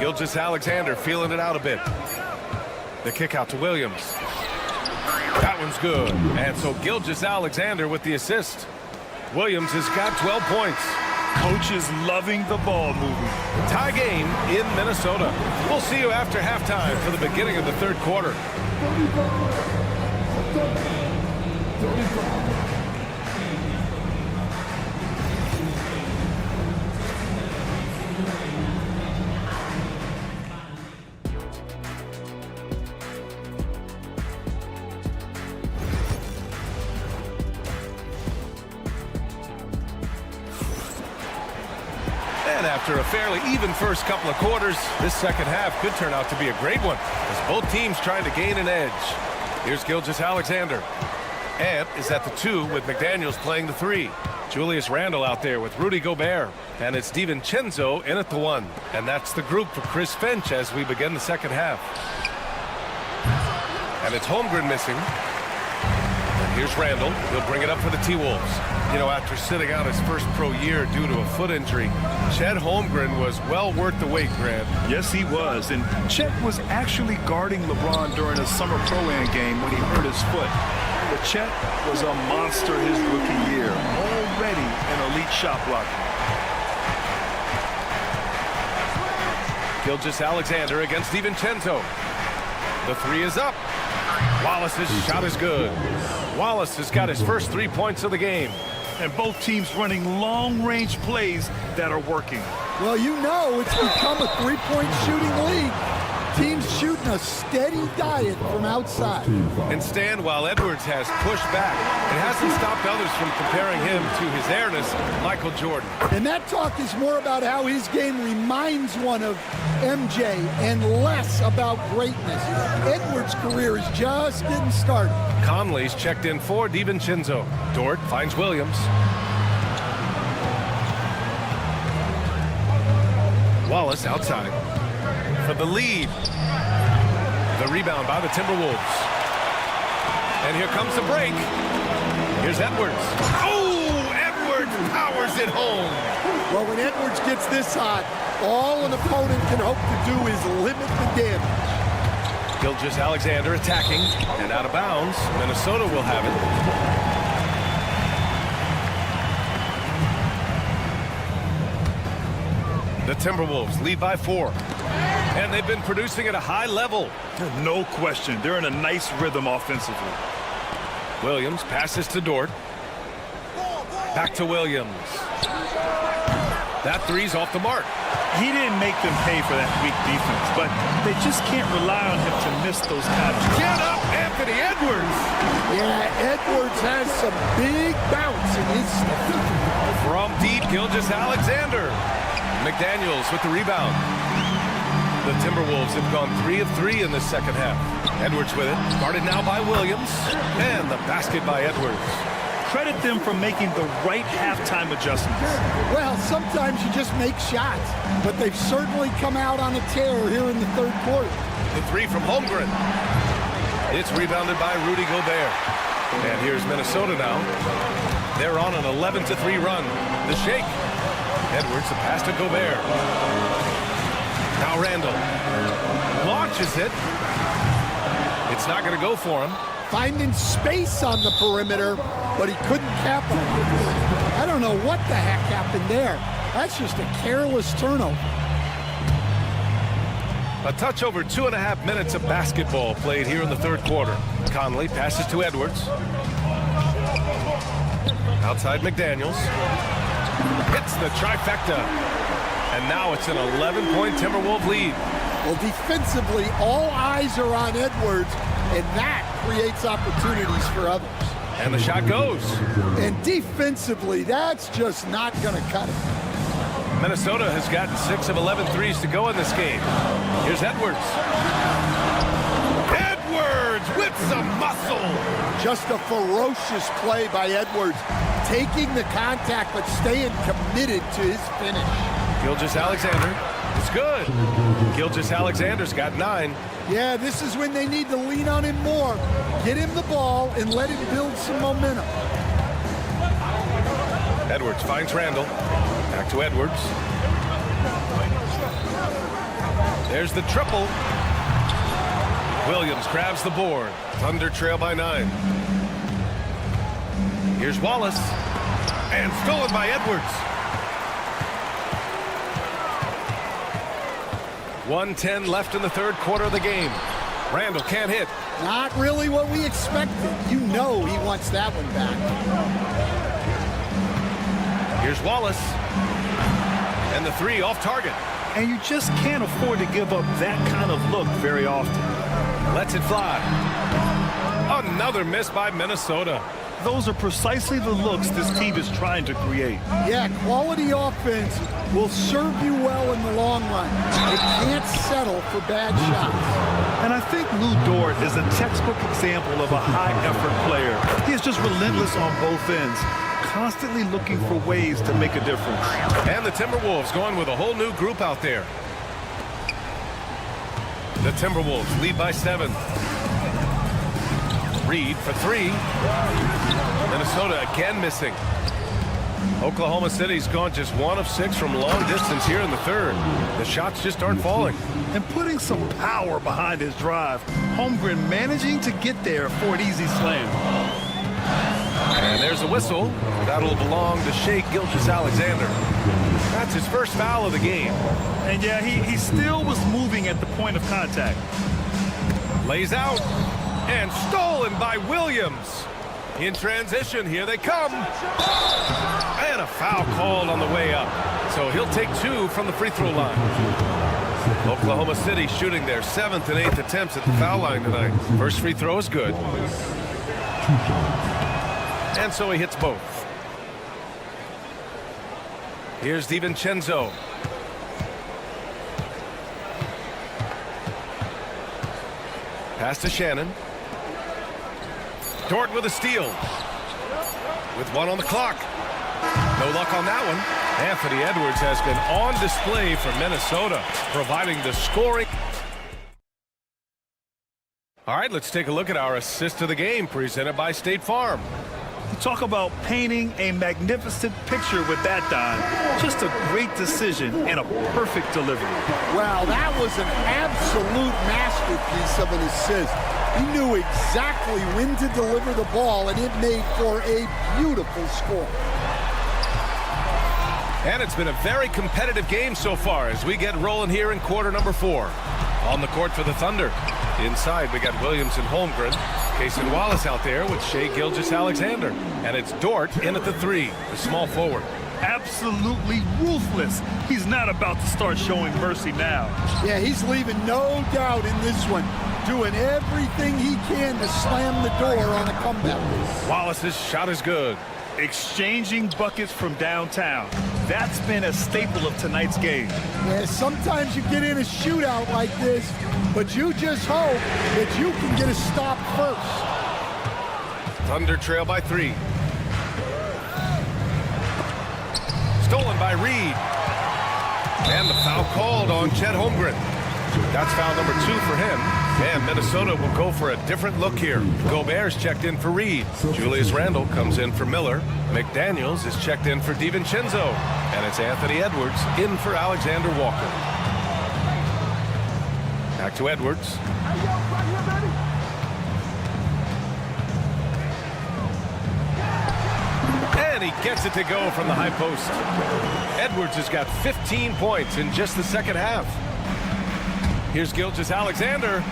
Gilgeous-Alexander feeling it out a bit. The kick out to Williams. That one's good. And so Gilgeous-Alexander with the assist. Williams has got 12 points. Coach is loving the ball movement. Tie game in Minnesota. We'll see you after halftime for the beginning of the third quarter. After a fairly even first couple of quarters, this second half could turn out to be a great one as both teams trying to gain an edge. Here's Gilgeous-Alexander. Ant is at the 2 with McDaniels playing the 3. Julius Randle out there with Rudy Gobert. And it's DiVincenzo in at the 1. And that's the group for Chris Finch as we begin the second half. And it's Holmgren missing. And here's Randle. He'll bring it up for the T-Wolves. You know, after sitting out his first pro year due to a foot injury, Chet Holmgren was well worth the wait, Grant. Yes, he was. And Chet was actually guarding LeBron during a summer Pro-Am game when he hurt his foot. But Chet was a monster his rookie year. Already an elite shot blocker. Gilgeous-Alexander against DiVincenzo. The 3 is up. Wallace's shot is good. Wallace has got his first 3 points of the game. And both teams running long-range plays that are working. Well, you know it's become a three-point shooting league. Teams shooting a steady diet from outside. And Stan, while Edwards has pushed back, it hasn't stopped others from comparing him to his heiress, Michael Jordan. And that talk is more about how his game reminds one of MJ and less about greatness. Edwards' career is just getting started. Conley's checked in for DiVincenzo. Dort finds Williams. Wallace outside for the lead. The rebound by the Timberwolves. And here comes the break. Here's Edwards. Oh, Edwards powers it home. Well, when Edwards gets this hot, all an opponent can hope to do is limit the damage. Gilgeous-Alexander attacking and out of bounds. Minnesota will have it. The Timberwolves lead by 4. And they've been producing at a high level. No question. They're in a nice rhythm offensively. Williams passes to Dort. Back to Williams. That three's off the mark. He didn't make them pay for that weak defense, but they just can't rely on him to miss those kind of shots. Get up, Anthony Edwards! Yeah, Edwards has some big bounce in his step. From deep, Gilgeous-Alexander. McDaniels with the rebound. The Timberwolves have gone 3 of 3 in the second half. Edwards with it. Guarded now by Williams. And the basket by Edwards. Credit them for making the right halftime adjustments. Well, sometimes you just make shots, but they've certainly come out on a tear here in the third quarter. The three from Holmgren. It's rebounded by Rudy Gobert. And here's Minnesota now. They're on an 11-3 run. The shake. Edwards, the pass to Gobert. Now Randall launches it. It's not going to go for him. Finding space on the perimeter, but he couldn't capitalize. I don't know what the heck happened there. That's just a careless turnover. A touch over 2.5 minutes of basketball played here in the third quarter. Conley passes to Edwards. Outside McDaniels. Hits the trifecta. And now it's an 11-point Timberwolves lead. Well, defensively, all eyes are on Edwards, and that creates opportunities for others. And the shot goes. And defensively, that's just not going to cut it. Minnesota has gotten 6 of 11 threes to go in this game. Here's Edwards. Edwards with some muscle. Just a ferocious play by Edwards, taking the contact but staying committed to his finish. Gilgeous-Alexander. It's good. Gilgeous-Alexander's got 9. Yeah, this is when they need to lean on him more. Get him the ball and let him build some momentum. Edwards finds Randall. Back to Edwards. There's the triple. Williams grabs the board. Thunder trail by 9. Here's Wallace. And stolen by Edwards. 1:10 left in the third quarter of the game. Randall can't hit. Not really what we expected. You know he wants that one back. Here's Wallace. And the three off target. And you just can't afford to give up that kind of look very often. Lets it fly. Another miss by Minnesota. Those are precisely the looks this team is trying to create. Yeah, quality offense will serve you well in the long run. You can't settle for bad shots. And I think Lou Dort is a textbook example of a high-effort player. He is just relentless on both ends, constantly looking for ways to make a difference. And the Timberwolves going with a whole new group out there. The Timberwolves lead by 7. Reed for 3. Minnesota again missing. Oklahoma City's gone just 1 of 6 from long distance here in the third. The shots just aren't falling. And putting some power behind his drive. Holmgren managing to get there for an easy slam. And there's a whistle. That'll belong to Shai Gilgeous-Alexander. That's his first foul of the game. And yeah, he still was moving at the point of contact. Lays out. And stolen by Williams. In transition, here they come. And a foul called on the way up. So he'll take 2 from the free throw line. Oklahoma City shooting their 7th and 8th attempts at the foul line tonight. First free throw is good. And so he hits both. Here's DiVincenzo. Pass to Shannon. Dort with a steal. With 1 on the clock. No luck on that one. Anthony Edwards has been on display for Minnesota, providing the scoring. All right, let's take a look at our assist of the game presented by State Farm. You talk about painting a magnificent picture with that, Don. Just a great decision and a perfect delivery. Wow, that was an absolute masterpiece of an assist. He knew exactly when to deliver the ball, and it made for a beautiful score. And it's been a very competitive game so far as we get rolling here in quarter number 4. On the court for the Thunder. Inside, we got Williams and Holmgren. Cason Wallace out there with Shai Gilgeous-Alexander. And it's Dort in at the 3, the small forward. Absolutely ruthless. He's not about to start showing mercy now. Yeah, he's leaving no doubt in this one. Doing everything he can to slam the door on a comeback. Wallace's shot is good. Exchanging buckets from downtown. That's been a staple of tonight's game. Yeah, sometimes you get in a shootout like this, but you just hope that you can get a stop first. Thunder trail by 3. Stolen by Reed. And the foul called on Chet Holmgren. That's foul number 2 for him. And Minnesota will go for a different look here. Gobert's checked in for Reed. Julius Randle comes in for Miller. McDaniels is checked in for DiVincenzo. And it's Anthony Edwards in for Alexander Walker. Back to Edwards. And he gets it to go from the high post. Edwards has got 15 points in just the second half. Here's Gilgeous-Alexander.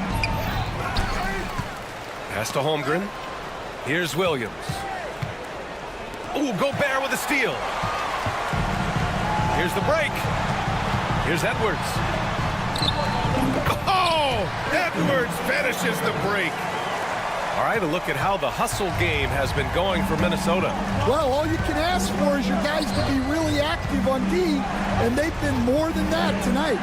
Pass to Holmgren. Here's Williams. Ooh, Gobert with a steal. Here's the break. Here's Edwards. Oh! Edwards finishes the break. All right, a look at how the hustle game has been going for Minnesota. Well, all you can ask for is your guys to be really active on D, and they've been more than that tonight.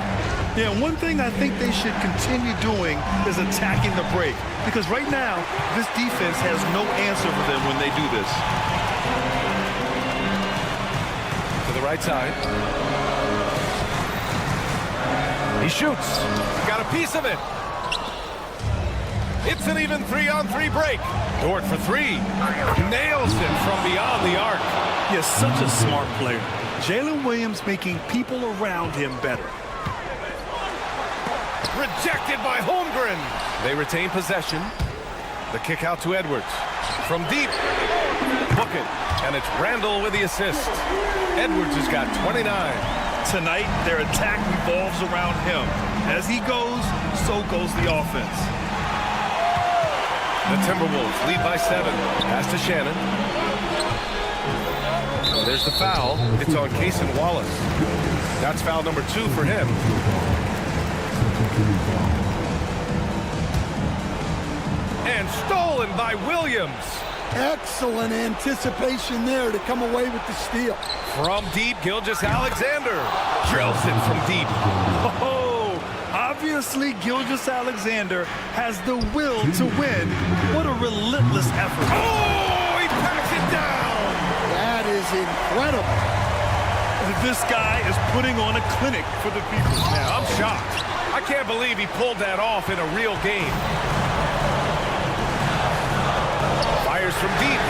Yeah, one thing I think they should continue doing is attacking the break. Because right now, this defense has no answer for them when they do this. To the right side. He shoots. Got a piece of it. It's an even 3-on-3 break. Dort for 3. Nails it from beyond the arc. He is such a smart player. Jalen Williams making people around him better. Rejected by Holmgren. They retain possession. The kick out to Edwards. From deep. Book it. And it's Randle with the assist. Edwards has got 29. Tonight, their attack revolves around him. As he goes, so goes the offense. The Timberwolves lead by 7. Pass to Shannon. There's the foul. It's on Cason Wallace. That's foul number 2 for him. And stolen by Williams. Excellent anticipation there to come away with the steal. From deep, Gilgeous-Alexander drills it from deep. Oh, obviously Gilgeous-Alexander has the will to win. What a relentless effort. Oh, he packs it down. That is incredible. This guy is putting on a clinic for the people. Yeah, I'm shocked. I can't believe he pulled that off in a real game. Fires from deep.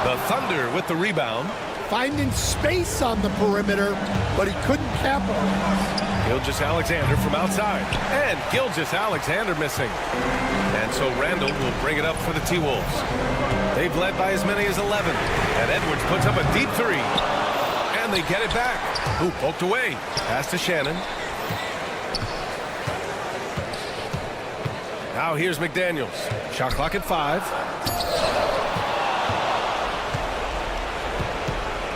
The Thunder with the rebound. Finding space on the perimeter, but he couldn't capitalize. Gilgeous-Alexander from outside. And Gilgeous-Alexander missing. And so Randle will bring it up for the T-Wolves. They've led by as many as 11. And Edwards puts up a deep 3. And they get it back. Ooh, poked away. Pass to Shannon. Now here's McDaniels. Shot clock at 5.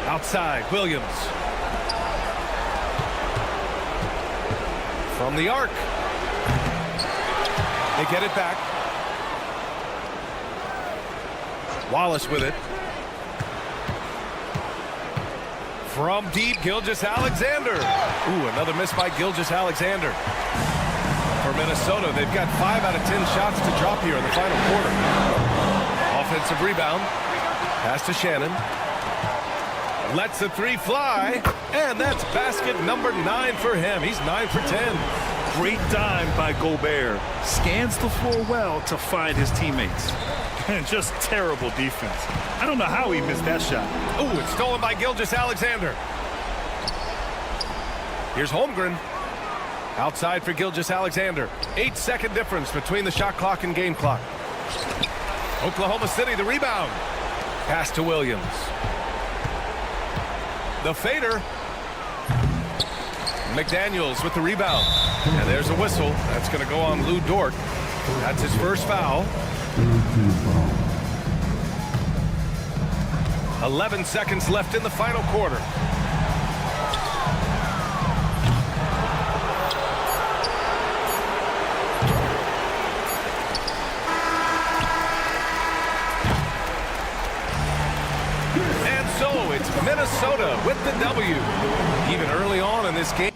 Outside, Williams. From the arc. They get it back. Wallace with it. From deep, Gilgeous-Alexander. Ooh, another miss by Gilgeous-Alexander. For Minnesota, they've got 5 out of 10 shots to drop here in the final quarter. Offensive rebound. Pass to Shannon. Lets the 3 fly. And that's basket number 9 for him. He's 9 for 10. Great dime by Gobert. Scans the floor well to find his teammates. And just terrible defense. I don't know how he missed that shot. Ooh, it's stolen by Gilgeous-Alexander. Here's Holmgren. Outside for Gilgeous-Alexander. 8-second difference between the shot clock and game clock. Oklahoma City, the rebound. Pass to Williams. The fader. McDaniels with the rebound. And there's a whistle. That's going to go on Lou Dort. That's his first foul. 11 seconds left in the final quarter. And so it's Minnesota with the W. Even early on in this game.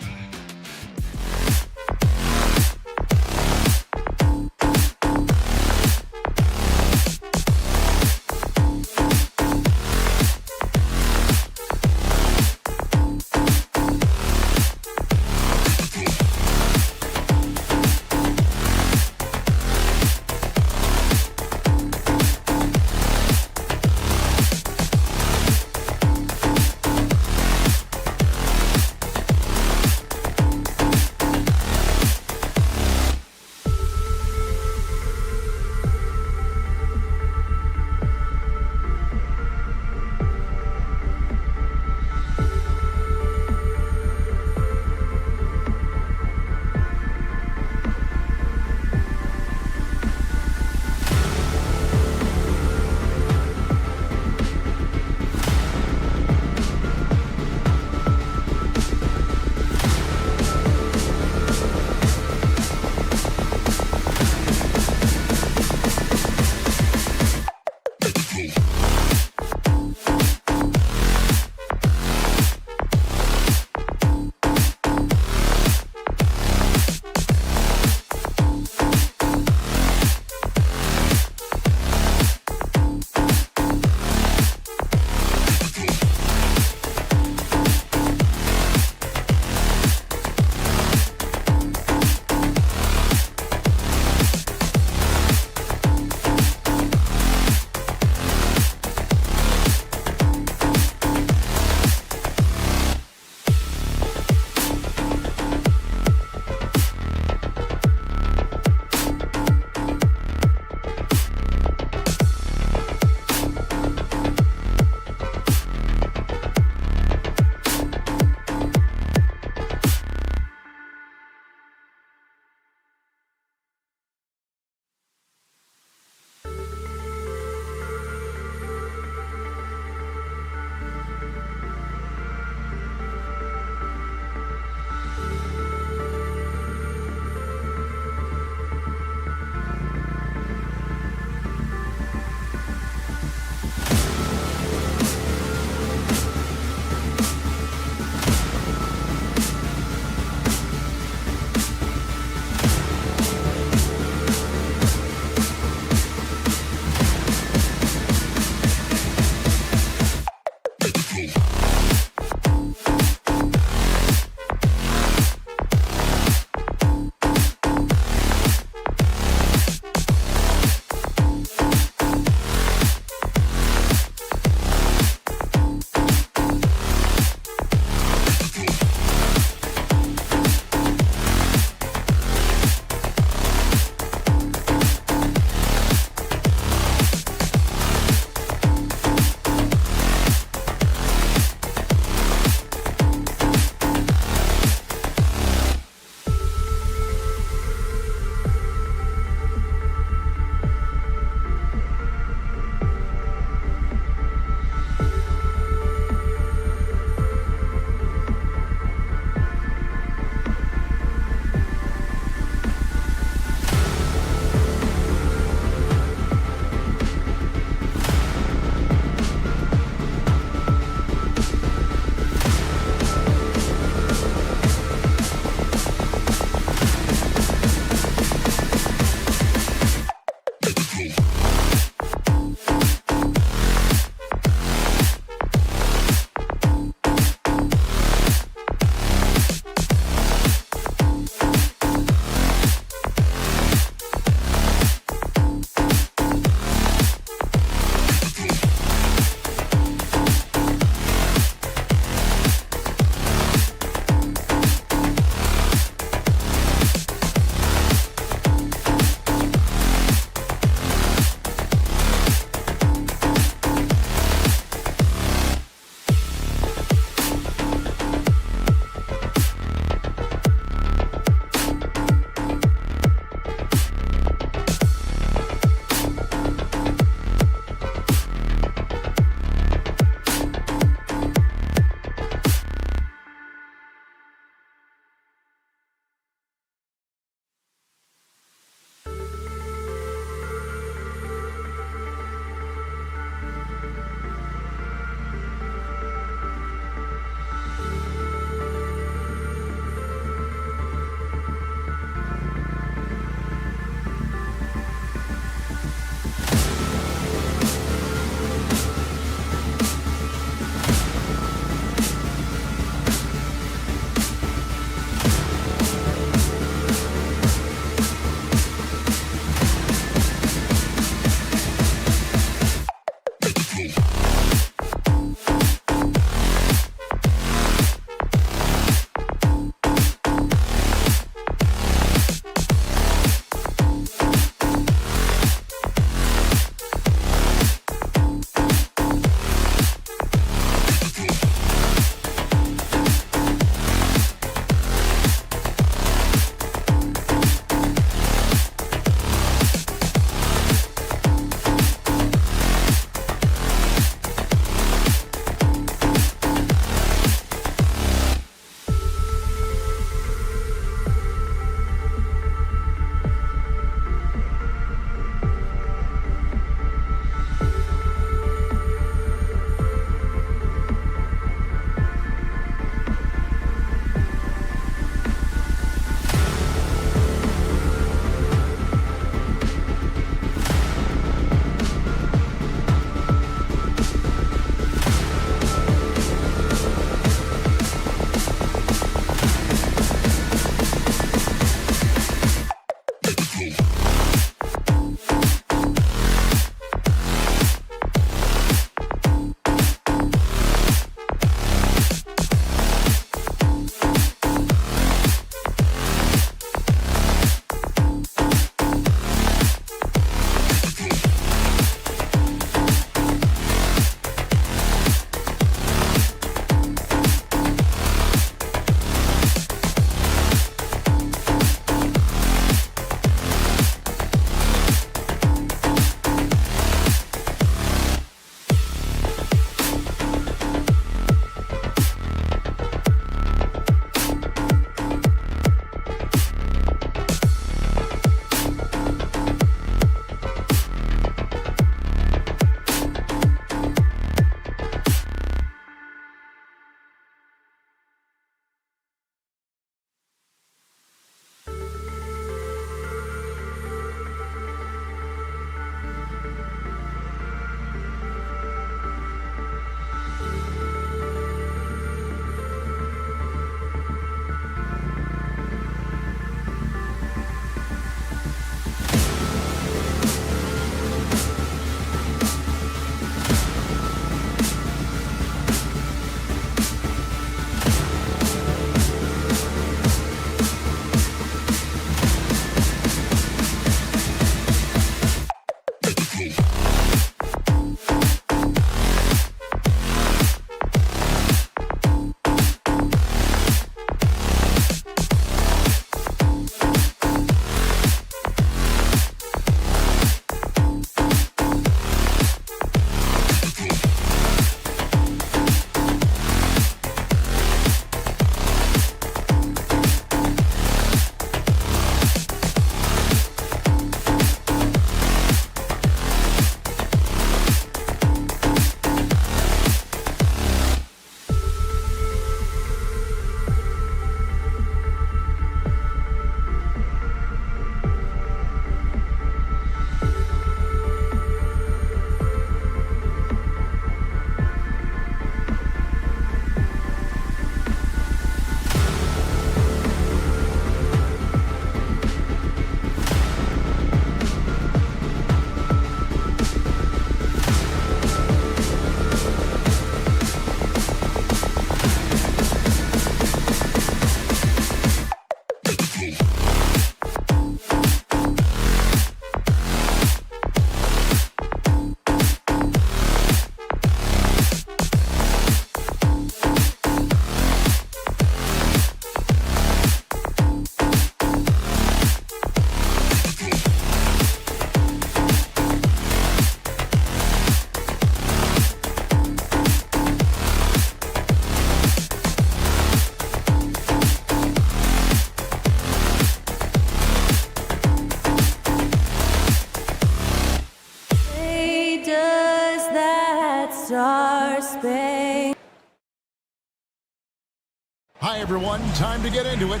Hi, everyone. Time to get into it.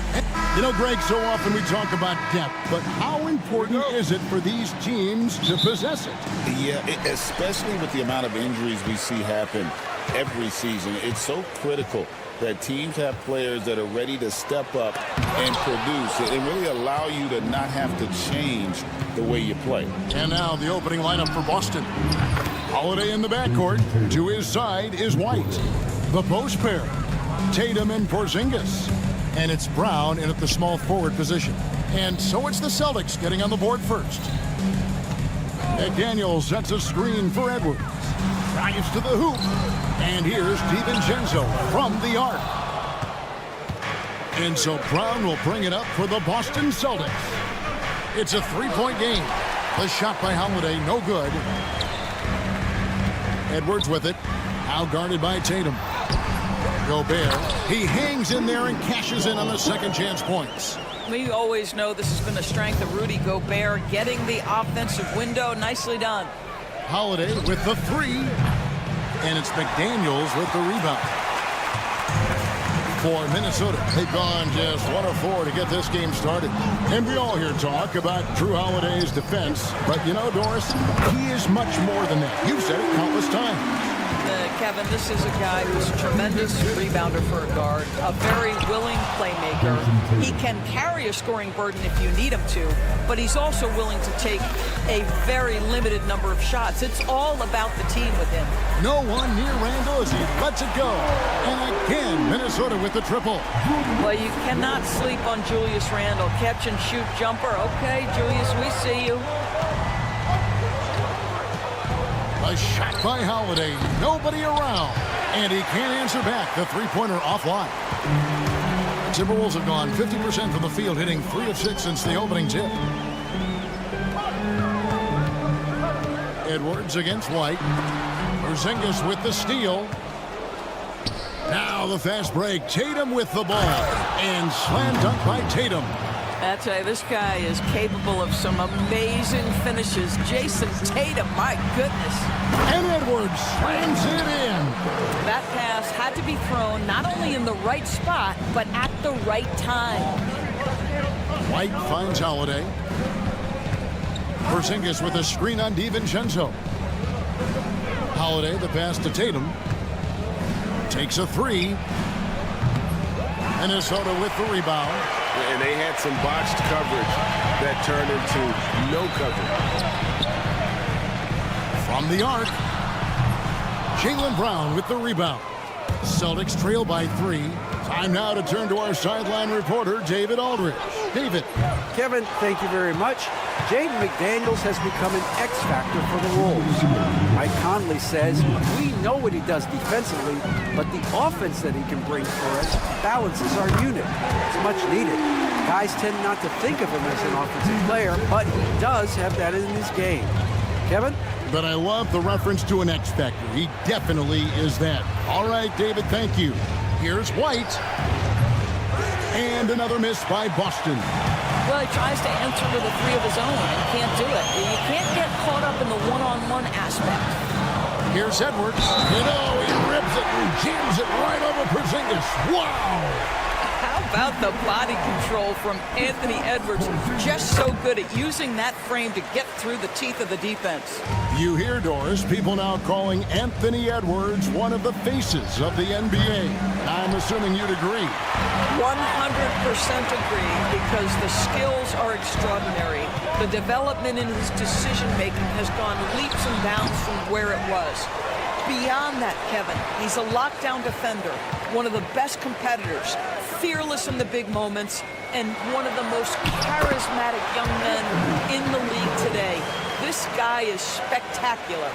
You know, Greg, so often we talk about depth, but how important is it for these teams to possess it? Yeah, especially with the amount of injuries we see happen every season. It's so critical that teams have players that are ready to step up and produce and really allow you to not have to change the way you play. And now the opening lineup for Boston. Holiday in the backcourt. To his side is White. The post pair, Tatum and Porzingis. And it's Brown in at the small forward position. And so it's the Celtics getting on the board first. McDaniel sets a screen for Edwards. Drives to the hoop. And here's DiVincenzo from the arc. And so Brown will bring it up for the Boston Celtics. It's a three-point game. The shot by Holiday, no good. Edwards with it. Now guarded by Tatum. Gobert. He hangs in there and cashes in on the second chance points. We always know this has been a strength of Rudy Gobert, getting the offensive window. Nicely done. Holiday with the three. And it's McDaniels with the rebound. For Minnesota, they've gone just 1 of 4 to get this game started. And we all hear talk about Drew Holiday's defense. But you know, Doris, he is much more than that. You've said it countless times. Kevin, this is a guy who's a tremendous rebounder for a guard, a very willing playmaker. He can carry a scoring burden if you need him to, but he's also willing to take a very limited number of shots. It's all about the team with him. No one near Randall as he lets it go. And again, Minnesota with the triple. Well, you cannot sleep on Julius Randle. Catch and shoot jumper. Okay, Julius, we see you. A shot by Holiday. Nobody around. And he can't answer back. The three-pointer offline. Timberwolves have gone 50% from the field, hitting 3 of 6 since the opening tip. Edwards against White. Porzingis with the steal. Now the fast break. Tatum with the ball. And slam dunk by Tatum. I tell you, this guy is capable of some amazing finishes. Jason Tatum, my goodness. And Edwards slams it in. That pass had to be thrown not only in the right spot, but at the right time. White finds Holiday. Porzingis with a screen on DiVincenzo. Holiday, the pass to Tatum. Takes a three. Minnesota with the rebound. And they had some botched coverage that turned into no coverage. From the arc, Jaylen Brown with the rebound. Celtics trail by 3. Time now to turn to our sideline reporter, David Aldridge. David. Kevin, thank you very much. Jaden McDaniels has become an X factor for the Wolves. Mike Conley says, we know what he does defensively, but the offense that he can bring for us balances our unit. It's much needed. Guys tend not to think of him as an offensive player, but he does have that in his game. Kevin? But I love the reference to an X factor. He definitely is that. All right, David, thank you. Here's White. And another miss by Boston. Well, he tries to answer with a three of his own and can't do it. You can't get caught up in the one-on-one aspect. Here's Edwards. You know, he rips it and jams it right over Porzingis. Wow! How about the body control from Anthony Edwards? Just so good at using that frame to get through the teeth of the defense. You hear, Doris, people now calling Anthony Edwards one of the faces of the NBA. I'm assuming you'd agree. 100% agree, because the skills are extraordinary. The development in his decision-making has gone leaps and bounds from where it was. Beyond that, Kevin, he's a lockdown defender, one of the best competitors, fearless in the big moments, and one of the most charismatic young men in the league today. This guy is spectacular.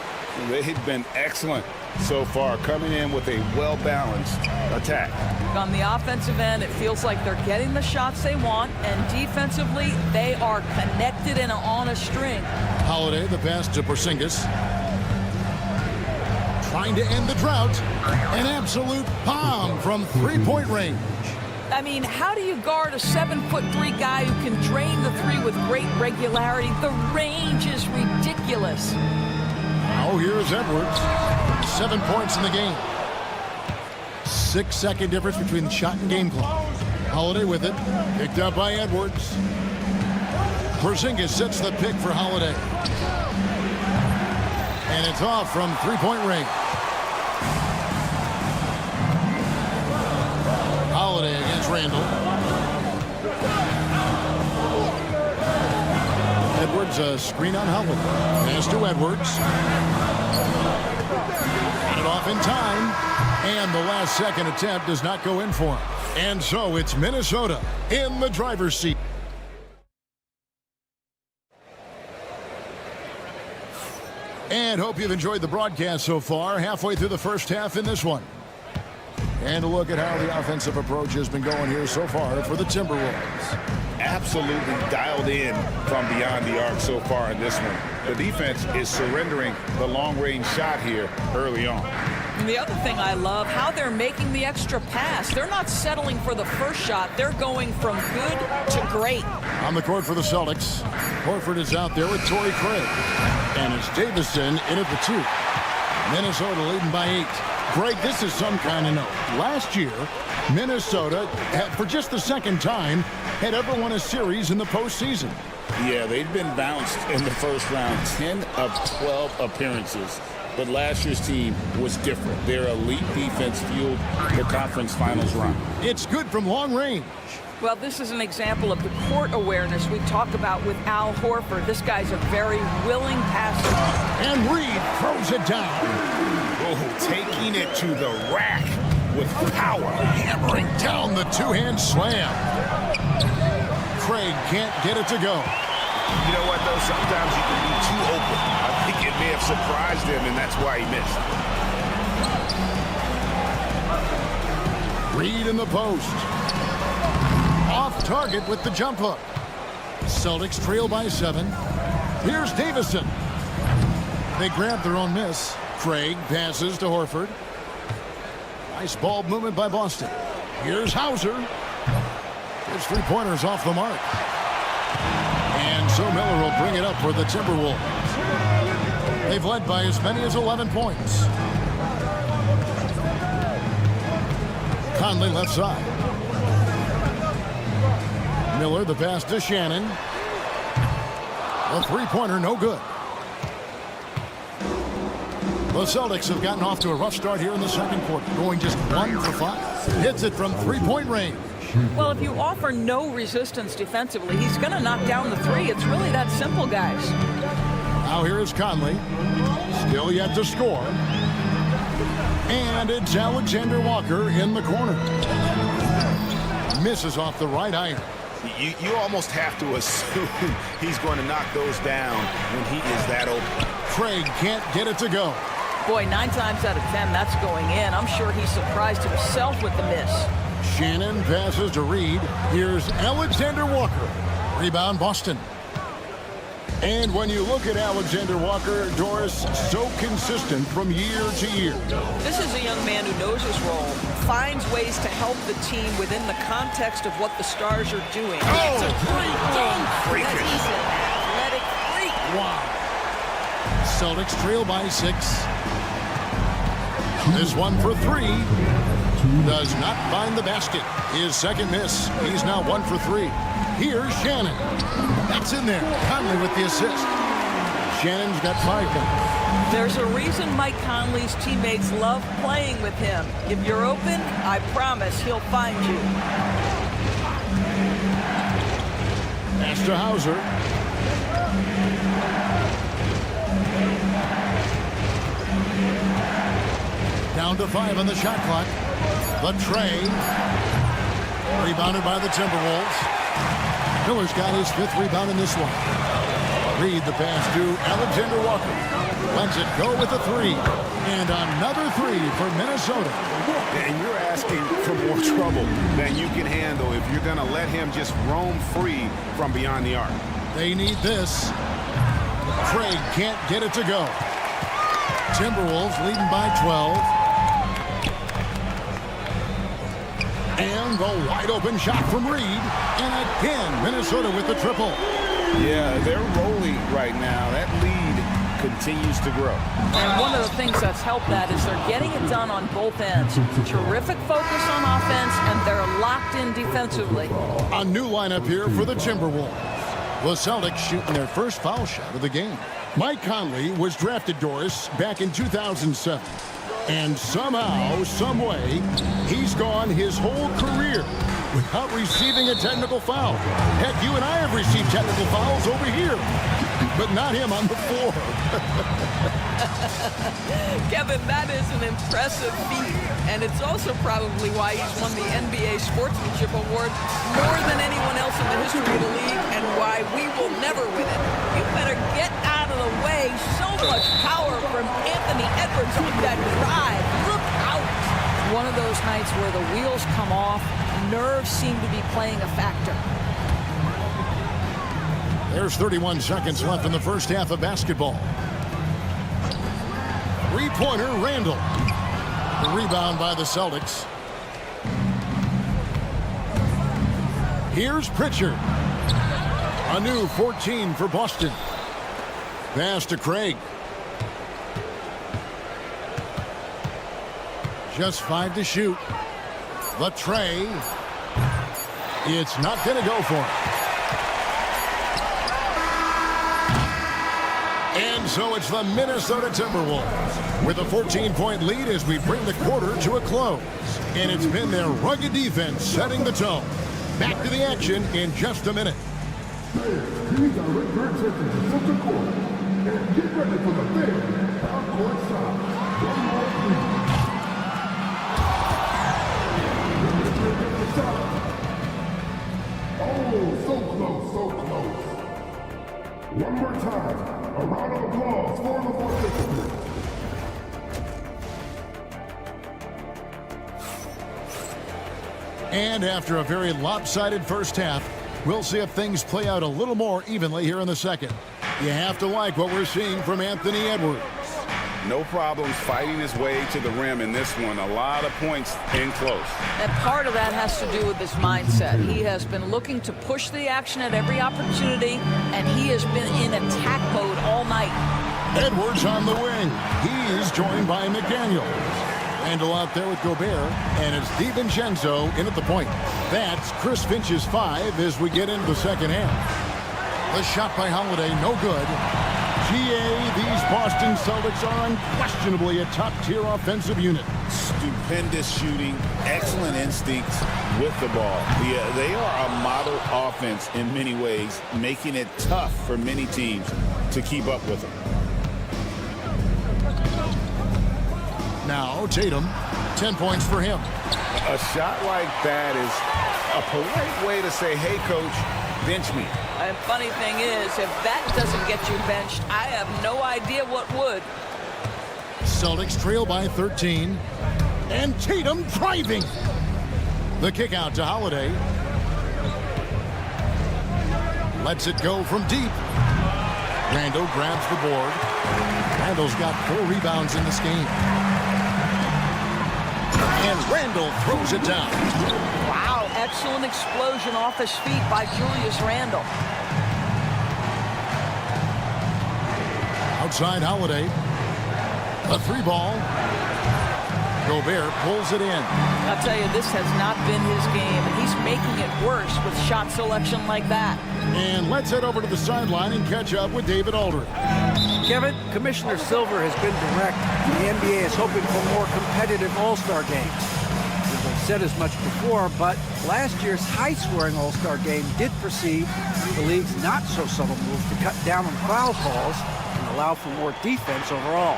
They've been excellent so far, coming in with a well-balanced attack. On the offensive end, it feels like they're getting the shots they want, and defensively, they are connected and on a string. Holiday, the pass to Porzingis. Trying to end the drought. An absolute bomb from three-point range. I mean, how do you guard a 7'3" guy who can drain the three with great regularity? The range is ridiculous. Now here's Edwards. 7 points in the game. 6-second difference between the shot and game clock. Holiday with it. Picked up by Edwards. Porzingis sets the pick for Holiday. And it's off from three-point range. Holiday against Randall. Edwards, a screen on Holiday. Pass to Edwards. Got it off in time. And the last second attempt does not go in for him. And so it's Minnesota in the driver's seat. And hope you've enjoyed the broadcast so far. Halfway through the first half in this one. And a look at how the offensive approach has been going here so far for the Timberwolves. Absolutely dialed in from beyond the arc so far in this one. The defense is surrendering the long-range shot here early on. And the other thing I love, how they're making the extra pass. They're not settling for the first shot. They're going from good to great. On the court for the Celtics, Horford is out there with Torrey Craig. And it's Davison in at the 2. Minnesota leading by 8. Greg, this is some kind of note. Last year, Minnesota, for just the second time, had ever won a series in the postseason. Yeah, they've been bounced in the first round, 10 of 12 appearances. But last year's team was different. Their elite defense fueled the conference finals run. It's good from long range. Well, this is an example of the court awareness we talk about with Al Horford. This guy's a very willing passer. And Reed throws it down. Oh, taking it to the rack with power. Hammering down the two-hand slam. Craig can't get it to go. You know what, though? Sometimes you can be too open. I think it may have surprised him, and that's why he missed. Reed in the post. Off target with the jump hook. Celtics trail by 7. Here's Davison. They grab their own miss. Craig passes to Horford. Nice ball movement by Boston. Here's Hauser. His three-pointers off the mark. And so Miller will bring it up for the Timberwolves. They've led by as many as 11 points. Conley left side. Miller the pass to Shannon. A three-pointer no good. The Celtics have gotten off to a rough start here in the second quarter, going just 1 for 5. Hits it from three-point range. Well, if you offer no resistance defensively, he's going to knock down the 3. It's really that simple, guys. Now here is Conley. Still yet to score. And it's Alexander Walker in the corner. Misses off the right iron. You almost have to assume he's going to knock those down when he is that open. Craig can't get it to go. Boy, 9 times out of 10, that's going in. I'm sure he surprised himself with the miss. Shannon passes to Reed. Here's Alexander Walker. Rebound Boston. And when you look at Alexander Walker, Doris, so consistent from year to year. This is a young man who knows his role, finds ways to help the team within the context of what the Stars are doing. Oh, it's a great dunk. Freak. He's an athletic freak. Wow. Celtics trail by 6. This one for 3. Does not find the basket. His second miss. He's now 1 for 3. Here's Shannon. That's in there. Conley with the assist. Shannon's got 5 points. There's a reason Mike Conley's teammates love playing with him. If you're open, I promise he'll find you. Pass to Hauser. Down to 5 on the shot clock. The tray. Rebounded by the Timberwolves. Miller's got his 5th rebound in this one. Reed the pass to Alexander Walker. Lets it go with a 3. And another 3 for Minnesota. And you're asking for more trouble than you can handle if you're going to let him just roam free from beyond the arc. They need this. Craig can't get it to go. Timberwolves leading by 12. And the wide open shot from Reed. And again, Minnesota with the triple. Yeah, they're rolling right now. That lead continues to grow. And one of the things that's helped that is they're getting it done on both ends. Terrific focus on offense, and they're locked in defensively. A new lineup here for the Timberwolves. The Celtics shooting their first foul shot of the game. Mike Conley was drafted, Doris, back in 2007. And somehow, someway, he's gone his whole career without receiving a technical foul. Heck, you and I have received technical fouls over here, but not him on the floor. Kevin, that is an impressive feat, and it's also probably why he's won the NBA Sportsmanship Award more than anyone else in the history of the league, and why we will never win it. You better get out of the way. So much power from Anthony Edwards on that drive. Look out. One of those nights where the wheels come off, nerves seem to be playing a factor. There's 31 seconds left in the first half of basketball. Three-pointer, Randall. The rebound by the Celtics. Here's Pritchard. A new 14 for Boston. Pass to Craig. Just 5 to shoot. The tray. It's not going to go for him. And so it's the Minnesota Timberwolves with a 14-point lead as we bring the quarter to a close. And it's been their rugged defense setting the tone. Back to the action in just a minute. These are return seconds from the court. And get ready for the big half-court shot. One more three. Oh, so close, so close. One more time. A round of applause for the participants. And after a very lopsided first half, we'll see if things play out a little more evenly here in the second. You have to like what we're seeing from Anthony Edwards. No problems fighting his way to the rim in this one. A lot of points in close. And part of that has to do with his mindset. He has been looking to push the action at every opportunity, and he has been in attack mode all night. Edwards on the wing. He's joined by McDaniel. Randall out there with Gobert, and it's DiVincenzo in at the point. That's Chris Finch's 5 as we get into the second half. The shot by Holiday, no good. These Boston Celtics are unquestionably a top-tier offensive unit. Stupendous shooting, excellent instincts with the ball. They are a model offense in many ways, making it tough for many teams to keep up with them. Now Tatum, 10 points for him. A shot like that is a polite way to say, hey, coach, bench me. And funny thing is, if that doesn't get you benched, I have no idea what would. Celtics trail by 13. And Tatum driving. The kick out to Holiday. Lets it go from deep. Randall grabs the board. Randall's got 4 rebounds in this game. And Randall throws it down. Wow, excellent explosion off his feet by Julius Randall. Outside Holiday. A 3-ball. Gobert pulls it in. I'll tell you, this has not been his game, and he's making it worse with shot selection like that. And let's head over to the sideline and catch up with David Aldridge. Kevin, Commissioner Silver has been direct. The NBA is hoping for more competitive All-Star games. I've said as much before, but last year's high-scoring All-Star game did precede the league's not-so-subtle move to cut down on foul calls and allow for more defense overall.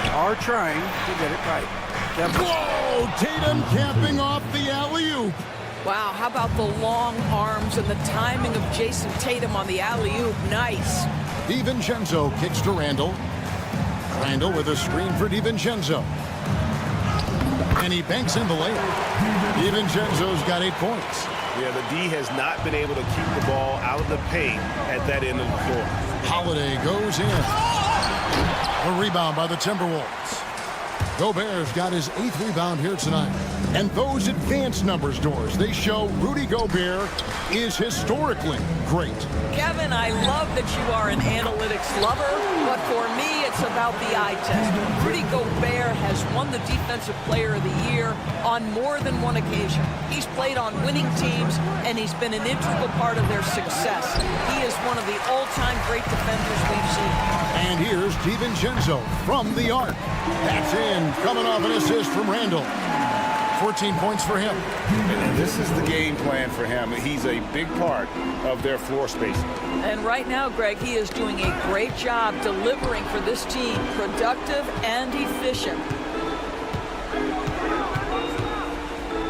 They are trying to get it right. Kevin. Whoa! Tatum capping off the alley-oop. Wow, how about the long arms and the timing of Jason Tatum on the alley-oop? Nice. DiVincenzo kicks to Randall. Randall with a screen for DiVincenzo. And he banks in the layup. DiVincenzo's got 8 points. Yeah, the D has not been able to keep the ball out of the paint at that end of the floor. Holiday goes in. A rebound by the Timberwolves. Gobert's got his 8th rebound here tonight. And those advanced numbers, Doors, they show Rudy Gobert is historically great. Kevin, I love that you are an analytics lover, but for me, it's about the eye test. Rudy Gobert has won the Defensive Player of the Year on more than one occasion. He's played on winning teams, and he's been an integral part of their success. He is one of the all-time great defenders we've seen. And here's DiVincenzo from the arc. That's in, coming off an assist from Randall. 14 points for him. And this is the game plan for him. He's a big part of their floor spacing. And right now, Greg, he is doing a great job delivering for this team, productive and efficient.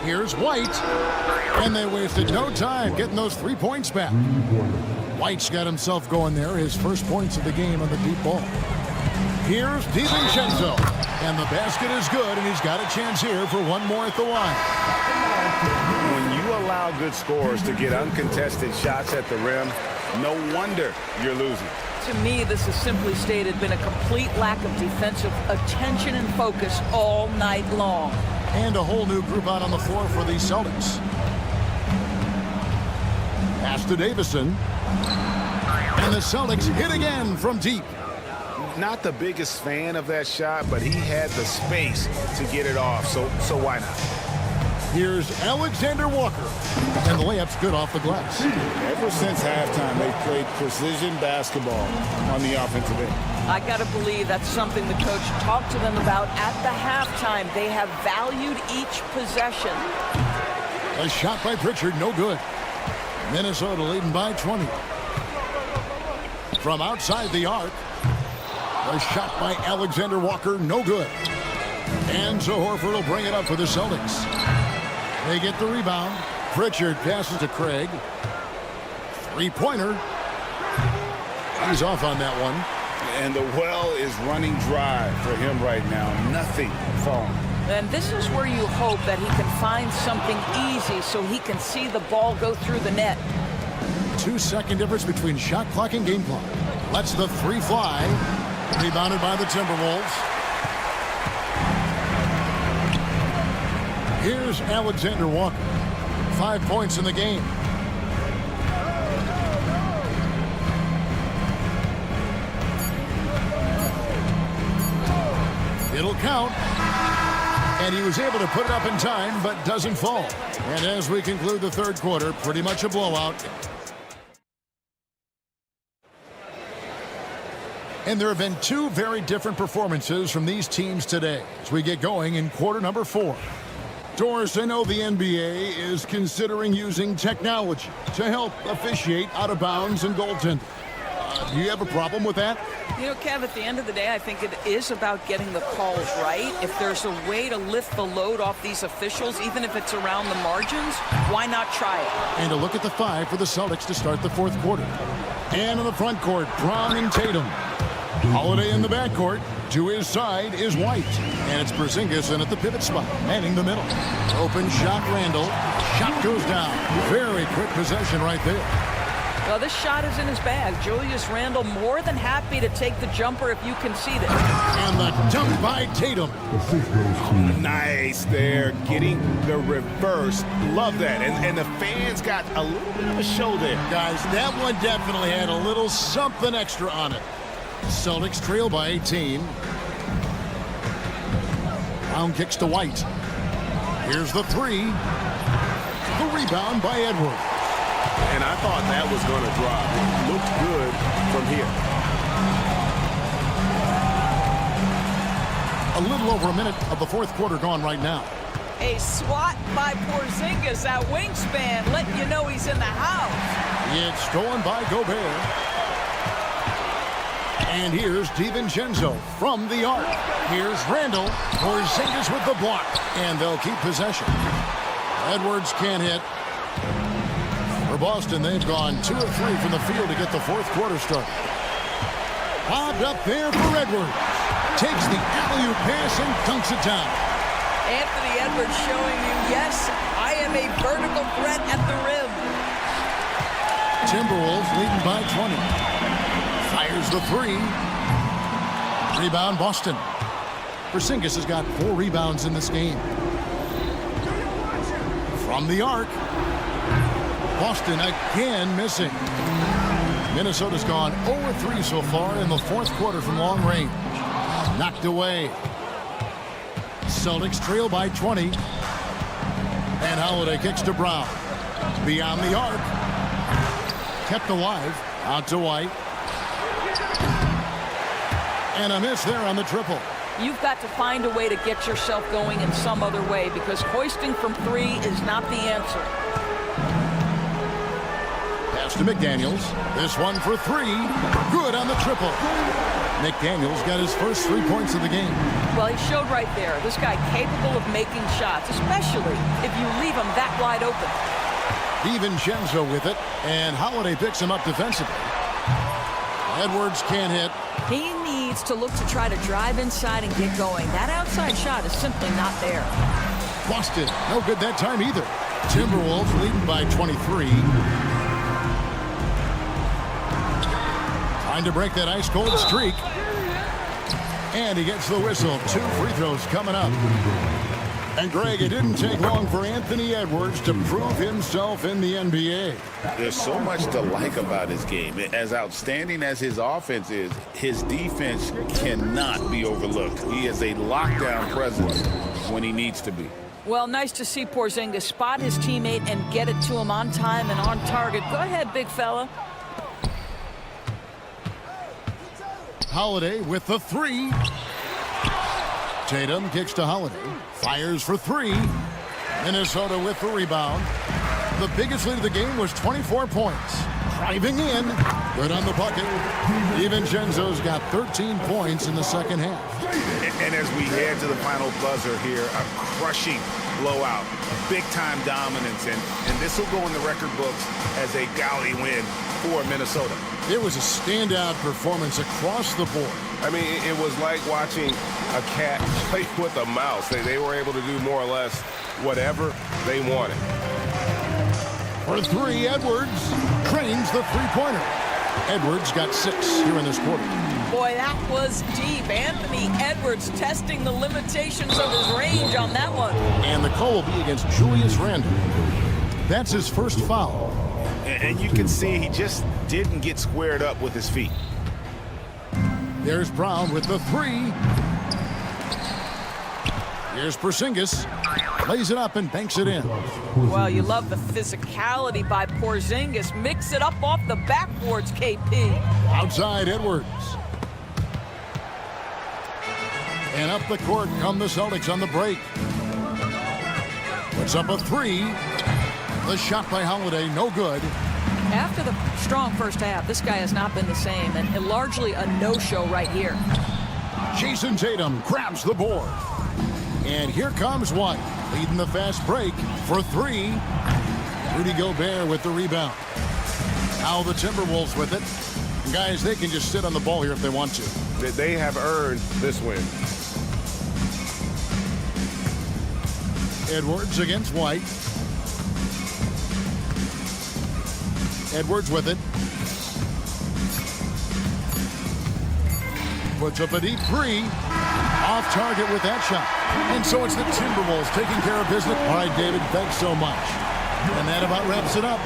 Here's White, and they wasted no time getting those 3 points back. White's got himself going there, his first points of the game on the deep ball. Here's DiVincenzo, and the basket is good, and he's got a chance here for one more at the line. When you allow good scorers to get uncontested shots at the rim, no wonder you're losing. To me, this has simply stated been a complete lack of defensive attention and focus all night long. And a whole new group out on the floor for the Celtics. Pass to Davison. And the Celtics hit again from deep. Not the biggest fan of that shot, but he had the space to get it off, so why not? Here's Alexander Walker. And the layup's good off the glass. Ever since halftime, they've played precision basketball on the offensive end. I got to believe that's something the coach talked to them about at the halftime. They have valued each possession. A shot by Pritchard, no good. Minnesota leading by 20. From outside the arc, a shot by Alexander Walker, no good. And so Horford will bring it up for the Celtics. They get the rebound. Pritchard passes to Craig. Three-pointer. He's off on that one. And the well is running dry for him right now. Nothing falling. And this is where you hope that he can find something easy so he can see the ball go through the net. 2-second difference between shot clock and game clock. Lets the three fly. Rebounded by the Timberwolves. Here's Alexander Walker. 5 points in the game. It'll count. And he was able to put it up in time, but doesn't fall. And as we conclude the third quarter, pretty much a blowout. And there have been two very different performances from these teams today as we get going in quarter number 4. Doris, I know the NBA is considering using technology to help officiate out of bounds and goaltending. Do you have a problem with that? You know, Kev, at the end of the day, I think it is about getting the calls right. If there's a way to lift the load off these officials, even if it's around the margins, why not try it? And a look at the 5 for the Celtics to start the fourth quarter. And in the front court, Brown and Tatum. Holiday in the backcourt. To his side is White. And it's Porzingis in at the pivot spot, manning the middle. Open shot, Randall. Shot goes down. Very quick possession right there. Well, this shot is in his bag. Julius Randle more than happy to take the jumper if you concede it. And the dunk by Tatum. Nice there, getting the reverse. Love that. And the fans got a little bit of a show there. Guys, that one definitely had a little something extra on it. Celtics trail by 18. Brown kicks to White. Here's the 3. The rebound by Edwards. And I thought that was going to drop. It looked good from here. A little over a minute of the fourth quarter gone right now. A swat by Porzingis at wingspan, letting you know he's in the house. It's stolen by Gobert. And here's DiVincenzo from the arc. Here's Randall. Porzingis with the block. And they'll keep possession. Edwards can't hit. For Boston, they've gone 2 of 3 from the field to get the fourth quarter started. Bobbed up there for Edwards. Takes the alley-oop pass and dunks it down. Anthony Edwards showing you, yes, I am a vertical threat at the rim. Timberwolves leading by 20. Fires the 3. Rebound Boston. Porzingis has got 4 rebounds in this game. From the arc. Boston again missing. Minnesota's gone 0-3 so far in the fourth quarter from long range. Knocked away. Celtics trail by 20. And Holiday kicks to Brown. Beyond the arc. Kept alive. Out to White. And a miss there on the triple. You've got to find a way to get yourself going in some other way, because hoisting from three is not the answer. Pass to McDaniels. This one for three. Good on the triple. McDaniels got his first 3 points of the game. Well, he showed right there. This guy capable of making shots, especially if you leave him that wide open. DiVincenzo with it, and Holiday picks him up defensively. Edwards can't hit. He needs to look to try to drive inside and get going. That outside shot is simply not there. Boston, no good that time either. Timberwolves leading by 23. Trying to break that ice-cold streak. And he gets the whistle. 2 free throws coming up. And Greg, it didn't take long for Anthony Edwards to prove himself in the NBA. There's so much to like about his game. As outstanding as his offense is, his defense cannot be overlooked. He is a lockdown presence when he needs to be. Well, nice to see Porzingis spot his teammate and get it to him on time and on target. Go ahead, big fella. Holiday with the three. Tatum kicks to Holiday. Fires for three. Minnesota with the rebound. The biggest lead of the game was 24 points. Driving in. Good on the bucket. DiVincenzo's got 13 points in the second half. And as we head to the final buzzer here, a crushing blowout. Big-time dominance. And this will go in the record books as a gaudy win for Minnesota. It was a standout performance across the board. I mean, it was like watching a cat play with a mouse. They were able to do more or less whatever they wanted. For three, Edwards trains the three-pointer. Edwards got 6 here in this quarter. Boy, that was deep. Anthony Edwards testing the limitations of his range on that one. And the call will be against Julius Randle. That's his first foul. And you can see he just didn't get squared up with his feet. There's Brown with the three. Here's Porzingis. Lays it up and banks it in. Well, you love the physicality by Porzingis. Mix it up off the backboards, KP. Outside Edwards. And up the court come the Celtics on the break. Puts up a three. The shot by Holiday, no good. After the strong first half, this guy has not been the same, and largely a no-show right here. Jason Tatum grabs the board. And here comes White, leading the fast break for three. Rudy Gobert with the rebound. Now the Timberwolves with it. And guys, they can just sit on the ball here if they want to. They have earned this win. Edwards against White. Edwards with it. Puts up a deep three. Off target with that shot. And so it's the Timberwolves taking care of business. All right, David, thanks so much. And that about wraps it up.